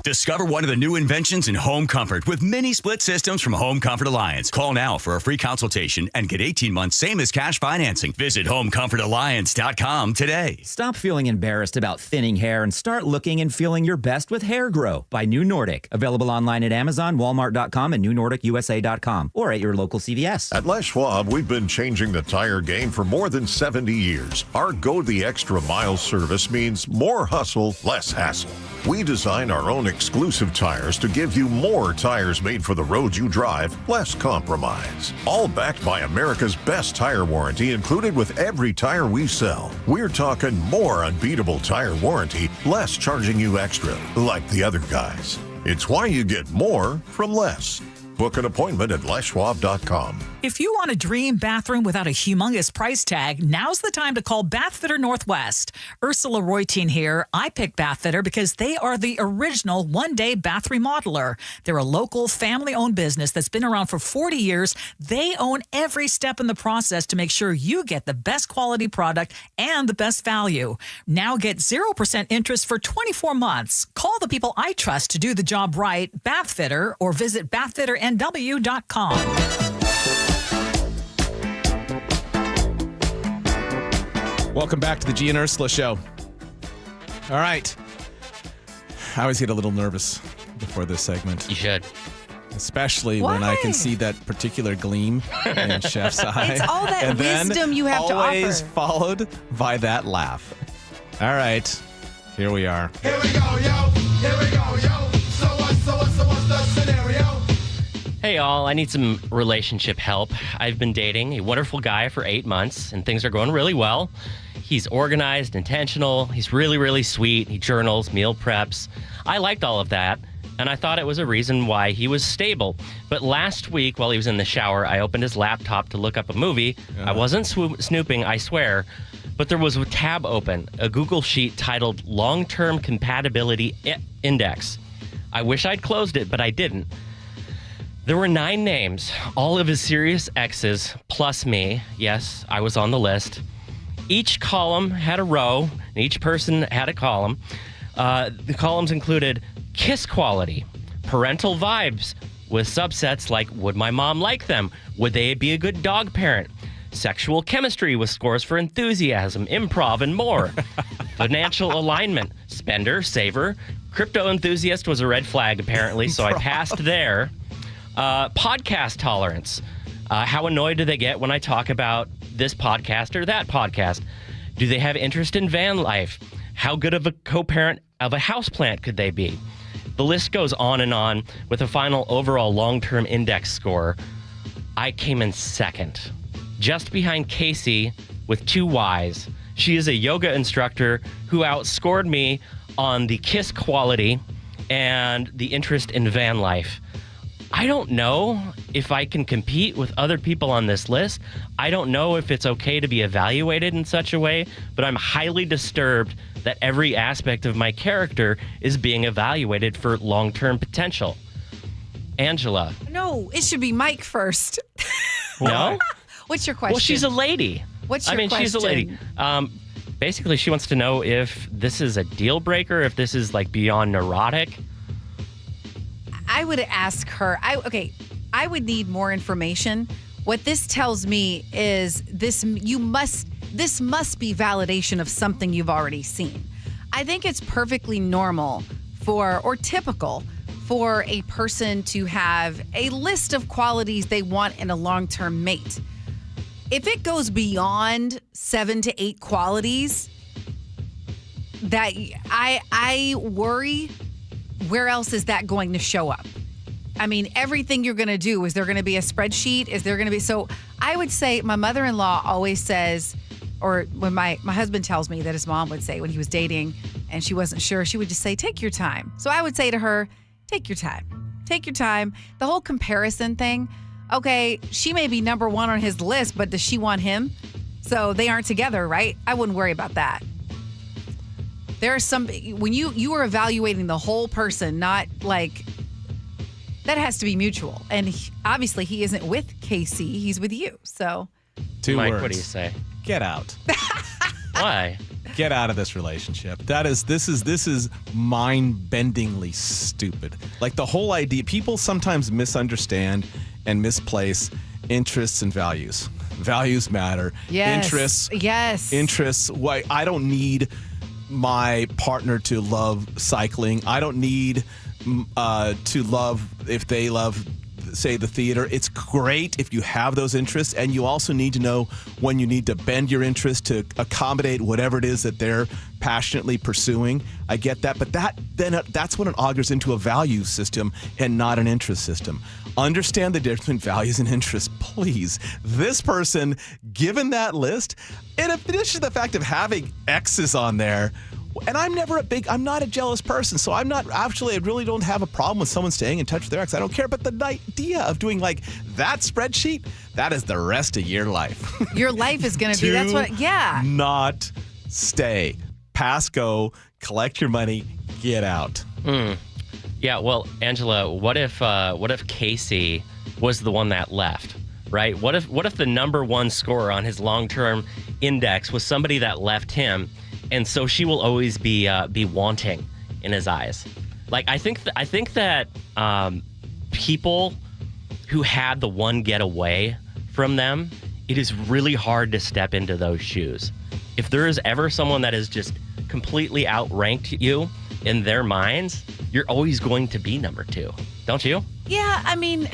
Discover one of the new inventions in home comfort with mini split systems from Home Comfort Alliance. Call now for a free consultation and get 18 months same as cash financing. Visit homecomfortalliance.com today. Stop feeling embarrassed about thinning hair and start looking and feeling your best with Hair Grow by New Nordic. Available online at Amazon, Walmart.com, and NewNordicUSA.com or at your local CVS. At Les Schwab, we've been changing the tire game for more than 70 years. Our Go the Extra Mile service means more hustle, less hassle. We design our own exclusive tires to give you more tires made for the road you drive, less compromise. All backed by America's best tire warranty included with every tire we sell. We're talking more unbeatable tire warranty, less charging you extra, like the other guys. It's why you get more from less. Book an appointment at leschwab.com. If you want a dream bathroom without a humongous price tag, now's the time to call Bathfitter Northwest. Ursula Reutin here. I picked Bathfitter because they are the original one-day bath remodeler. They're a local family-owned business that's been around for 40 years. They own every step in the process to make sure you get the best quality product and the best value. Now get 0% interest for 24 months. Call the people I trust to do the job right, Bathfitter, or visit bathfitternw.com. Welcome back to the Gee and Ursula Show. All right. I always get a little nervous before this segment. You should. Especially when I can see that particular gleam in Chef's eye. It's all that and wisdom you have to offer. Always followed by that laugh. All right. Here we are. Here we go, yo. Here we go, yo. So what's the scenario? Hey, all. I need some relationship help. I've been dating a wonderful guy for 8 months, and things are going really well. He's organized, intentional. He's really, really sweet. He journals, meal preps. I liked all of that, and I thought it was a reason why he was stable. But last week, while he was in the shower, I opened his laptop to look up a movie. I wasn't snooping, I swear, but there was a tab open, a Google sheet titled Long-Term Compatibility Index. I wish I'd closed it, but I didn't. There were 9 names, all of his serious exes, plus me. Yes, I was on the list. Each column had a row, and each person had a column. The columns included kiss quality, parental vibes, with subsets like, would my mom like them? Would they be a good dog parent? Sexual chemistry with scores for enthusiasm, improv, and more. Financial alignment, spender, saver. Crypto enthusiast was a red flag, apparently, so I passed there. Podcast tolerance. How annoyed do they get when I talk about this podcast or that podcast? Do they have interest in van life? How good of a co-parent of a houseplant could they be? The list goes on and on with a final overall long-term index score. I came in second, just behind Casey with 2 Ys. She is a yoga instructor who outscored me on the kiss quality and the interest in van life. I don't know if I can compete with other people on this list. I don't know if it's okay to be evaluated in such a way, but I'm highly disturbed that every aspect of my character is being evaluated for long-term potential. Angela. No, it should be Mike first. No? What's your question? Well, she's a lady. What's your question? She's a lady. Basically, she wants to know if this is a deal breaker, if this is like beyond neurotic. I would ask her. I would need more information. What this tells me is this must be validation of something you've already seen. I think it's perfectly normal or typical for a person to have a list of qualities they want in a long-term mate. If it goes beyond 7 to 8 qualities, that I worry, where else is that going to show up? I mean, everything you're going to do, is there going to be a spreadsheet? Is there going to be, so I would say my mother-in-law always says, or when my husband tells me that his mom would say when he was dating and she wasn't sure, she would just say, take your time. So I would say to her, take your time. Take your time. The whole comparison thing, okay, she may be number one on his list, but does she want him? So they aren't together, right? I wouldn't worry about that. There are some, when you are evaluating the whole person, not like, that has to be mutual. And obviously he isn't with Casey, he's with you. So 2 Mike, words. what do you say? Get out. Why? Get out of this relationship. This is mind-bendingly stupid. Like the whole idea, people sometimes misunderstand and misplace interests and values. Values matter. Yes. Interests. Yes. Interests. Why I don't need my partner to love cycling. I don't need to love if they love, say, the theater. It's great if you have those interests, and you also need to know when you need to bend your interest to accommodate whatever it is that they're passionately pursuing. I get that, but that's when it augurs into a value system and not an interest system. Understand the difference between values and interests, please. This person, given that list, in addition to the fact of having X's on there, and I'm not a jealous person, so I really don't have a problem with someone staying in touch with their ex. I don't care, but the idea of doing like that spreadsheet, that is the rest of your life. Your life is going to be, that's what, yeah. Not stay. Pass go, collect your money, get out. Yeah, well, Angela, what if Casey was the one that left, right? What if the number one scorer on his long-term index was somebody that left him? And so she will always be wanting in his eyes. Like I think that people who had the one get away from them, it is really hard to step into those shoes. If there is ever someone that has just completely outranked you in their minds, you're always going to be number 2, don't you? Yeah, I mean,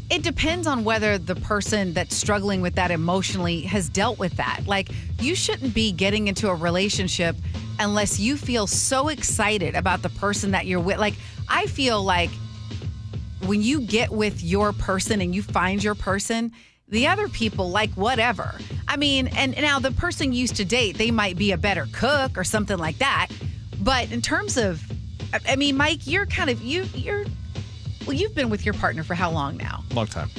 it depends on whether the person that's struggling with that emotionally has dealt with that. Like, you shouldn't be getting into a relationship unless you feel so excited about the person that you're with. Like, I feel like when you get with your person and you find your person, the other people, like, whatever. I mean, and now the person you used to date, they might be a better cook or something like that. But in terms of, I mean, Mike, you're kind of, well, you've been with your partner for how long now? Long time.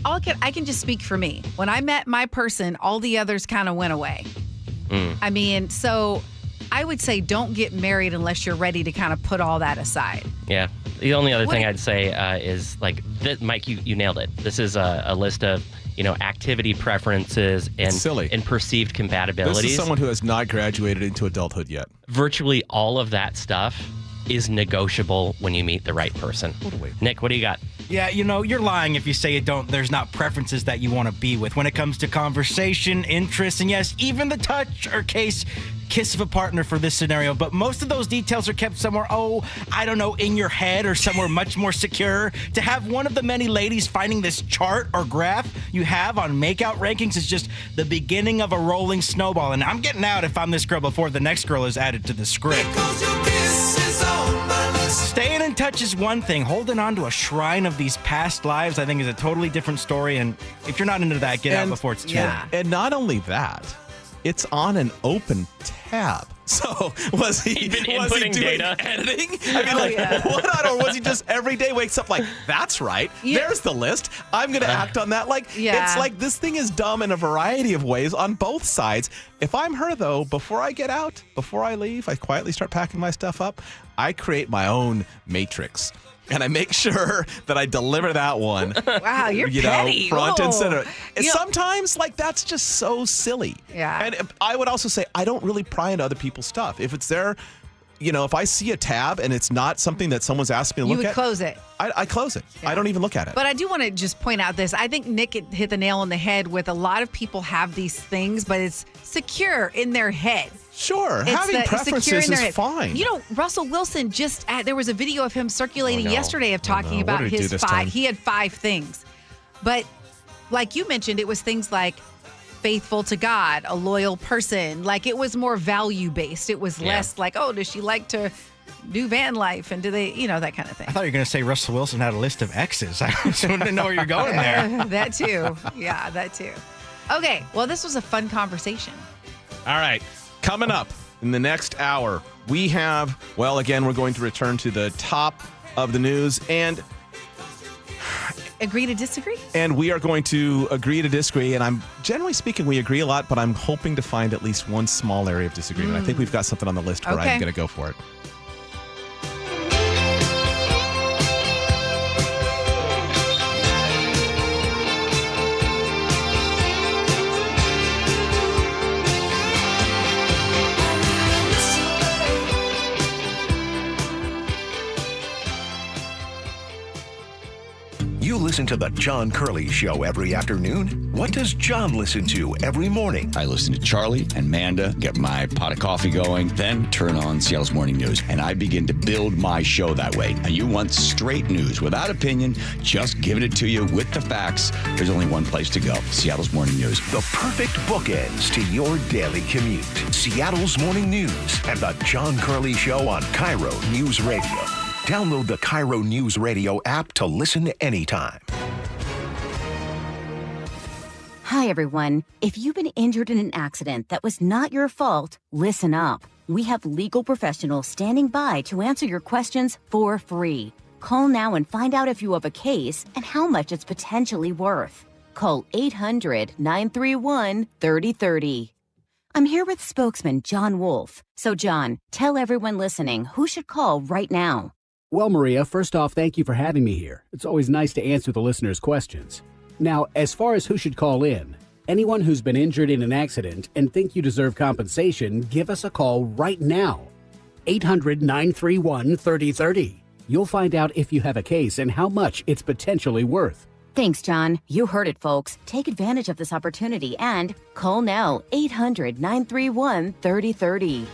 I can just speak for me. When I met my person, all the others kind of went away. I mean, so I would say don't get married unless you're ready to kind of put all that aside. Yeah. The only other thing I'd say is like, Mike, you nailed it. This is a list of, activity preferences and perceived compatibilities. This is someone who has not graduated into adulthood yet. Virtually all of that stuff is negotiable when you meet the right person. Totally. Nick, what do you got? Yeah, you're lying if you say there's not preferences that you want to be with when it comes to conversation, interests, and yes, even the touch or kiss of a partner for this scenario. But most of those details are kept somewhere, in your head or somewhere much more secure. To have one of the many ladies finding this chart or graph you have on makeout rankings is just the beginning of a rolling snowball. And I'm getting out if I'm this girl before the next girl is added to the script. Staying in touch is one thing. Holding on to a shrine of these past lives, I think, is a totally different story. And if you're not into that, get out before it's too late. And not only that, it's on an open tab. So was he doing data editing? Or was he just every day wakes up like, that's right, there's the list, I'm going to act on that? Like, it's like this thing is dumb in a variety of ways on both sides. If I'm her, though, before I get out, before I leave, I quietly start packing my stuff up, I create my own matrix. And I make sure that I deliver that one. Wow, you're petty. Front and center. And sometimes, that's just so silly. Yeah. And I would also say, I don't really pry into other people's stuff. If it's there, if I see a tab and it's not something that someone's asked me to look at. You would close it. I close it. Yeah. I don't even look at it. But I do want to just point out this. I think Nick hit the nail on the head with a lot of people have these things, but it's secure in their head. Sure. Having preferences is fine. Russell Wilson there was a video of him circulating yesterday of talking about his 5. He had 5 things. But like you mentioned, it was things like faithful to God, a loyal person. Like it was more value based. It was less like, oh, does she like to do van life? And do they, that kind of thing. I thought you were going to say Russell Wilson had a list of exes. I just wanted to know where you're going there. That too. Yeah, that too. Okay. Well, this was a fun conversation. All right. Coming up in the next hour, we have, again, we're going to return to the top of the news and agree to disagree? And we are going to agree to disagree. And generally speaking, we agree a lot, but I'm hoping to find at least one small area of disagreement. I think we've got something on the list where I'm going to go for it. You listen to The John Curley Show every afternoon. What does John listen to every morning? I listen to Charlie and Manda, get my pot of coffee going, then turn on Seattle's Morning News, and I begin to build my show that way. And you want straight news without opinion, just giving it to you with the facts. There's only one place to go, Seattle's Morning News. The perfect bookends to your daily commute. Seattle's Morning News and The John Curley Show on KIRO Newsradio. Download the KIRO Newsradio app to listen anytime. Hi, everyone. If you've been injured in an accident that was not your fault, listen up. We have legal professionals standing by to answer your questions for free. Call now and find out if you have a case and how much it's potentially worth. Call 800-931-3030. I'm here with spokesman John Wolf. So, John, tell everyone listening who should call right now. Well, Maria, first off, thank you for having me here. It's always nice to answer the listeners' questions. Now, as far as who should call in, anyone who's been injured in an accident and think you deserve compensation, give us a call right now. 800-931-3030. You'll find out if you have a case and how much it's potentially worth. Thanks, John. You heard it, folks. Take advantage of this opportunity and call now. 800-931-3030.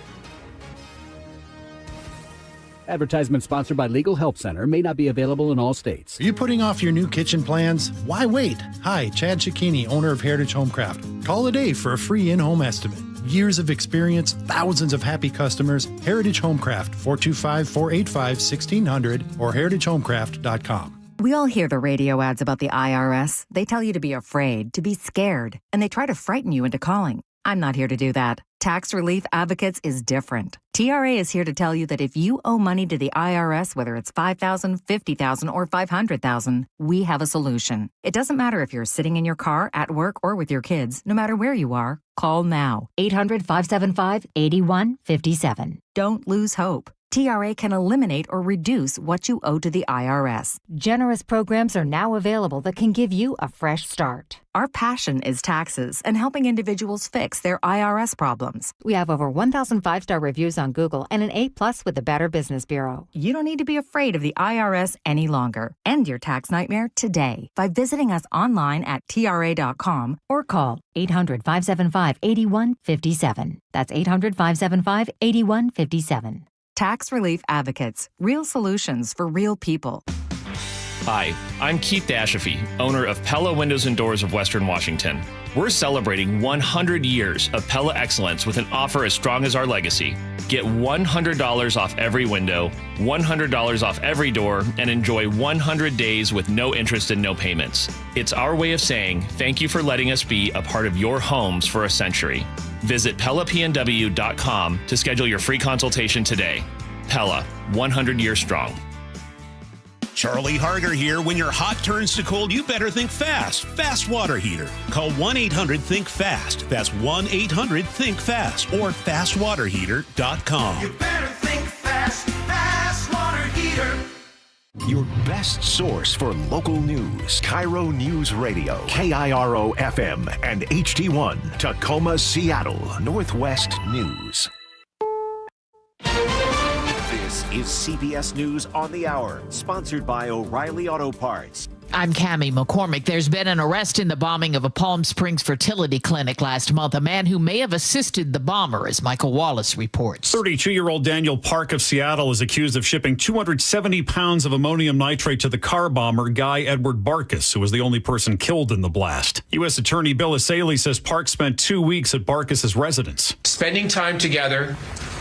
Advertisement sponsored by Legal Help Center, may not be available in all states. Are you putting off your new kitchen plans? Why wait? Hi, Chad Cicchini, owner of Heritage Homecraft. Call today for a free in-home estimate. Years of experience, thousands of happy customers. Heritage Homecraft, 425-485-1600 or heritagehomecraft.com. We all hear the radio ads about the IRS. They tell you to be afraid, to be scared, and they try to frighten you into calling. I'm not here to do that. Tax Relief Advocates is different. TRA is here to tell you that if you owe money to the IRS, whether it's $5,000, $50,000, or $500,000, we have a solution. It doesn't matter if you're sitting in your car, at work, or with your kids. No matter where you are, call now. 800-575-8157. Don't lose hope. TRA can eliminate or reduce what you owe to the IRS. Generous programs are now available that can give you a fresh start. Our passion is taxes and helping individuals fix their IRS problems. We have over 1,000 5-star reviews on Google and an A+ with the Better Business Bureau. You don't need to be afraid of the IRS any longer. End your tax nightmare today by visiting us online at TRA.com or call 800-575-8157. That's 800-575-8157. Tax Relief Advocates, real solutions for real people. Hi, I'm Keith Dashafee, owner of Pella Windows and Doors of Western Washington. We're celebrating 100 years of Pella excellence with an offer as strong as our legacy. Get $100 off every window, $100 off every door, and enjoy 100 days with no interest and no payments. It's our way of saying thank you for letting us be a part of your homes for a century. Visit PellaPNW.com to schedule your free consultation today. Pella, 100 years strong. Charlie Harger here. When your hot turns to cold, you better think fast. Fast water heater. Call 1-800-THINK-FAST. That's 1-800-THINK-FAST or fastwaterheater.com. You better think fast, fast water heater. Your best source for local news. KIRO Newsradio, KIRO FM and HD1, Tacoma, Seattle, Northwest News. This is CBS News on the Hour, sponsored by O'Reilly Auto Parts. I'm Cammie McCormick. There's been an arrest in the bombing of a Palm Springs fertility clinic last month. A man who may have assisted the bomber, as Michael Wallace reports. 32-year-old Daniel Park of Seattle is accused of shipping 270 pounds of ammonium nitrate to the car bomber Guy Edward Barkas, who was the only person killed in the blast. U.S. Attorney Bill Asaley says Park spent 2 weeks at Barkas's residence. Spending time together,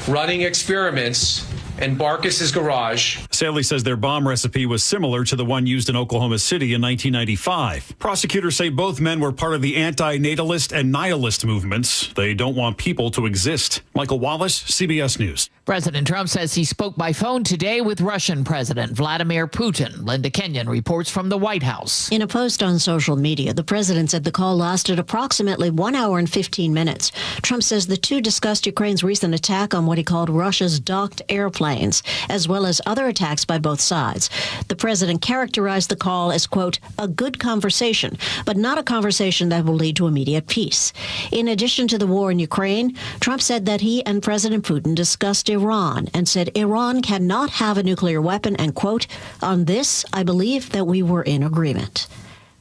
running experiments in Barkas's garage. Asaley says their bomb recipe was similar to the one used in Oklahoma City in 1995. Prosecutors say both men were part of the anti-natalist and nihilist movements. They don't want people to exist. Michael Wallace, CBS News. President Trump says he spoke by phone today with Russian President Vladimir Putin. Linda Kenyon reports from the White House. In a post on social media, the president said the call lasted approximately 1 hour and 15 minutes. Trump says the two discussed Ukraine's recent attack on what he called Russia's docked airplanes, as well as other attacks by both sides. The president characterized the call as, quote, a good conversation, but not a conversation that will lead to immediate peace. In addition to the war in Ukraine, Trump said that he and President Putin discussed Iran and said Iran cannot have a nuclear weapon and, quote, on this, I believe that we were in agreement.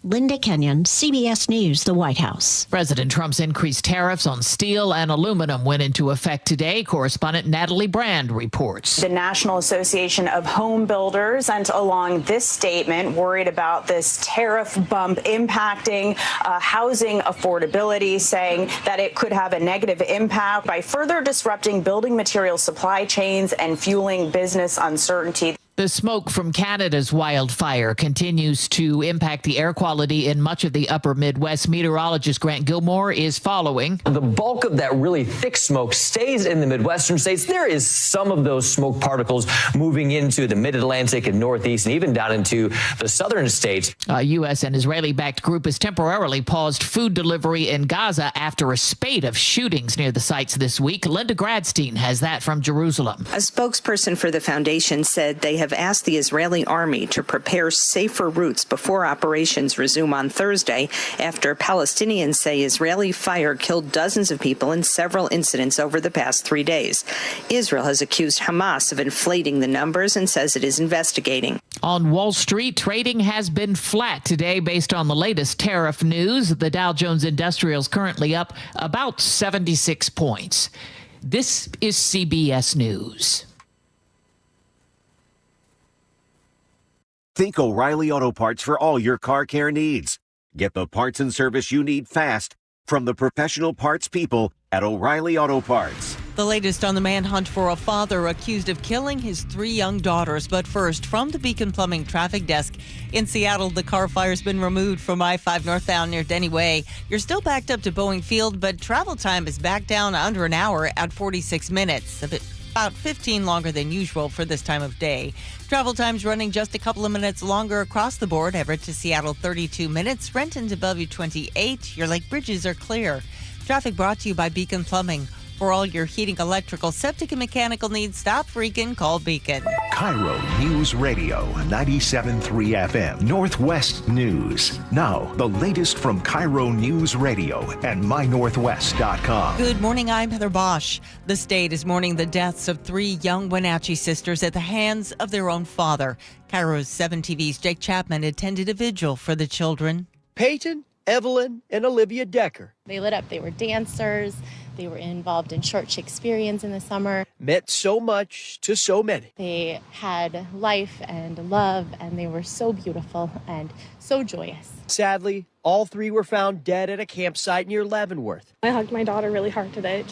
Linda Kenyon, CBS News, the White House. President Trump's increased tariffs on steel and aluminum went into effect today. Correspondent Natalie Brand reports. The National Association of Home Builders sent along this statement worried about this tariff bump impacting housing affordability, saying that it could have a negative impact by further disrupting building material supply chains and fueling business uncertainty. The smoke from Canada's wildfire continues to impact the air quality in much of the upper Midwest. Meteorologist Grant Gilmore is following. The bulk of that really thick smoke stays in the Midwestern states. There is some of those smoke particles moving into the Mid-Atlantic and Northeast and even down into the southern states. A U.S. and Israeli-backed group has temporarily paused food delivery in Gaza after a spate of shootings near the sites this week. Linda Gradstein has that from Jerusalem. A spokesperson for the foundation said they have asked the Israeli army to prepare safer routes before operations resume on Thursday after Palestinians say Israeli fire killed dozens of people in several incidents over the past 3 days. Israel has accused Hamas of inflating the numbers and says it is investigating. On Wall Street, trading has been flat today based on the latest tariff news. The Dow Jones Industrial is currently up about 76 points. This is CBS News. Think O'Reilly Auto Parts for all your car care needs. Get the parts and service you need fast from the professional parts people at O'Reilly Auto Parts. The latest on the manhunt for a father accused of killing his 3 young daughters. But first, from the Beacon Plumbing traffic desk in Seattle, the car fire's been removed from I-5 northbound near Denny Way. You're still backed up to Boeing Field, but travel time is back down under an hour at 46 minutes. About 15 longer than usual for this time of day. Travel times running just a couple of minutes longer across the board. Everett to Seattle, 32 minutes. Renton to Bellevue, 28. Your lake bridges are clear. Traffic brought to you by Beacon Plumbing. For all your heating, electrical, septic, and mechanical needs, stop freaking, call Beacon. KIRO Newsradio 97.3 FM, Northwest News. Now, the latest from KIRO Newsradio and mynorthwest.com. Good morning, I'm Heather Bosch. The state is mourning the deaths of 3 young Wenatchee sisters at the hands of their own father. KIRO's 7 TV's Jake Chapman attended a vigil for the children. Peyton, Evelyn, and Olivia Decker. They lit up. They were dancers. They were involved in Short Shakespeareans in the summer. Meant so much to so many. They had life and love, and they were so beautiful and so joyous. Sadly, all 3 were found dead at a campsite near Leavenworth. I hugged my daughter really hard today.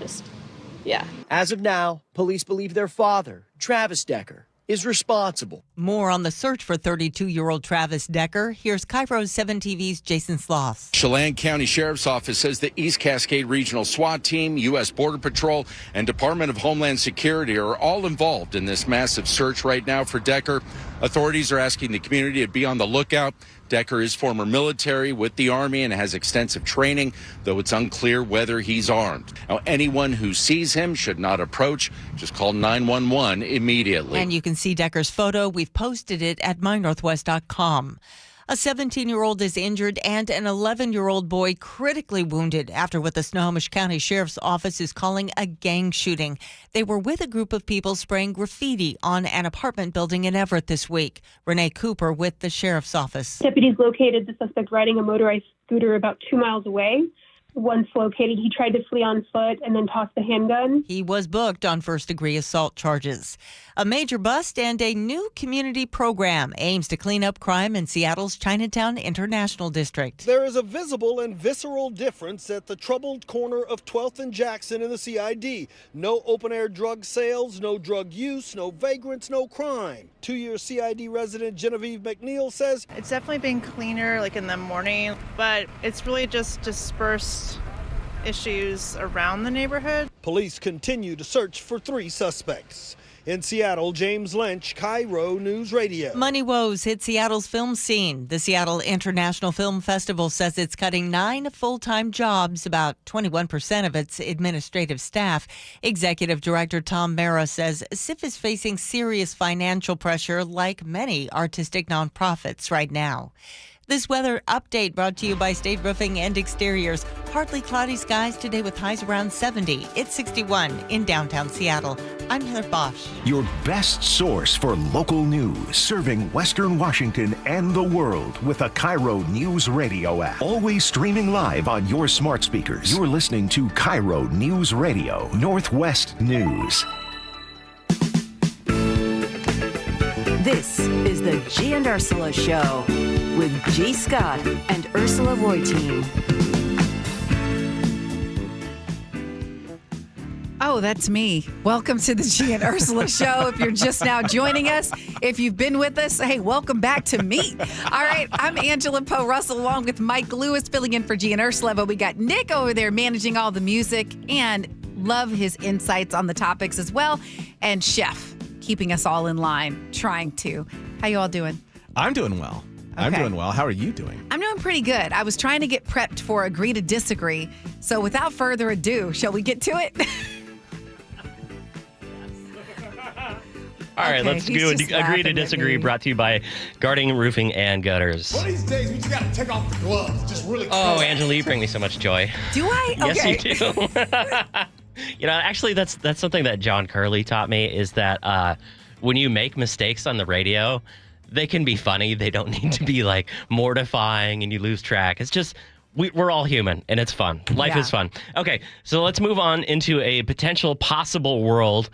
As of now, police believe their father, Travis Decker, is responsible. More on the search for 32-year-old Travis Decker. Here's KIRO's 7 TV's Jason Sloss. Chelan County Sheriff's Office says the East Cascade Regional SWAT Team, U.S. Border Patrol, and Department of Homeland Security are all involved in this massive search right now for Decker. Authorities are asking the community to be on the lookout. Decker is former military with the Army and has extensive training, though it's unclear whether he's armed. Now, anyone who sees him should not approach. Just call 911 immediately. And you can see Decker's photo. We've posted it at mynorthwest.com. A 17-year-old is injured and an 11-year-old boy critically wounded after what the Snohomish County Sheriff's Office is calling a gang shooting. They were with a group of people spraying graffiti on an apartment building in Everett this week. Renee Cooper with the Sheriff's Office. Deputies located the suspect riding a motorized scooter about 2 miles away. Once located, he tried to flee on foot and then tossed the handgun. He was booked on first-degree assault charges. A major bust and a new community program aims to clean up crime in Seattle's Chinatown International District. There is a visible and visceral difference at the troubled corner of 12th and Jackson in the CID. No open-air drug sales, no drug use, no vagrants, no crime. 2-year CID resident Genevieve McNeil says, it's definitely been cleaner like in the morning, but it's really just dispersed issues around the neighborhood. Police continue to search for 3 suspects. In Seattle, James Lynch, KIRO News Radio. Money woes hit Seattle's film scene. The Seattle International Film Festival says it's cutting 9 full-time jobs, about 21% of its administrative staff. Executive Director Tom Mara says SIF is facing serious financial pressure like many artistic nonprofits right now. This weather update brought to you by State Roofing and Exteriors. Partly cloudy skies today with highs around 70. It's 61 in downtown Seattle. I'm Heather Bosch. Your best source for local news, serving Western Washington and the world with a KIRO Newsradio app. Always streaming live on your smart speakers. You're listening to KIRO News Radio, Northwest News. This is the Gee and Ursula Show with G. Scott and Ursula Reutin. Oh, that's me. Welcome to the Gee and Ursula Show. If you're just now joining us, if you've been with us, hey, welcome back to me. All right, I'm Angela Poe Russell along with Mike Lewis filling in for Gee and Ursula, but we got Nick over there managing all the music and love his insights on the topics as well. And Chef keeping us all in line, trying to. How you all doing? I'm doing well. Okay. I'm doing well. How are you doing? I'm doing pretty good. I was trying to get prepped for Agree to Disagree. So without further ado, shall we get to it? All right, let's do Agree to Disagree, brought to you by Guarding Roofing and Gutters. One of these days, we just got to take off the gloves. Just really. Oh, Angela, you bring me so much joy. Do I? Yes, you do. You know, actually, that's something that John Curley taught me, is that when you make mistakes on the radio, they can be funny. They don't need to be like mortifying and you lose track. It's just, we're all human and it's fun. Life is fun. Okay, so let's move on into a potential possible world,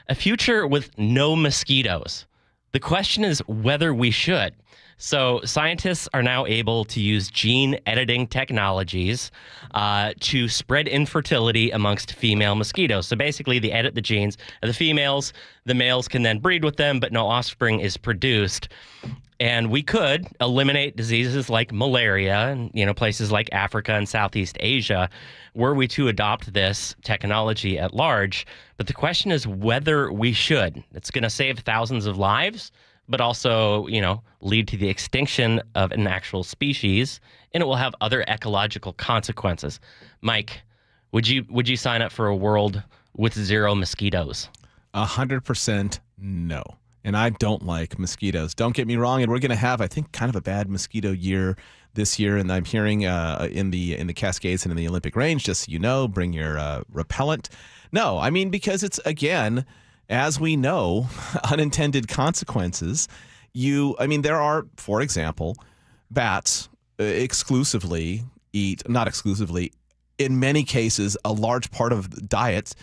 a future with no mosquitoes. The question is whether we should. So scientists are now able to use gene editing technologies to spread infertility amongst female mosquitoes. So basically, they edit the genes of the females. The males can then breed with them, but no offspring is produced. And we could eliminate diseases like malaria and, you know, places like Africa and Southeast Asia were we to adopt this technology at large. But the question is whether we should. It's going to save thousands of lives, but also, you know, lead to the extinction of an actual species, and it will have other ecological consequences. Mike, would you sign up for a world with 0 mosquitoes? 100% no. And I don't like mosquitoes. Don't get me wrong. And we're going to have, I think, kind of a bad mosquito year this year. And I'm hearing in the Cascades and in the Olympic Range, just so you know, bring your repellent. No, I mean, because it's, again, as we know, unintended consequences. There are, for example, bats exclusively eat, not exclusively, in many cases, a large part of diet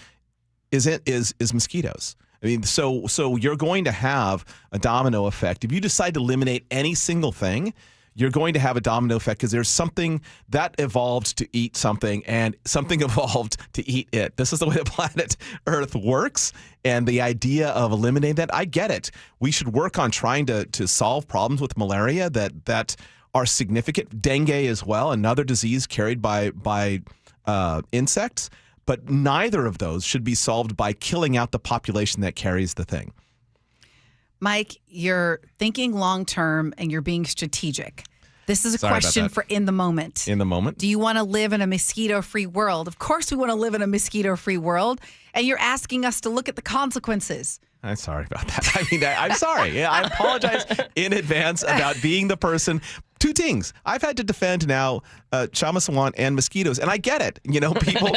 is mosquitoes. I mean, so you're going to have a domino effect. If you decide to eliminate any single thing, you're going to have a domino effect because there's something that evolved to eat something and something evolved to eat it. This is the way the planet Earth works. And the idea of eliminating that, I get it. We should work on trying to solve problems with malaria that are significant. Dengue as well, another disease carried by insects. But neither of those should be solved by killing out the population that carries the thing. Mike, you're thinking long term and you're being strategic. This is a question for in the moment. In the moment. Do you want to live in a mosquito-free world? Of course we want to live in a mosquito-free world. And you're asking us to look at the consequences. I'm sorry about that. I'm sorry. Yeah, I apologize in advance about being the person. To two things. I've had to defend now Kshama Sawant and mosquitoes, and I get it. People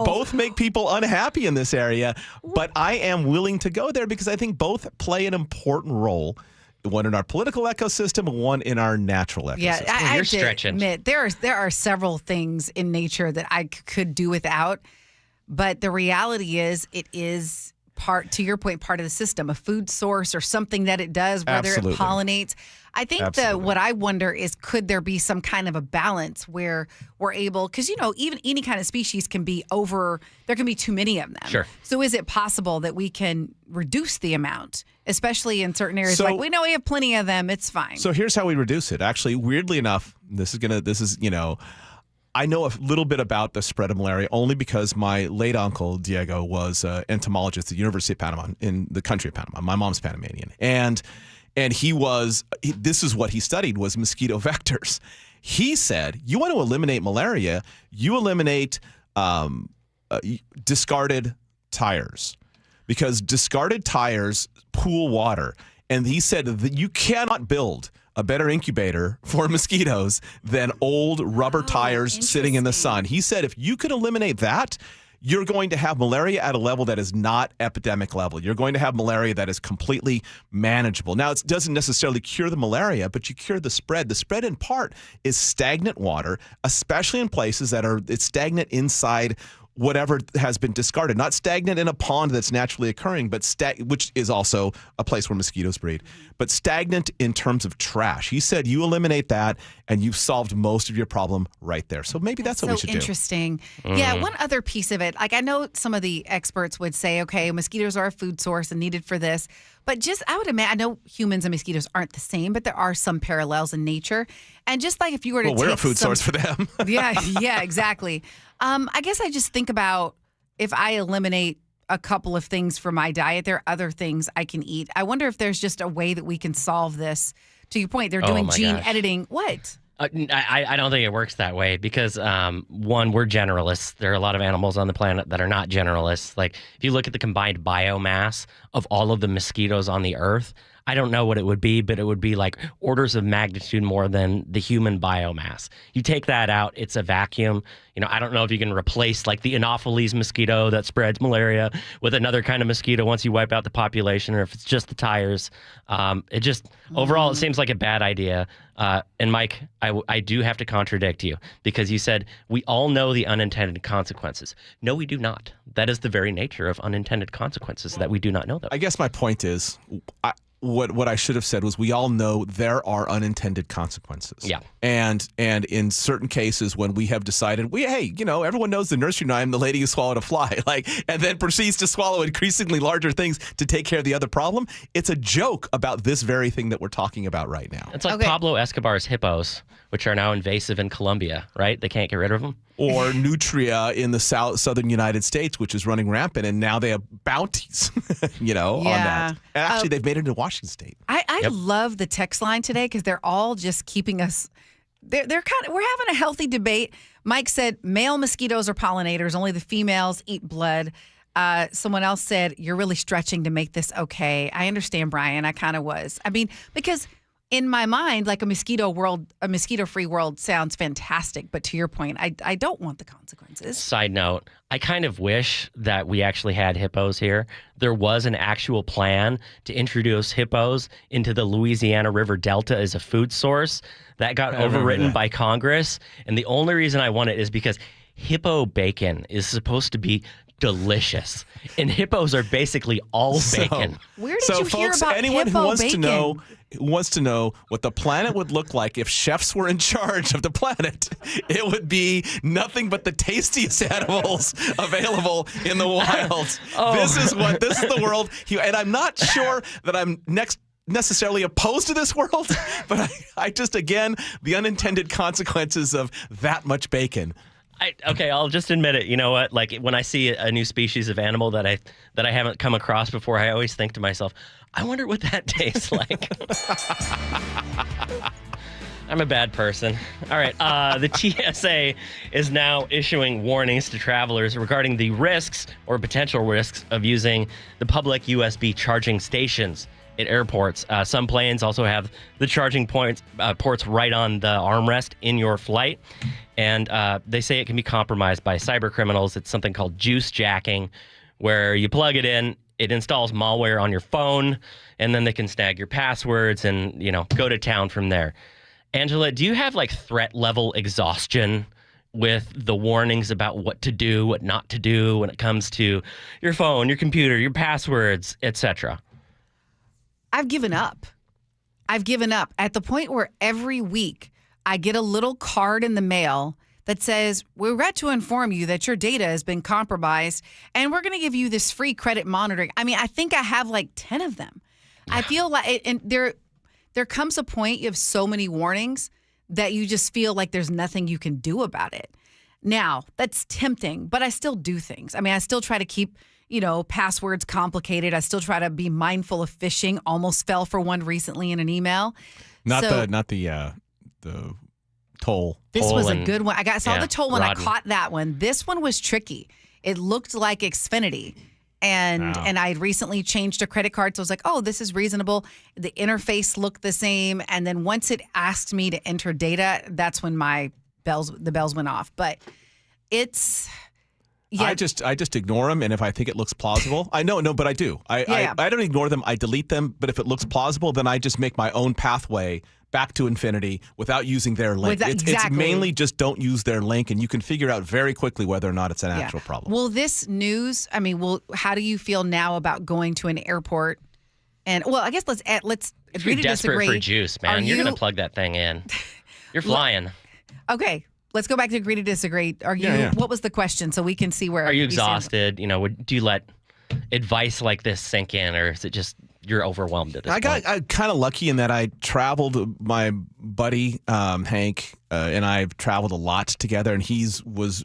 both make people unhappy in this area, but I am willing to go there because I think both play an important role. One in our political ecosystem, one in our natural ecosystem. Yeah, I You're have to stretching. admit, there are several things in nature that I could do without, but the reality is it is to your point, part of the system, a food source or something that it does, whether Absolutely. it pollinates. I think what I wonder is, could there be some kind of a balance where we're able, because, even any kind of species can be there can be too many of them. Sure. So is it possible that we can reduce the amount, especially in certain areas? So- Like, we know we have plenty of them. It's fine. So here's how we reduce it. Actually, weirdly enough, I know a little bit about the spread of malaria only because my late uncle, Diego, was an entomologist at the University of Panama in the country of Panama. My mom's Panamanian. And this is what he studied was mosquito vectors. He said, you want to eliminate malaria, you eliminate discarded tires because discarded tires pool water. And he said that you cannot build a better incubator for mosquitoes than old rubber tires sitting in the sun. He said if you could eliminate that, you're going to have malaria at a level that is not epidemic level. You're going to have malaria that is completely manageable. Now, it doesn't necessarily cure the malaria, but you cure the spread. The spread in part is stagnant water, especially in places it's stagnant inside whatever has been discarded, not stagnant in a pond that's naturally occurring, but which is also a place where mosquitoes breed, but stagnant in terms of trash. He said you eliminate that and you've solved most of your problem right there. So maybe that's what we should do. Interesting. Yeah, one other piece of it, like I know some of the experts would say, okay, mosquitoes are a food source and needed for this, but I would imagine, I know humans and mosquitoes aren't the same, but there are some parallels in nature. And just like if you were to we're a food source for them. Yeah, exactly. I guess I just think about if I eliminate a couple of things from my diet, there are other things I can eat. I wonder if there's just a way that we can solve this. To your point, they're doing gene editing. What? I don't think it works that way because, one, we're generalists. There are a lot of animals on the planet that are not generalists. Like, if you look at the combined biomass of all of the mosquitoes on the earth, I don't know what it would be, but it would be like orders of magnitude more than the human biomass. You take that out, it's a vacuum. I don't know if you can replace like the Anopheles mosquito that spreads malaria with another kind of mosquito once you wipe out the population, or if it's just the tires. Overall, it seems like a bad idea. And Mike, I do have to contradict you because you said we all know the unintended consequences. No, we do not. That is the very nature of unintended consequences, that we do not know them. I guess my point is, what I should have said was we all know there are unintended consequences. Yeah. And in certain cases when we have decided, everyone knows the nursery rhyme, the lady who swallowed a fly, and then proceeds to swallow increasingly larger things to take care of the other problem. It's a joke about this very thing that we're talking about right now. It's like Pablo Escobar's hippos, which are now invasive in Colombia, right? They can't get rid of them. Or nutria in the southern United States, which is running rampant, and now they have bounties, on that. And actually, they've made it into Washington State. I love the text line today because they're all just keeping us. We're having a healthy debate. Mike said male mosquitoes are pollinators, only the females eat blood. Someone else said you're really stretching to make this okay. I understand, Brian. I kind of was. I mean, because in my mind, like a mosquito-free world sounds fantastic. But to your point, I don't want the consequences. Side note, I kind of wish that we actually had hippos here. There was an actual plan to introduce hippos into the Louisiana River Delta as a food source. That got overwritten by Congress. And the only reason I want it is because hippo bacon is supposed to be delicious. And hippos are basically all bacon. Where did you hear folks, about anyone hippo who wants bacon? wants to know what the planet would look like if chefs were in charge of the planet, it would be nothing but the tastiest animals available in the wild. This is the world. And I'm not sure that I'm necessarily opposed to this world, but I just, again, the unintended consequences of that much bacon. I'll just admit it. You know what? Like when I see a new species of animal that I haven't come across before, I always think to myself, I wonder what that tastes like. I'm a bad person. All right. The TSA is now issuing warnings to travelers regarding the risks or potential risks of using the public USB charging stations at airports. Some planes also have the charging ports right on the armrest in your flight. And they say it can be compromised by cyber criminals. It's something called juice jacking, where you plug it in, it installs malware on your phone, and then they can snag your passwords and, go to town from there. Angela, do you have like threat level exhaustion with the warnings about what to do, what not to do when it comes to your phone, your computer, your passwords, etc.? I've given up. I've given up at the point where every week I get a little card in the mail that says, we regret to inform you that your data has been compromised and we're going to give you this free credit monitoring. I mean, I think I have like 10 of them. I feel like, and there comes a point you have so many warnings that you just feel like there's nothing you can do about it. Now, that's tempting, but I still do things. I mean, I still try to keep, passwords complicated. I still try to be mindful of phishing. Almost fell for one recently in an email. Not the toll. This was a good one. I saw the toll one. I caught that one. This one was tricky. It looked like Xfinity. And I had recently changed a credit card, so I was like, oh, this is reasonable. The interface looked the same. And then once it asked me to enter data, that's when the bells went off. But it's... Yeah. I just ignore them, and if I think it looks plausible, but I do. I don't ignore them. I delete them, but if it looks plausible, then I just make my own pathway back to infinity without using their link. It's mainly just don't use their link, and you can figure out very quickly whether or not it's an actual problem. Well, this news, how do you feel now about going to an airport? And I guess let's if agree you're to desperate disagree. for juice, man, you're going to plug that thing in. You're flying. Okay. Let's go back to agree to disagree. Are you? What was the question so we can see where? Are you exhausted? Do you let advice like this sink in, or is it just you're overwhelmed at this point? I got kind of lucky in that I traveled. My buddy Hank and I've traveled a lot together, and he was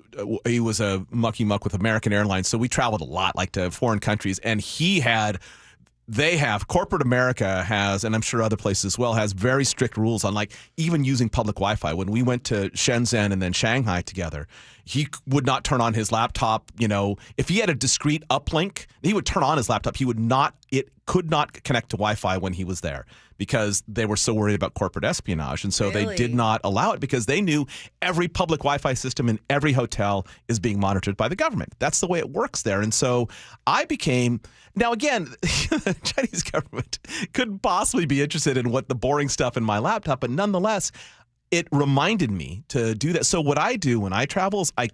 a mucky muck with American Airlines, so we traveled a lot, like to foreign countries, and corporate America has, and I'm sure other places as well, has very strict rules on like even using public Wi-Fi. When we went to Shenzhen and then Shanghai together, he would not turn on his laptop. If he had a discrete uplink, he would turn on his laptop. It could not connect to Wi-Fi when he was there because they were so worried about corporate espionage. And so they did not allow it because they knew every public Wi-Fi system in every hotel is being monitored by the government. That's the way it works there. And so I became... Now, again, the Chinese government couldn't possibly be interested in what the boring stuff in my laptop, but nonetheless, it reminded me to do that. So what I do when I travel is I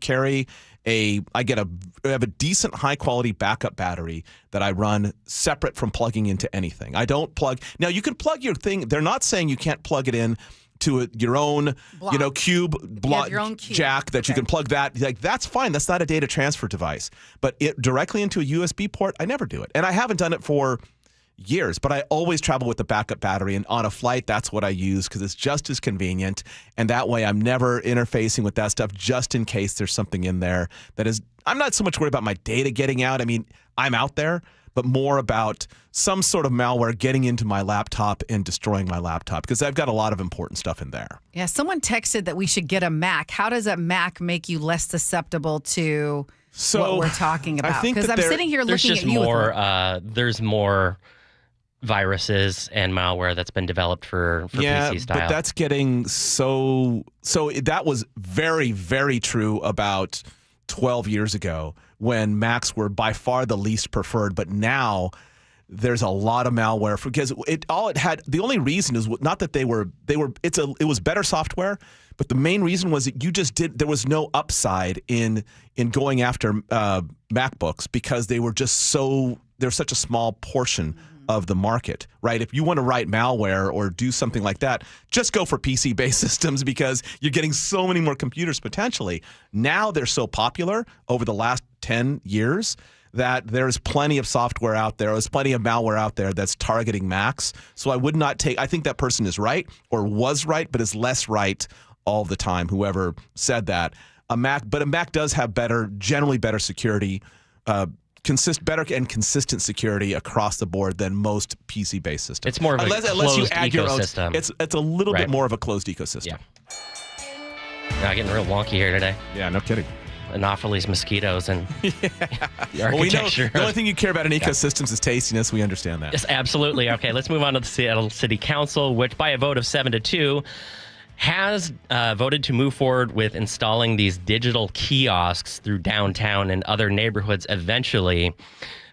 have a decent high quality backup battery that I run separate from plugging into anything. I don't plug. Now, you can plug your thing. They're not saying you can't plug it in to your own, cube jack that you can plug that. Like, that's fine. That's not a data transfer device. But it directly into a USB port, I never do it. And I haven't done it for years, but I always travel with the backup battery. And on a flight, that's what I use because it's just as convenient. And that way I'm never interfacing with that stuff just in case there's something in there that is, I'm not so much worried about my data getting out. I mean, I'm out there, but more about some sort of malware getting into my laptop and destroying my laptop because I've got a lot of important stuff in there. Yeah, someone texted that we should get a Mac. How does a Mac make you less susceptible to what we're talking about? Because I'm sitting here looking at you. There's more viruses and malware that's been developed for PC style. But that's getting so that was very, very true about 12 years ago when Macs were by far the least preferred, but now there's a lot of malware because the only reason is not that it was better software, but the main reason was that there was no upside in going after MacBooks because they're such a small portion of the market, right? If you want to write malware or do something like that, just go for PC-based systems because you're getting so many more computers potentially. Now they're so popular over the last 10 years that there's plenty of software out there. There's plenty of malware out there that's targeting Macs. So I would not I think that person is right or was right, but is less right all the time, whoever said that. A Mac does have generally better security, better and consistent security across the board than most PC-based systems. It's more of unless you add ecosystem. Your own, it's a little bit more of a closed ecosystem. Yeah. Getting real wonky here today. Yeah, no kidding. Anopheles mosquitoes and the Well, we know architecture. the only thing you care about in ecosystems is tastiness. We understand that. Yes, absolutely. Okay, let's move on to the Seattle City Council, which by a vote of 7-2 has voted to move forward with installing these digital kiosks through downtown and other neighborhoods eventually.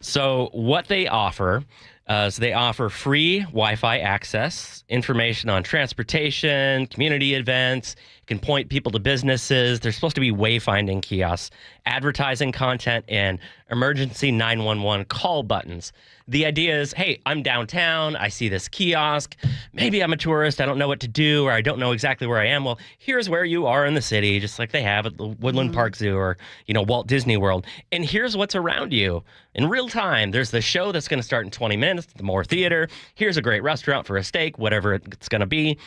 So what they offer, they offer free Wi-Fi access, information on transportation, community events, can point people to businesses. They're supposed to be wayfinding kiosks, advertising content, and emergency 911 call buttons. The idea is, hey, I'm downtown. I see this kiosk. Maybe I'm a tourist. I don't know what to do, or I don't know exactly where I am. Well, here's where you are in the city, just like they have at the Woodland Park Zoo or, Walt Disney World. And here's what's around you in real time. There's the show that's going to start in 20 minutes, the Moore Theater. Here's a great restaurant for a steak, whatever it's going to be.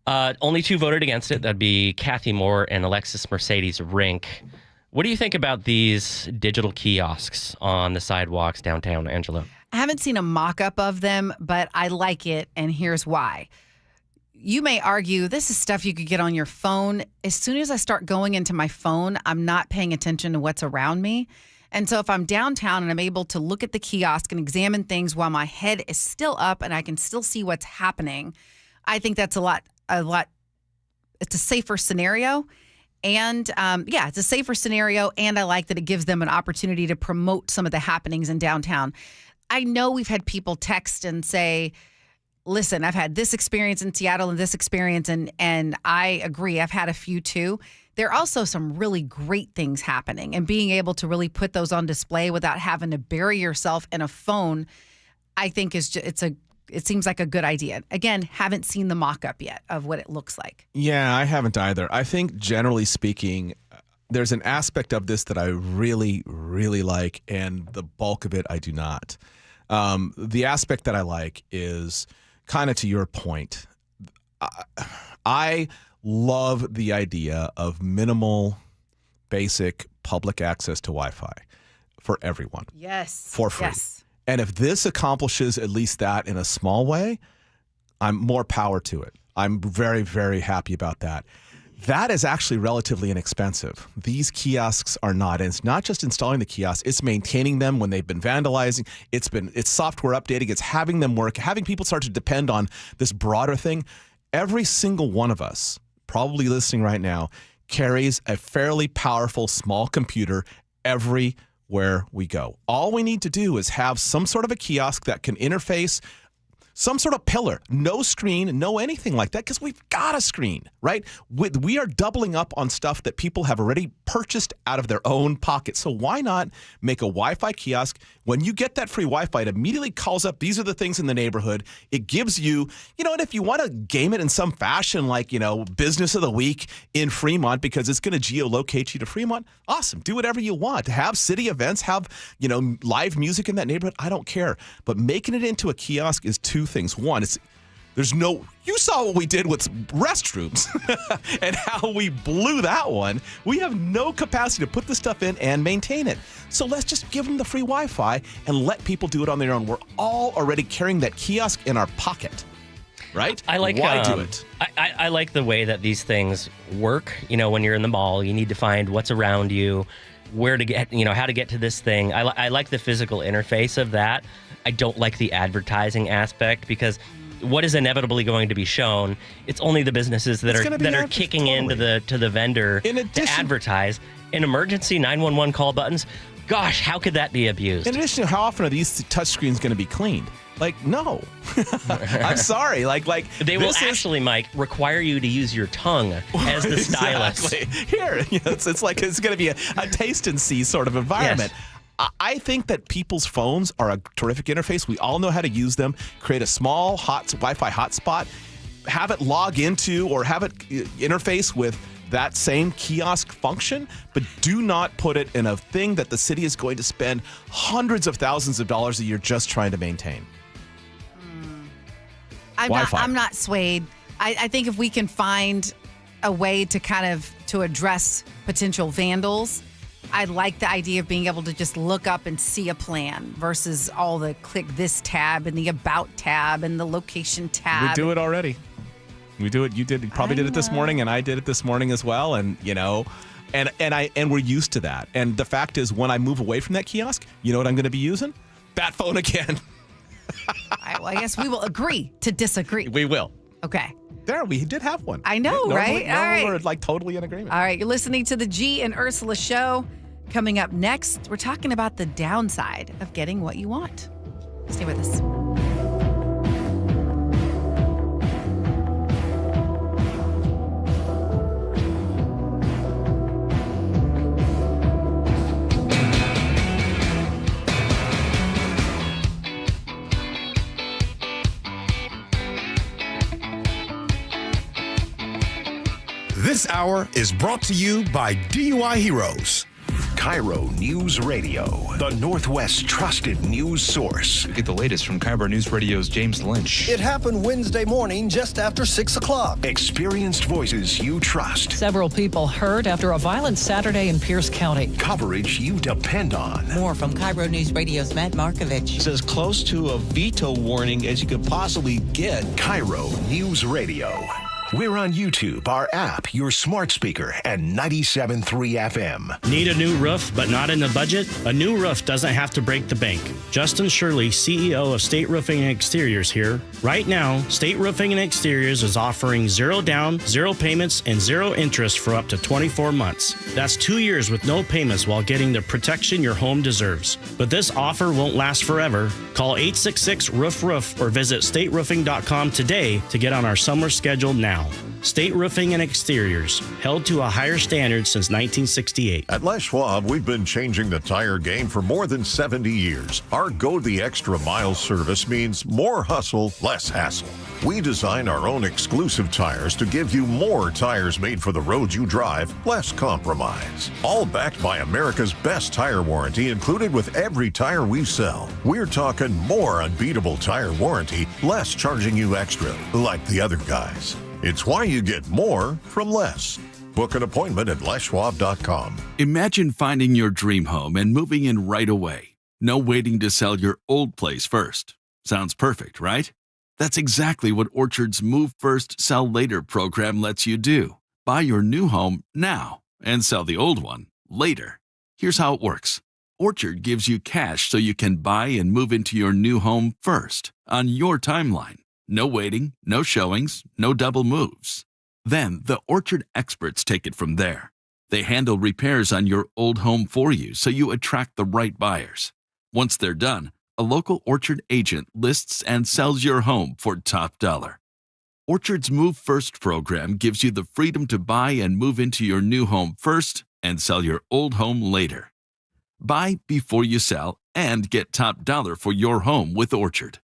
Only 2 voted against it. That'd be Kathy Moore and Alexis Mercedes Rink. What do you think about these digital kiosks on the sidewalks downtown, Angela? I haven't seen a mock-up of them, but I like it, and here's why. You may argue this is stuff you could get on your phone. As soon as I start going into my phone, I'm not paying attention to what's around me. And so if I'm downtown and I'm able to look at the kiosk and examine things while my head is still up and I can still see what's happening, I think that's a lot, it's a safer scenario. And it's a safer scenario. And I like that it gives them an opportunity to promote some of the happenings in downtown. I know we've had people text and say, listen, I've had this experience in Seattle and this experience. And I agree. I've had a few too. There are also some really great things happening, and being able to really put those on display without having to bury yourself in a phone, I think it seems like a good idea. Again, haven't seen the mock-up yet of what it looks like. Yeah, I haven't either. I think generally speaking, there's an aspect of this that I really, really like, and the bulk of it I do not. The aspect that I like is kind of to your point. I love the idea of minimal, basic public access to Wi-Fi for everyone. Yes. For free. Yes. And if this accomplishes at least that in a small way, I'm more power to it. I'm very, very happy about that. That is actually relatively inexpensive. These kiosks are not. And it's not just installing the kiosks, it's maintaining them when they've been vandalizing. It's software updating. It's having them work, having people start to depend on this broader thing. Every single one of us, probably listening right now, carries a fairly powerful small computer everywhere we go. All we need to do is have some sort of a kiosk that can interface, some sort of pillar, no screen, no anything like that, because we've got a screen, right? We are doubling up on stuff that people have already purchased out of their own pocket. So why not make a Wi-Fi kiosk? When you get that free Wi-Fi, it immediately calls up, these are the things in the neighborhood. It gives you, and if you want to game it in some fashion, like, business of the week in Fremont, because it's going to geolocate you to Fremont, awesome. Do whatever you want. Have city events, have, live music in that neighborhood. I don't care. But making it into a kiosk is two things. One, you saw what we did with restrooms and how we blew that one. We have no capacity to put this stuff in and maintain it. So let's just give them the free Wi-Fi and let people do it on their own. We're all already carrying that kiosk in our pocket, right? Why do it? I like the way that these things work. When you're in the mall, you need to find what's around you, where to get, how to get to this thing. I like the physical interface of that. I don't like the advertising aspect, because what is inevitably going to be shown? It's only the businesses that are kicking into the vendor to advertise. In emergency 911 call buttons, gosh, how could that be abused? In addition, how often are these touchscreens going to be cleaned? No. I'm sorry. They will actually, Mike, require you to use your tongue as the stylus. Exactly. Here, it's like it's going to be a taste and see sort of environment. Yes. I think that people's phones are a terrific interface. We all know how to use them. Create a small Wi-Fi hotspot, have it log into or have it interface with that same kiosk function, but do not put it in a thing that the city is going to spend hundreds of thousands of dollars a year just trying to maintain. I'm not swayed. I think if we can find a way to address potential vandals, I like the idea of being able to just look up and see a plan versus all the click this tab and the about tab and the location tab. We do it already. We do it. You probably did it this morning, and I did it this morning as well. And, And we're used to that. And the fact is, when I move away from that kiosk, you know what I'm going to be using? Bat phone again. All right, well, I guess we will agree to disagree. We will. Okay. There, we did have one. I know, right? All right. We're like totally in agreement. All right, you're listening to the Gee and Ursula Show. Coming up next, we're talking about the downside of getting what you want. Stay with us. This hour is brought to you by DUI Heroes. KIRO Newsradio, the Northwest's trusted news source. Get the latest from KIRO Newsradio's James Lynch. It happened Wednesday morning just after 6 o'clock. Experienced voices you trust. Several people hurt after a violent Saturday in Pierce County. Coverage you depend on. More from KIRO Newsradio's Matt Markovich. It's as close to a veto warning as you could possibly get. KIRO Newsradio. We're on YouTube, our app, your smart speaker, and 97.3 FM. Need a new roof, but not in the budget? A new roof doesn't have to break the bank. Justin Shirley, CEO of State Roofing and Exteriors here. Right now, State Roofing and Exteriors is offering 0 down, 0 payments, and 0 interest for up to 24 months. That's 2 years with no payments while getting the protection your home deserves. But this offer won't last forever. Call 866-ROOF-ROOF or visit stateroofing.com today to get on our summer schedule now. State Roofing and Exteriors, held to a higher standard since 1968. At Les Schwab, we've been changing the tire game for more than 70 years. Our Go the Extra Mile service means more hustle, less hassle. We design our own exclusive tires to give you more tires made for the road you drive, less compromise. All backed by America's best tire warranty included with every tire we sell. We're talking more unbeatable tire warranty, less charging you extra, like the other guys. It's why you get more from less. Book an appointment at leschwab.com. Imagine finding your dream home and moving in right away. No waiting to sell your old place first. Sounds perfect, right? That's exactly what Orchard's Move First, Sell Later program lets you do. Buy your new home now and sell the old one later. Here's how it works. Orchard gives you cash so you can buy and move into your new home first on your timeline. No waiting, no showings, no double moves. Then the Orchard experts take it from there. They handle repairs on your old home for you so you attract the right buyers. Once they're done, a local Orchard agent lists and sells your home for top dollar. Orchard's Move First program gives you the freedom to buy and move into your new home first and sell your old home later. Buy before you sell and get top dollar for your home with Orchard.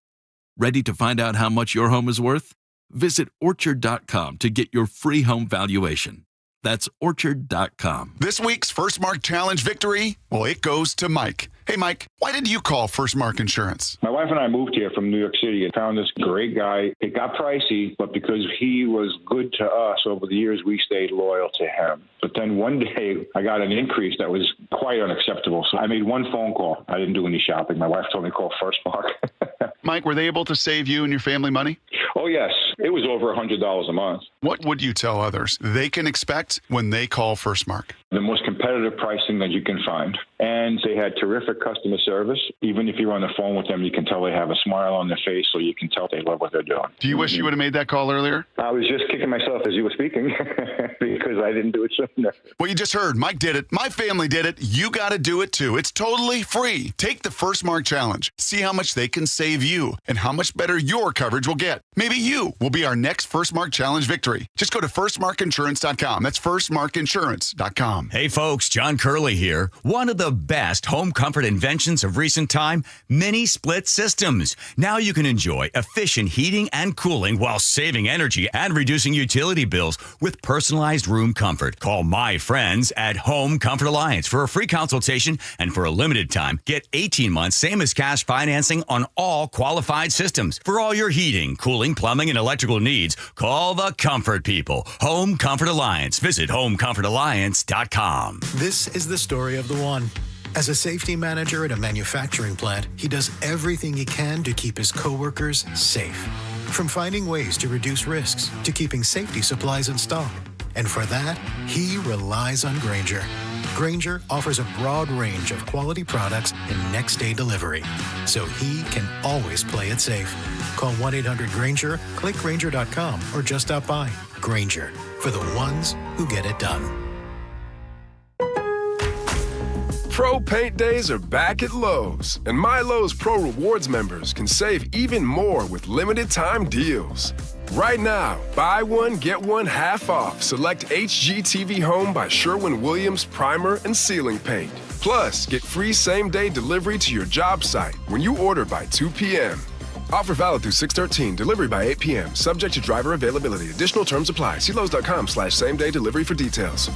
Ready to find out how much your home is worth? Visit Orchard.com to get your free home valuation. That's Orchard.com. This week's First Mark Challenge victory, well, it goes to Mike. Hey, Mike, why did you call First Mark Insurance? My wife and I moved here from New York City and found this great guy. It got pricey, but because he was good to us over the years, we stayed loyal to him. But then one day I got an increase that was quite unacceptable. So I made one phone call. I didn't do any shopping. My wife told me to call First Mark. Mike, were they able to save you and your family money? Oh, yes. It was over $100 a month. What would you tell others they can expect when they call First Mark? The most competitive pricing that you can find. And they had terrific customer service. Even if you're on the phone with them, you can tell they have a smile on their face, so you can tell they love what they're doing. Do you wish you would have made that call earlier? I was just kicking myself as you were speaking because I didn't do it sooner. Well, you just heard. Mike did it. My family did it. You got to do it too. It's totally free. Take the First Mark Challenge. See how much they can save you and how much better your coverage will get. Maybe you will be our next First Mark Challenge victory. Just go to firstmarkinsurance.com. That's firstmarkinsurance.com. Hey, folks, John Curley here. One of the best home comfort inventions of recent time, mini split systems. Now you can enjoy efficient heating and cooling while saving energy and reducing utility bills with personalized room comfort. Call my friends at Home Comfort Alliance for a free consultation, and for a limited time, get 18 months, same as cash financing on all qualified systems. For all your heating, cooling, plumbing, and electrical needs, call the comfort people. Home Comfort Alliance. Visit homecomfortalliance.com. This is the story of the one. As a safety manager at a manufacturing plant, he does everything he can to keep his coworkers safe. From finding ways to reduce risks to keeping safety supplies in stock. And for that, he relies on Grainger. Grainger offers a broad range of quality products and next-day delivery, so he can always play it safe. Call 1-800-GRAINGER, click Grainger.com, or just stop by. Grainger, for the ones who get it done. Pro Paint Days are back at Lowe's, and My Lowe's Pro Rewards members can save even more with limited time deals. Right now, buy one, get one half off. Select HGTV Home by Sherwin-Williams Primer and Ceiling Paint. Plus, get free same-day delivery to your job site when you order by 2 p.m. Offer valid through 6/13, delivery by 8 p.m. Subject to driver availability. Additional terms apply. See Lowe's.com/same-day delivery for details.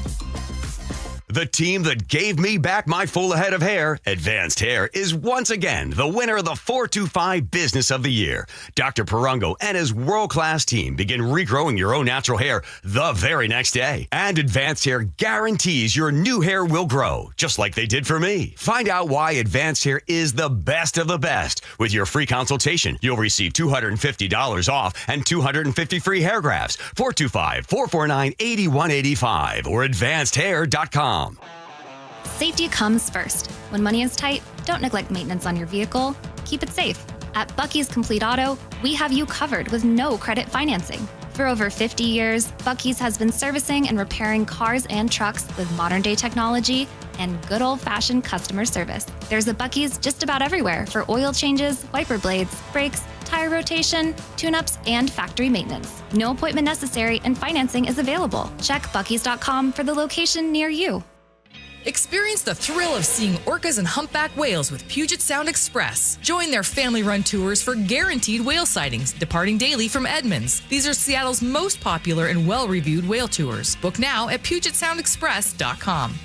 The team that gave me back my full head of hair, Advanced Hair, is once again the winner of the 425 Business of the Year. Dr. Perungo and his world-class team begin regrowing your own natural hair the very next day. And Advanced Hair guarantees your new hair will grow, just like they did for me. Find out why Advanced Hair is the best of the best. With your free consultation, you'll receive $250 off and 250 free hair grafts. 425-449-8185 or advancedhair.com. Safety comes first. When money is tight, don't neglect maintenance on your vehicle. Keep it safe. At Bucky's Complete Auto, we have you covered with no credit financing. For over 50 years, Bucky's has been servicing and repairing cars and trucks with modern-day technology and good old-fashioned customer service. There's a Bucky's just about everywhere for oil changes, wiper blades, brakes, tire rotation, tune-ups, and factory maintenance. No appointment necessary and financing is available. Check Bucky's.com for the location near you. Experience the thrill of seeing orcas and humpback whales with Puget Sound Express. Join their family-run tours for guaranteed whale sightings, departing daily from Edmonds. These are Seattle's most popular and well-reviewed whale tours. Book now at PugetSoundExpress.com.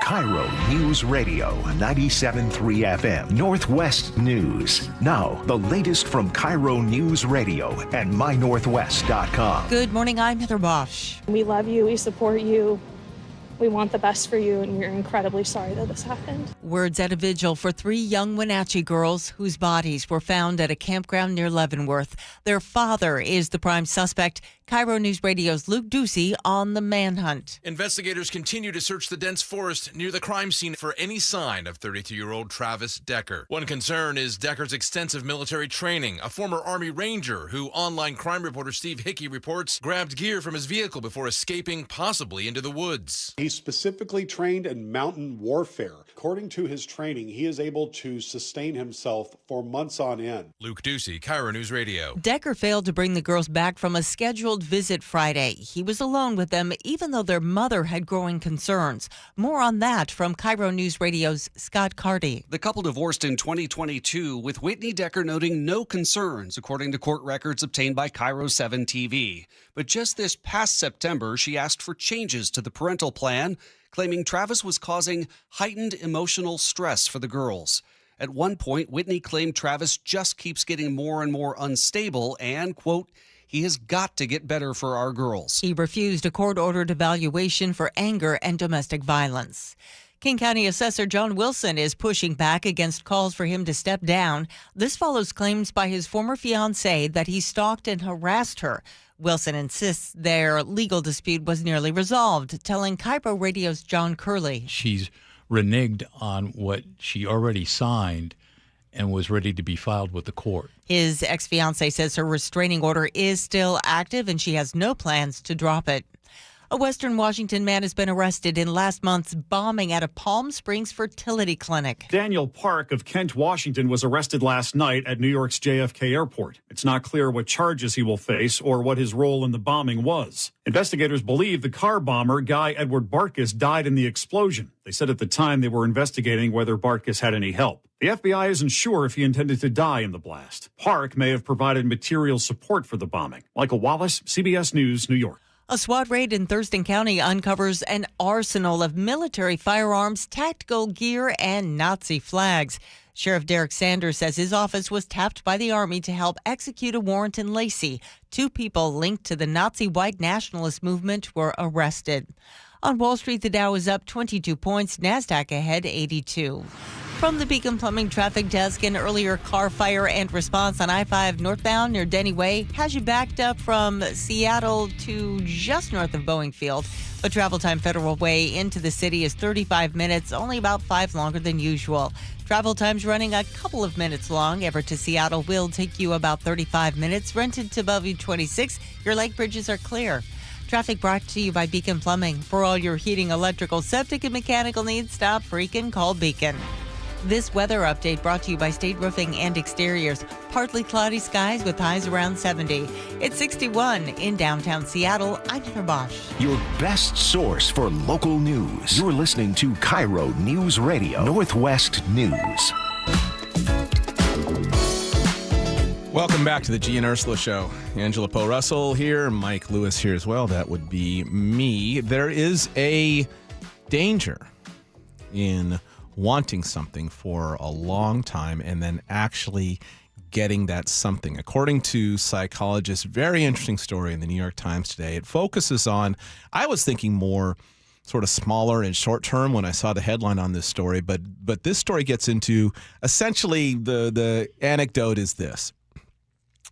KIRO Newsradio 97.3 FM, Northwest News. Now, the latest from KIRO Newsradio and MyNorthwest.com. Good morning, I'm Heather Bosch. We love you, we support you. We want the best for you, and we're incredibly sorry that this happened. Words at a vigil for 3 young Wenatchee girls whose bodies were found at a campground near Leavenworth. Their father is the prime suspect. KIRO News Radio's Luke Ducey on the manhunt. Investigators continue to search the dense forest near the crime scene for any sign of 32-year-old Travis Decker. One concern is Decker's extensive military training. A former Army Ranger who online crime reporter Steve Hickey reports grabbed gear from his vehicle before escaping, possibly into the woods. He's specifically trained in mountain warfare. According to his training, he is able to sustain himself for months on end. Luke Ducey, KIRO News Radio. Decker failed to bring the girls back from a scheduled visit Friday. He was alone with them, even though their mother had growing concerns. More on that from KIRO News Radio's Scott Carty. The couple divorced in 2022, with Whitney Decker noting no concerns, according to court records obtained by KIRO 7 TV. But just this past September, she asked for changes to the parental plan, claiming Travis was causing heightened emotional stress for the girls. At one point, Whitney claimed Travis just keeps getting more and more unstable and, quote, he has got to get better for our girls. He refused a court-ordered evaluation for anger and domestic violence. King County Assessor John Wilson is pushing back against calls for him to step down. This follows claims by his former fiancée that he stalked and harassed her. Wilson insists their legal dispute was nearly resolved, telling KIRO Radio's John Curley. She's reneged on what she already signed and was ready to be filed with the court. His ex-fiancée says her restraining order is still active and she has no plans to drop it. A Western Washington man has been arrested in last month's bombing at a Palm Springs fertility clinic. Daniel Park of Kent, Washington, was arrested last night at New York's JFK Airport. It's not clear what charges he will face or what his role in the bombing was. Investigators believe the car bomber, Guy Edward Bartkus, died in the explosion. They said at the time they were investigating whether Bartkus had any help. The FBI isn't sure if he intended to die in the blast. Park may have provided material support for the bombing. Michael Wallace, CBS News, New York. A SWAT raid in Thurston County uncovers an arsenal of military firearms, tactical gear, and Nazi flags. Sheriff Derek Sanders says his office was tapped by the Army to help execute a warrant in Lacey. 2 people linked to the Nazi white nationalist movement were arrested. On Wall Street, the Dow is up 22 points, NASDAQ ahead 82. from the Beacon Plumbing Traffic Desk, an earlier car fire and response on I-5 northbound near Denny Way has you backed up from Seattle to just north of Boeing Field. The travel time Federal Way into the city is 35 minutes, only about 5 longer than usual. Travel times running a couple of minutes long. Everett to Seattle will take you about 35 minutes. Rented to Bellevue 26. Your lake bridges are clear. Traffic brought to you by Beacon Plumbing. For all your heating, electrical, septic, and mechanical needs, stop freaking call Beacon. This weather update brought to you by State Roofing and Exteriors. Partly cloudy skies with highs around 70. It's 61 in downtown Seattle. I'm Heather Bosch. Your best source for local news. You're listening to KIRO Newsradio Northwest News. Welcome back to the Gee and Ursula Show. Angela Poe Russell here, Mike Lewis here as well. That would be me. There is a danger in wanting something for a long time and then actually getting that something. According to psychologists, very interesting story in the New York Times today. It focuses on, I was thinking more sort of smaller and short term when I saw the headline on this story, but this story gets into essentially the anecdote is this.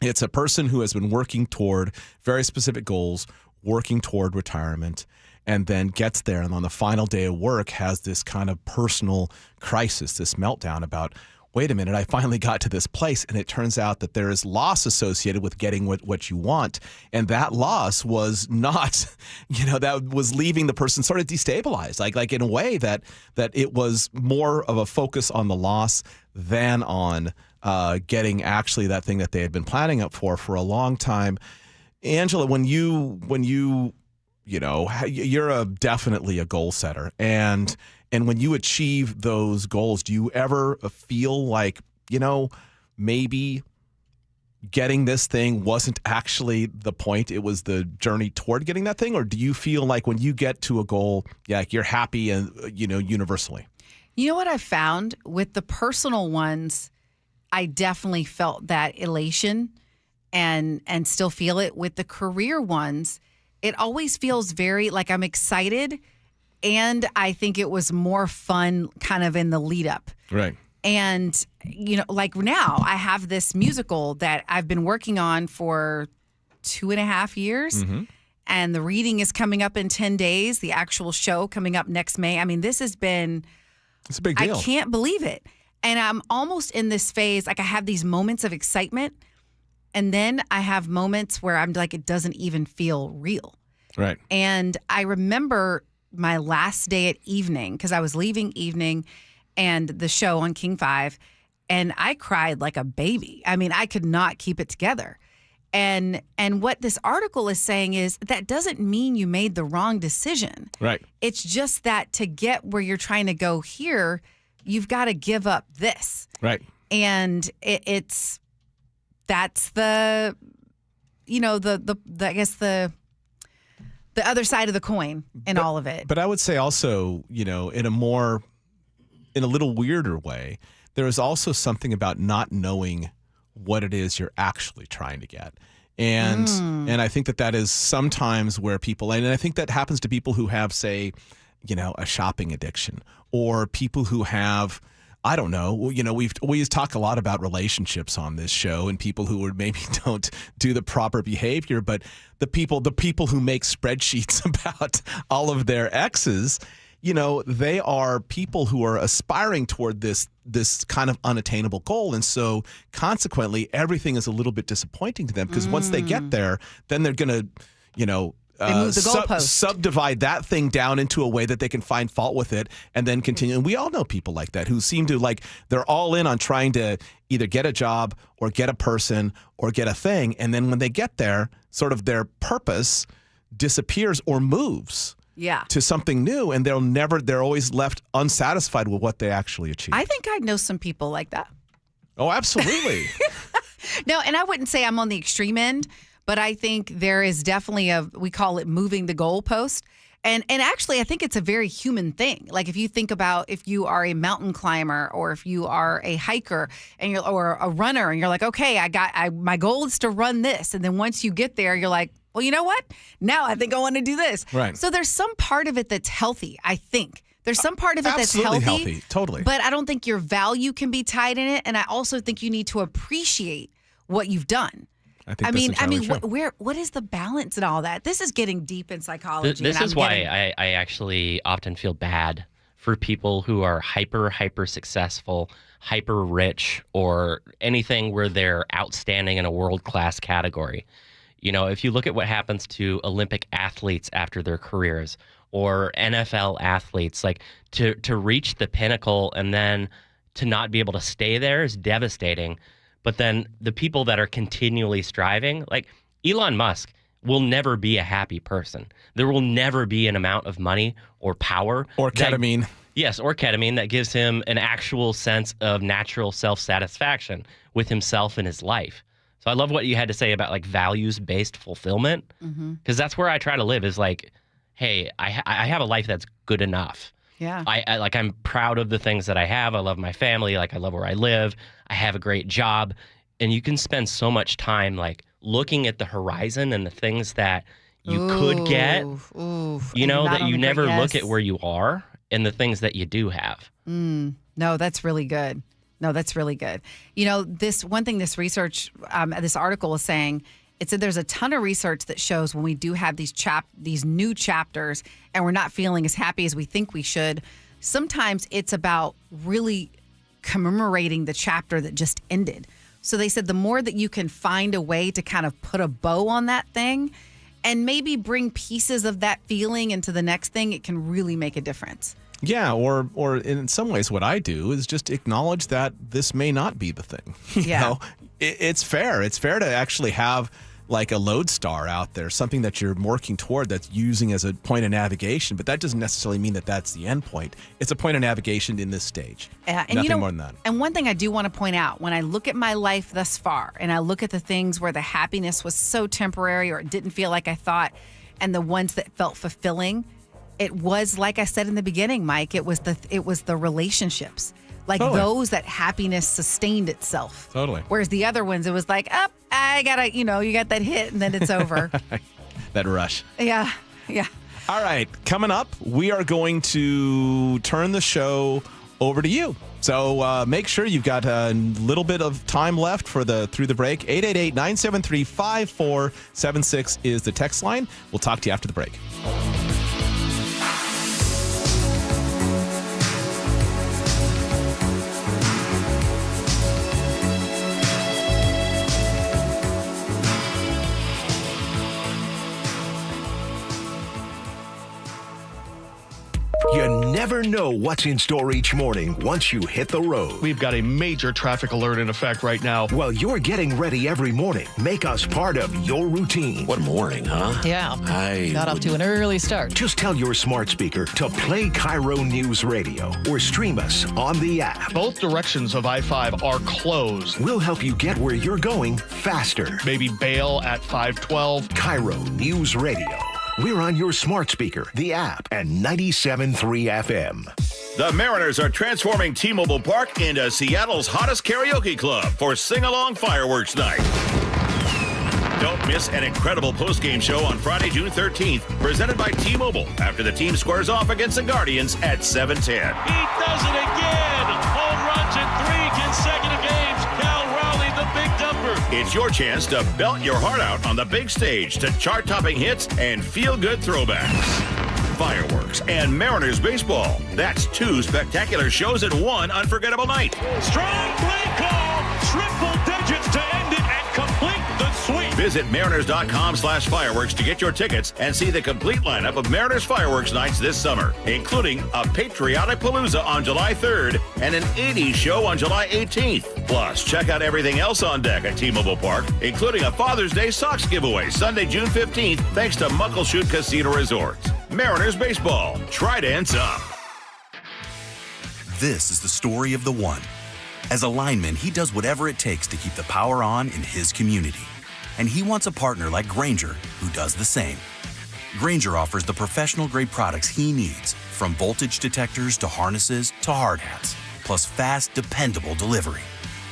It's a person who has been working toward very specific goals, working toward retirement, and then gets there and on the final day of work has this kind of personal crisis, this meltdown about, wait a minute, I finally got to this place. And it turns out that there is loss associated with getting what you want. And that loss was not, that was leaving the person sort of destabilized, like in a way that it was more of a focus on the loss than on getting actually that thing that they had been planning up for a long time. Angela, when you're definitely a goal setter, and when you achieve those goals, do you ever feel like, maybe getting this thing wasn't actually the point, it was the journey toward getting that thing? Or do you feel like when you get to a goal, you're happy and, universally? You know what I found with the personal ones, I definitely felt that elation and still feel it. With the career ones, it always feels very like I'm excited, and I think it was more fun kind of in the lead up. Right. And, like now I have this musical that I've been working on for 2.5 years. Mm-hmm. And the reading is coming up in 10 days, the actual show coming up next May. I mean, this has been, it's a big deal. I can't believe it. And I'm almost in this phase, like I have these moments of excitement, and then I have moments where I'm like, it doesn't even feel real. Right. And I remember my last day at evening, because I was leaving evening and the show on King 5, and I cried like a baby. I mean, I could not keep it together. And what this article is saying is that doesn't mean you made the wrong decision. Right. It's just that to get where you're trying to go here, you've got to give up this. Right. And that's the I guess the other side of the coin in all of it. But I would say also, in a little weirder way, there is also something about not knowing what it is you're actually trying to get. And I think that is sometimes where people, and I think that happens to people who have, say, a shopping addiction, or people who have, I don't know, we talk a lot about relationships on this show, and people who maybe don't do the proper behavior, but the people who make spreadsheets about all of their exes, they are people who are aspiring toward this kind of unattainable goal. And so consequently, everything is a little bit disappointing to them, because once they get there, then they're going to, they move the goalpost. Subdivide that thing down into a way that they can find fault with it and then continue. And we all know people like that who seem to they're all in on trying to either get a job or get a person or get a thing. And then when they get there, sort of their purpose disappears or moves to something new. And they're always left unsatisfied with what they actually achieved. I think I know some people like that. Oh, absolutely. No, and I wouldn't say I'm on the extreme end, but I think there is definitely we call it moving the goalpost. And actually, I think it's a very human thing. Like if you think about if you are a mountain climber, or if you are a hiker or a runner, and you're like, okay, my goal is to run this. And then once you get there, you're like, well, you know what? Now I think I want to do this. Right. So there's some part of it that's healthy, I think, There's some part of it that's Absolutely healthy. Totally. But I don't think your value can be tied in it. And I also think you need to appreciate what you've done. I mean, what is the balance in all that? This is getting deep in psychology. This is why I actually often feel bad for people who are hyper successful, hyper rich, or anything where they're outstanding in a world-class category. You know, if you look at what happens to Olympic athletes after their careers or NFL athletes, like to reach the pinnacle and then to not be able to stay there is devastating. But then the people that are continually striving, like Elon Musk, will never be a happy person. There will never be an amount of money or power. Or ketamine. Or ketamine that gives him an actual sense of natural self-satisfaction with himself and his life. So I love what you had to say about like values-based fulfillment, because that's where I try to live is like, hey, I have a life that's good enough. Yeah. I'm proud of the things that I have. I love my family. Like I love where I live. I have a great job. And you can spend so much time like looking at the horizon and the things that you could get, you know, that you never look at where you are and the things that you do have. No, that's really good. You know, this one thing, this research, this article is saying, it said there's a ton of research that shows when we do have these new chapters and we're not feeling as happy as we think we should, sometimes it's about really commemorating the chapter that just ended. So they said the more that you can find a way to kind of put a bow on that thing and maybe bring pieces of that feeling into the next thing, it can really make a difference. Yeah, or in some ways what I do is just acknowledge that this may not be the thing. You know? It's fair. It's fair to actually have like a lodestar out there, something that you're working toward that's using as a point of navigation, but that doesn't necessarily mean that that's the end point. It's a point of navigation in this stage. And nothing more than that. And one thing I do want to point out, when I look at my life thus far and I look at the things where the happiness was so temporary or it didn't feel like I thought, and the ones that felt fulfilling, it was, like I said in the beginning, Mike, it was the relationships. Like those that happiness sustained itself. Totally. Whereas the other ones, it was like, I gotta, you got that hit and then it's over. That rush. Yeah. All right. Coming up, we are going to turn the show over to you. So make sure you've got a little bit of time left through the break. 888-973-5476 is the text line. We'll talk to you after the break. You never know what's in store each morning once you hit the road. We've got a major traffic alert in effect right now. While you're getting ready every morning, make us part of your routine. What morning, huh? Yeah. Got off to an early start. Just tell your smart speaker to play KIRO News Radio or stream us on the app. Both directions of I-5 are closed. We'll help you get where you're going faster. Maybe bail at 512. KIRO News Radio. We're on your smart speaker, the app, and 97.3 FM. The Mariners are transforming T-Mobile Park into Seattle's hottest karaoke club for Sing-Along Fireworks Night. Don't miss an incredible post-game show on Friday, June 13th, presented by T-Mobile, after the team squares off against the Guardians at 7:10. He does it again! Home runs in 3 consecutive games. Cal Raleigh, the big dumper. It's your chance to belt your heart out on the big stage to chart-topping hits and feel-good throwbacks. Fireworks and Mariners baseball. That's 2 spectacular shows in one unforgettable night. Strong play call. Triple digits to end it and complete the sweep. Visit mariners.com/fireworks to get your tickets and see the complete lineup of Mariners fireworks nights this summer, including a patriotic palooza on July 3rd and an 80s show on July 18th. Plus, check out everything else on deck at T-Mobile Park, including a Father's Day socks giveaway Sunday, June 15th, thanks to Muckleshoot Casino Resort. Mariners baseball. Trident's up. This is the story of the one. As a lineman, he does whatever it takes to keep the power on in his community. And he wants a partner like Grainger who does the same. Grainger offers the professional-grade products he needs, from voltage detectors to harnesses to hard hats, plus fast, dependable delivery,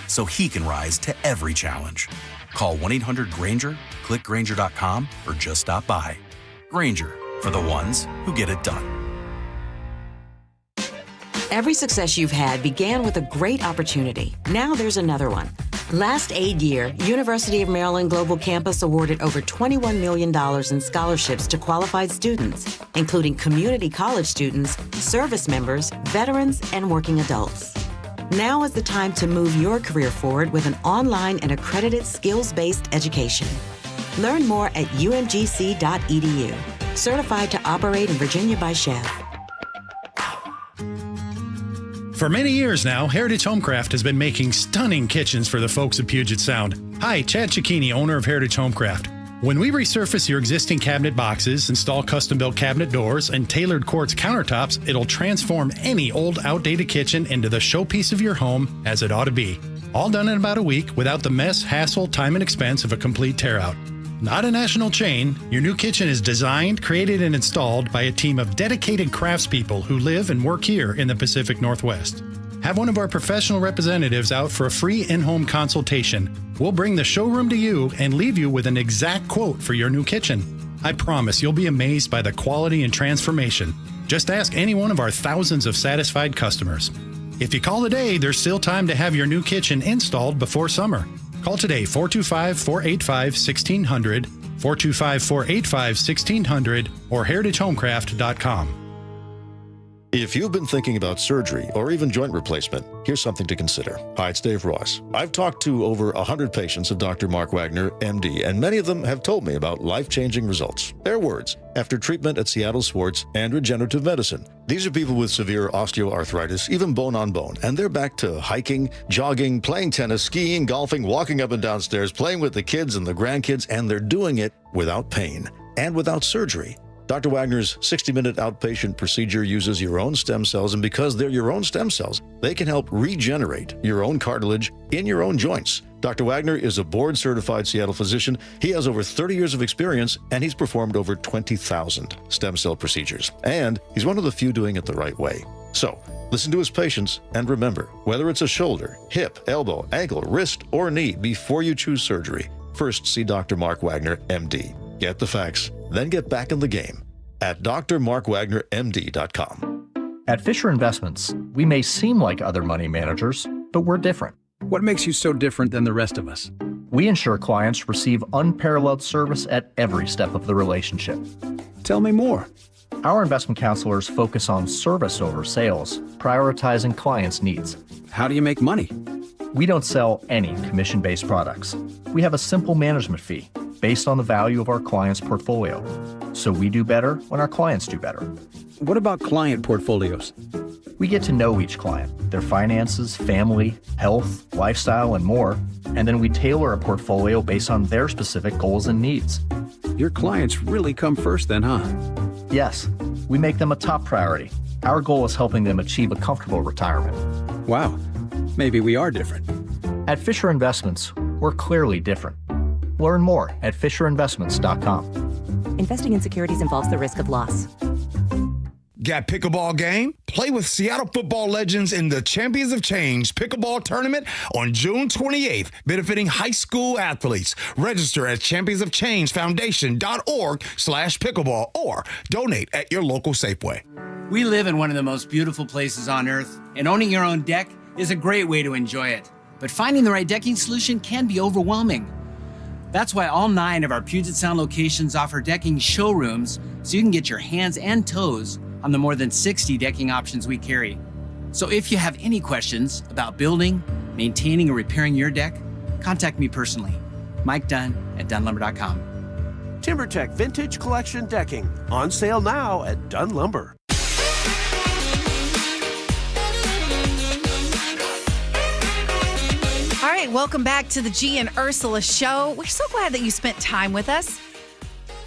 so he can rise to every challenge. Call 1-800-GRAINGER, click Grainger.com, or just stop by. Grainger, for the ones who get it done. Every success you've had began with a great opportunity. Now there's another one. Last aid year, University of Maryland Global Campus awarded over $21 million in scholarships to qualified students, including community college students, service members, veterans, and working adults. Now is the time to move your career forward with an online and accredited skills-based education. Learn more at umgc.edu. Certified to operate in Virginia by Chef. For many years now, Heritage Homecraft has been making stunning kitchens for the folks of Puget Sound. Hi, Chad Cicchini, owner of Heritage Homecraft. When we resurface your existing cabinet boxes, install custom-built cabinet doors, and tailored quartz countertops, it'll transform any old, outdated kitchen into the showpiece of your home as it ought to be. All done in about a week without the mess, hassle, time, and expense of a complete tear-out. Not a national chain, your new kitchen is designed, created, and installed by a team of dedicated craftspeople who live and work here in the Pacific Northwest. Have one of our professional representatives out for a free in-home consultation. We'll bring the showroom to you and leave you with an exact quote for your new kitchen. I promise you'll be amazed by the quality and transformation. Just ask any one of our thousands of satisfied customers. If you call today, there's still time to have your new kitchen installed before summer. Call today, 425-485-1600, 425-485-1600, or heritagehomecraft.com. If you've been thinking about surgery or even joint replacement, here's something to consider. Hi, it's Dave Ross. I've talked to over 100 patients of Dr. Mark Wagner, MD, and many of them have told me about life-changing results. Their words, after treatment at Seattle Sports and Regenerative Medicine. These are people with severe osteoarthritis, even bone on bone, and they're back to hiking, jogging, playing tennis, skiing, golfing, walking up and down stairs, playing with the kids and the grandkids, and they're doing it without pain and without surgery. Dr. Wagner's 60-minute outpatient procedure uses your own stem cells, and because they're your own stem cells, they can help regenerate your own cartilage in your own joints. Dr. Wagner is a board-certified Seattle physician. He has over 30 years of experience, and he's performed over 20,000 stem cell procedures. And he's one of the few doing it the right way. So, listen to his patients, and remember, whether it's a shoulder, hip, elbow, ankle, wrist, or knee, before you choose surgery, first see Dr. Mark Wagner, MD. Get the facts, then get back in the game at drmarkwagnermd.com. At Fisher Investments, we may seem like other money managers, but we're different. What makes you so different than the rest of us? We ensure clients receive unparalleled service at every step of the relationship. Tell me more. Our investment counselors focus on service over sales, prioritizing clients' needs. How do you make money? We don't sell any commission-based products. We have a simple management fee based on the value of our client's portfolio. So we do better when our clients do better. What about client portfolios? We get to know each client, their finances, family, health, lifestyle, and more, and then we tailor a portfolio based on their specific goals and needs. Your clients really come first then, huh? Yes, we make them a top priority. Our goal is helping them achieve a comfortable retirement. Wow, maybe we are different. At Fisher Investments, we're clearly different. Learn more at FisherInvestments.com. Investing in securities involves the risk of loss. Got pickleball game? Play with Seattle football legends in the Champions of Change pickleball tournament on June 28th, benefiting high school athletes. Register at championsofchangefoundation.org/pickleball or donate at your local Safeway. We live in one of the most beautiful places on earth, and owning your own deck is a great way to enjoy it. But finding the right decking solution can be overwhelming. That's why all 9 of our Puget Sound locations offer decking showrooms so you can get your hands and toes on the more than 60 decking options we carry. So if you have any questions about building, maintaining, or repairing your deck, contact me personally, Mike Dunn at DunnLumber.com. TimberTech Vintage Collection Decking, on sale now at Dunn Lumber. All right, welcome back to the Gee and Ursula Show. We're so glad that you spent time with us.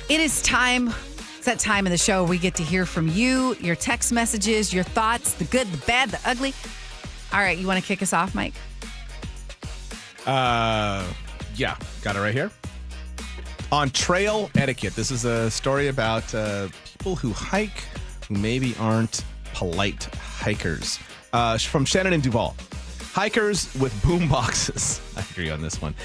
It is time. It's that time in the show where we get to hear from you, your text messages, your thoughts, the good, the bad, the ugly. All right, you want to kick us off, Mike? Yeah, got it right here. On trail etiquette, this is a story about people who hike who maybe aren't polite hikers. From Shannon and Duval. Hikers with boom boxes. I agree on this one.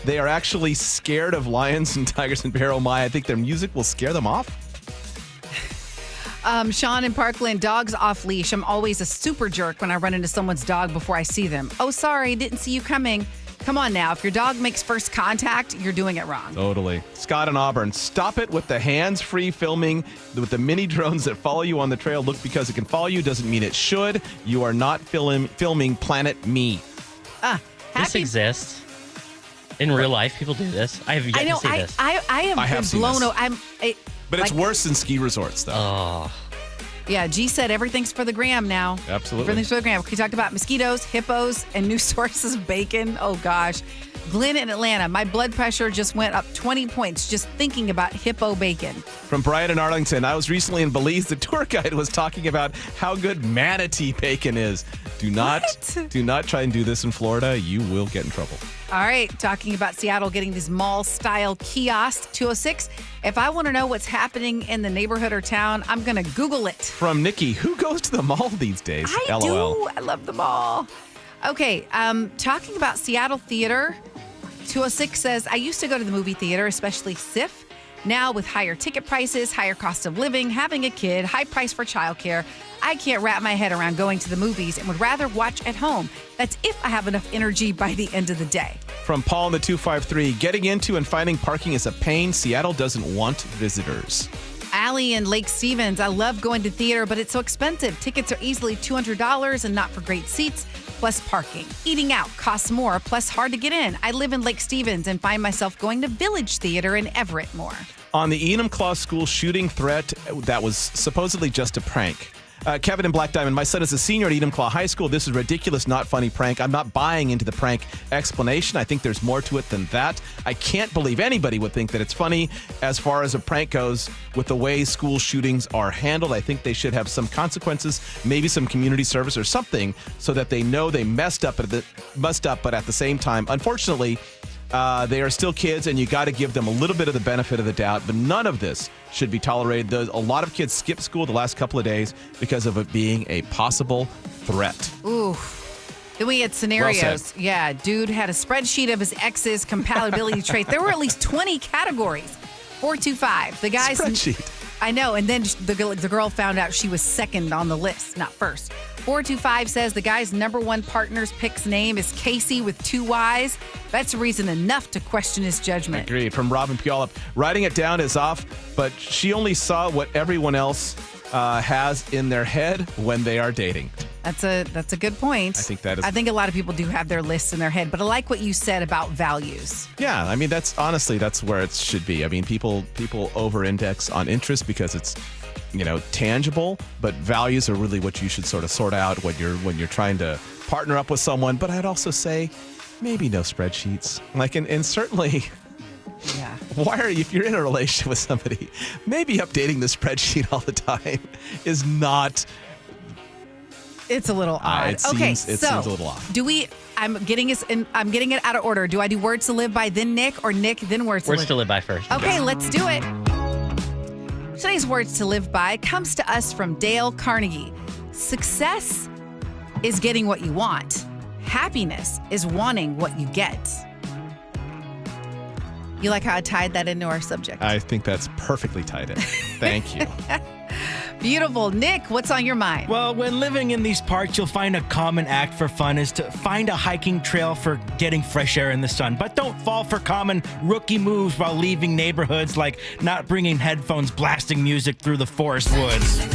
They are actually scared of lions and tigers and bear. Oh my, I think their music will scare them off. Sean in Parkland, dogs off leash. I'm always a super jerk when I run into someone's dog before I see them. Oh, sorry, didn't see you coming. Come on now. If your dog makes first contact, you're doing it wrong. Totally. Scott in Auburn, stop it with the hands-free filming with the mini drones that follow you on the trail. Look, because it can follow you doesn't mean it should. You are not filming Planet Me. This exists. In real life, people do this. I have yet to see this. I have been blown away. But it's worse than ski resorts, though. Oh. Yeah, G said everything's for the gram now. Absolutely. Everything's for the gram. We talked about mosquitoes, hippos, and new sources of bacon. Oh, gosh. Glenn in Atlanta, my blood pressure just went up 20 points just thinking about hippo bacon. From Brian in Arlington, I was recently in Belize. The tour guide was talking about how good manatee bacon is. Do not try and do this in Florida. You will get in trouble. All right, talking about Seattle getting these mall-style kiosks, 206. If I want to know what's happening in the neighborhood or town, I'm going to Google it. From Nikki, who goes to the mall these days? I LOL. do. I love the mall. Okay, talking about Seattle theater, 206 says, I used to go to the movie theater, especially SIF. Now, with higher ticket prices, higher cost of living, having a kid, high price for childcare, I can't wrap my head around going to the movies and would rather watch at home. That's if I have enough energy by the end of the day. From Paul in the 253, getting into and finding parking is a pain. Seattle doesn't want visitors. Allie in Lake Stevens, I love going to theater, but it's so expensive. Tickets are easily $200 and not for great seats, plus parking. Eating out costs more, plus hard to get in. I live in Lake Stevens and find myself going to Village Theater in Everett more. On the Enumclaw school shooting threat that was supposedly just a prank. Kevin in Black Diamond, my son is a senior at Enumclaw High School. This is ridiculous, not funny prank. I'm not buying into the prank explanation. I think there's more to it than that. I can't believe anybody would think that it's funny as far as a prank goes with the way school shootings are handled. I think they should have some consequences, maybe some community service or something so that they know they messed up, but at the same time, unfortunately, they are still kids, and you got to give them a little bit of the benefit of the doubt. But none of this should be tolerated. A lot of kids skipped school the last couple of days because of it being a possible threat. Ooh. Then we had scenarios. Well, yeah, dude had a spreadsheet of his ex's compatibility traits. There were at least 20 categories. 425. The guy's spreadsheet. I know, and then the girl found out she was second on the list, not first. 425 says the guy's number one partner's pick's name is Casey with 2 Y's. That's reason enough to question his judgment. Agreed. From Robin Puyallup, writing it down is off, but she only saw what everyone else has in their head when they are dating. That's a good point. I think that is. I think a lot of people do have their lists in their head, but I like what you said about values. Yeah, I mean that's where it should be. I mean people over-index on interest because it's tangible, but values are really what you should sort of sort out when you're trying to partner up with someone. But I'd also say maybe no spreadsheets. And certainly, yeah. If you're in a relationship with somebody, maybe updating the spreadsheet all the time is not. It's a little odd. It seems a little off. I'm getting it out of order. Do I do words to live by then Nick, or Nick then words to live? Words to live by first. Okay, let's do it. Today's words to live by comes to us from Dale Carnegie. Success is getting what you want. Happiness is wanting what you get. You like how I tied that into our subject? I think that's perfectly tied in. Thank you. Beautiful. Nick, what's on your mind? Well, when living in these parks, you'll find a common act for fun is to find a hiking trail for getting fresh air in the sun. But don't fall for common rookie moves while leaving neighborhoods, like not bringing headphones blasting music through the forest woods.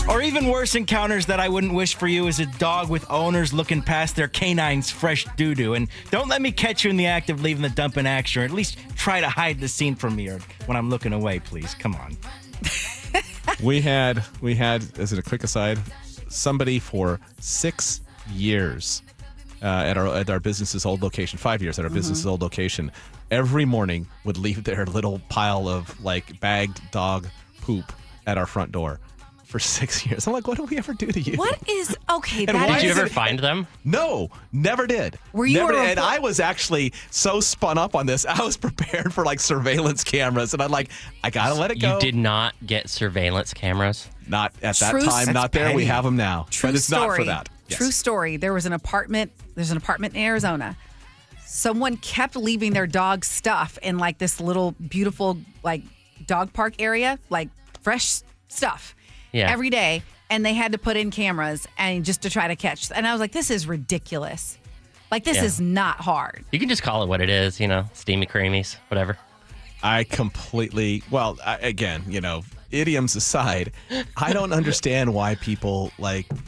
Or even worse encounters that I wouldn't wish for you is a dog with owners looking past their canine's fresh doo-doo. And don't let me catch you in the act of leaving the dump in action, or at least try to hide the scene from me or when I'm looking away, please. Come on. We had, as a quick aside, somebody for 6 years at our business's old location, 5 years at our business's old location, every morning would leave their little pile of bagged dog poop at our front door for 6 years. I'm like, what did we ever do to you? What is okay? Did you ever find them? No, never did. Were you never, and I was actually so spun up on this. I was prepared for surveillance cameras, and I gotta let it go. You did not get surveillance cameras? Not at that time. Not there. We have them now. True but it's story. Not for that. Yes. True story. There's an apartment in Arizona. Someone kept leaving their dog stuff in this little beautiful dog park area, fresh stuff. every day, and they had to put in cameras and just to try to catch. And I was like, this is ridiculous. Like, this is not hard. You can just call it what it is, steamy creamies, whatever. I completely, again, idioms aside, I don't understand why people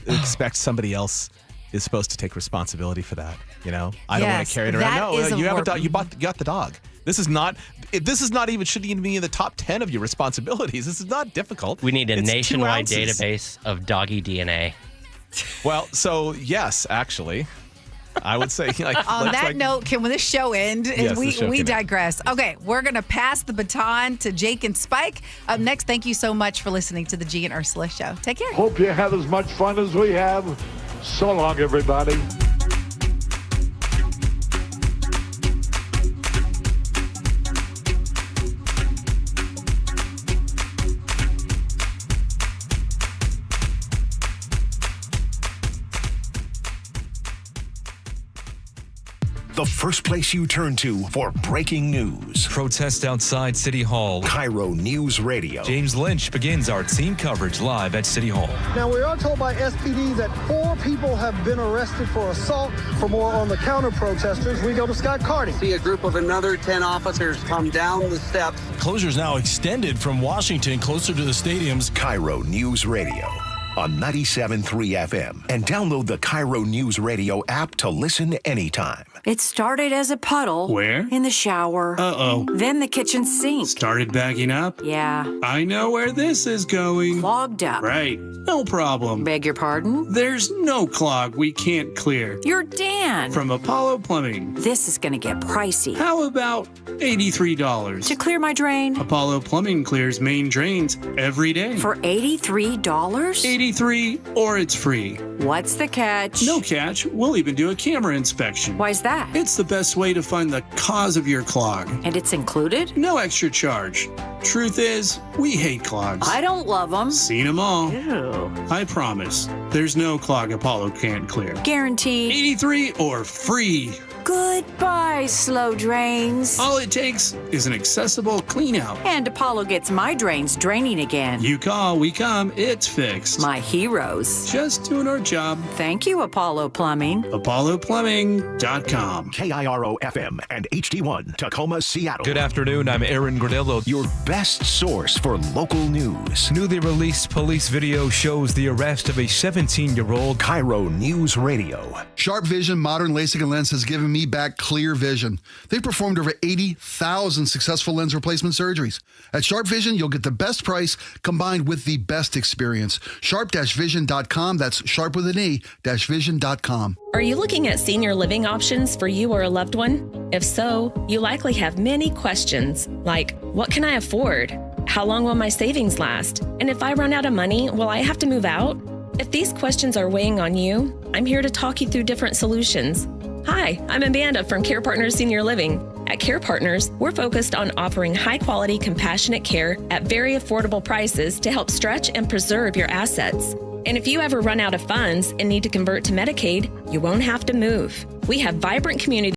expect somebody else is supposed to take responsibility for that. I don't want to carry it around. No, you have a dog. You got the dog. This is not even, shouldn't even be in the top 10 of your responsibilities. This is not difficult. We need a nationwide database of doggy DNA. Well, so yes, actually. I would say, on that note, can this show end? Yes, we digress. Okay, we're going to pass the baton to Jake and Spike. Up next, thank you so much for listening to the Gee and Ursula Show. Take care. Hope you had as much fun as we have. So long, everybody. The first place you turn to for breaking news. Protest outside City Hall. KIRO News Radio. James Lynch begins our team coverage live at City Hall. Now, we are told by SPD that 4 people have been arrested for assault. For more on the counter-protesters, we go to Scott Carty. See a group of another 10 officers come down the steps. Closures now extended from Washington closer to the stadiums. KIRO News Radio on 97.3 FM, and download the KIRO News Radio app to listen anytime. It started as a puddle. Where? In the shower. Uh-oh. Then the kitchen sink. Started bagging up? Yeah. I know where this is going. Clogged up. Right. No problem. Beg your pardon? There's no clog we can't clear. You're Dan. From Apollo Plumbing. This is going to get pricey. How about $83? To clear my drain? Apollo Plumbing clears main drains every day. For $83? 83 or it's free. What's the catch? No catch. We'll even do a camera inspection. Why's that? It's the best way to find the cause of your clog. And it's included? No extra charge. Truth is, we hate clogs. I don't love them. Seen them all. Ew. I promise. There's no clog Apollo can't clear. Guaranteed. 83 or free. Goodbye, slow drains. All it takes is an accessible clean out. And Apollo gets my drains draining again. You call, we come, it's fixed. My heroes. Just doing our job. Thank you, Apollo Plumbing. ApolloPlumbing.com. KIRO FM and HD1, Tacoma, Seattle. Good afternoon, I'm Aaron Granillo. Your best source for local news. Newly released police video shows the arrest of a 17-year-old. KIRO News Radio. Sharp Vision Modern LASIK and Lens has given me back clear vision. They've performed over 80,000 successful lens replacement surgeries. At Sharp Vision, you'll get the best price combined with the best experience. Sharp-vision.com. That's sharp with an E, -vision.com. Are you looking at senior living options for you or a loved one? If so, you likely have many questions like, what can I afford? How long will my savings last? And if I run out of money, will I have to move out? If these questions are weighing on you, I'm here to talk you through different solutions. Hi, I'm Amanda from Care Partners Senior Living. At Care Partners, we're focused on offering high-quality, compassionate care at very affordable prices to help stretch and preserve your assets. And if you ever run out of funds and need to convert to Medicaid, you won't have to move. We have vibrant communities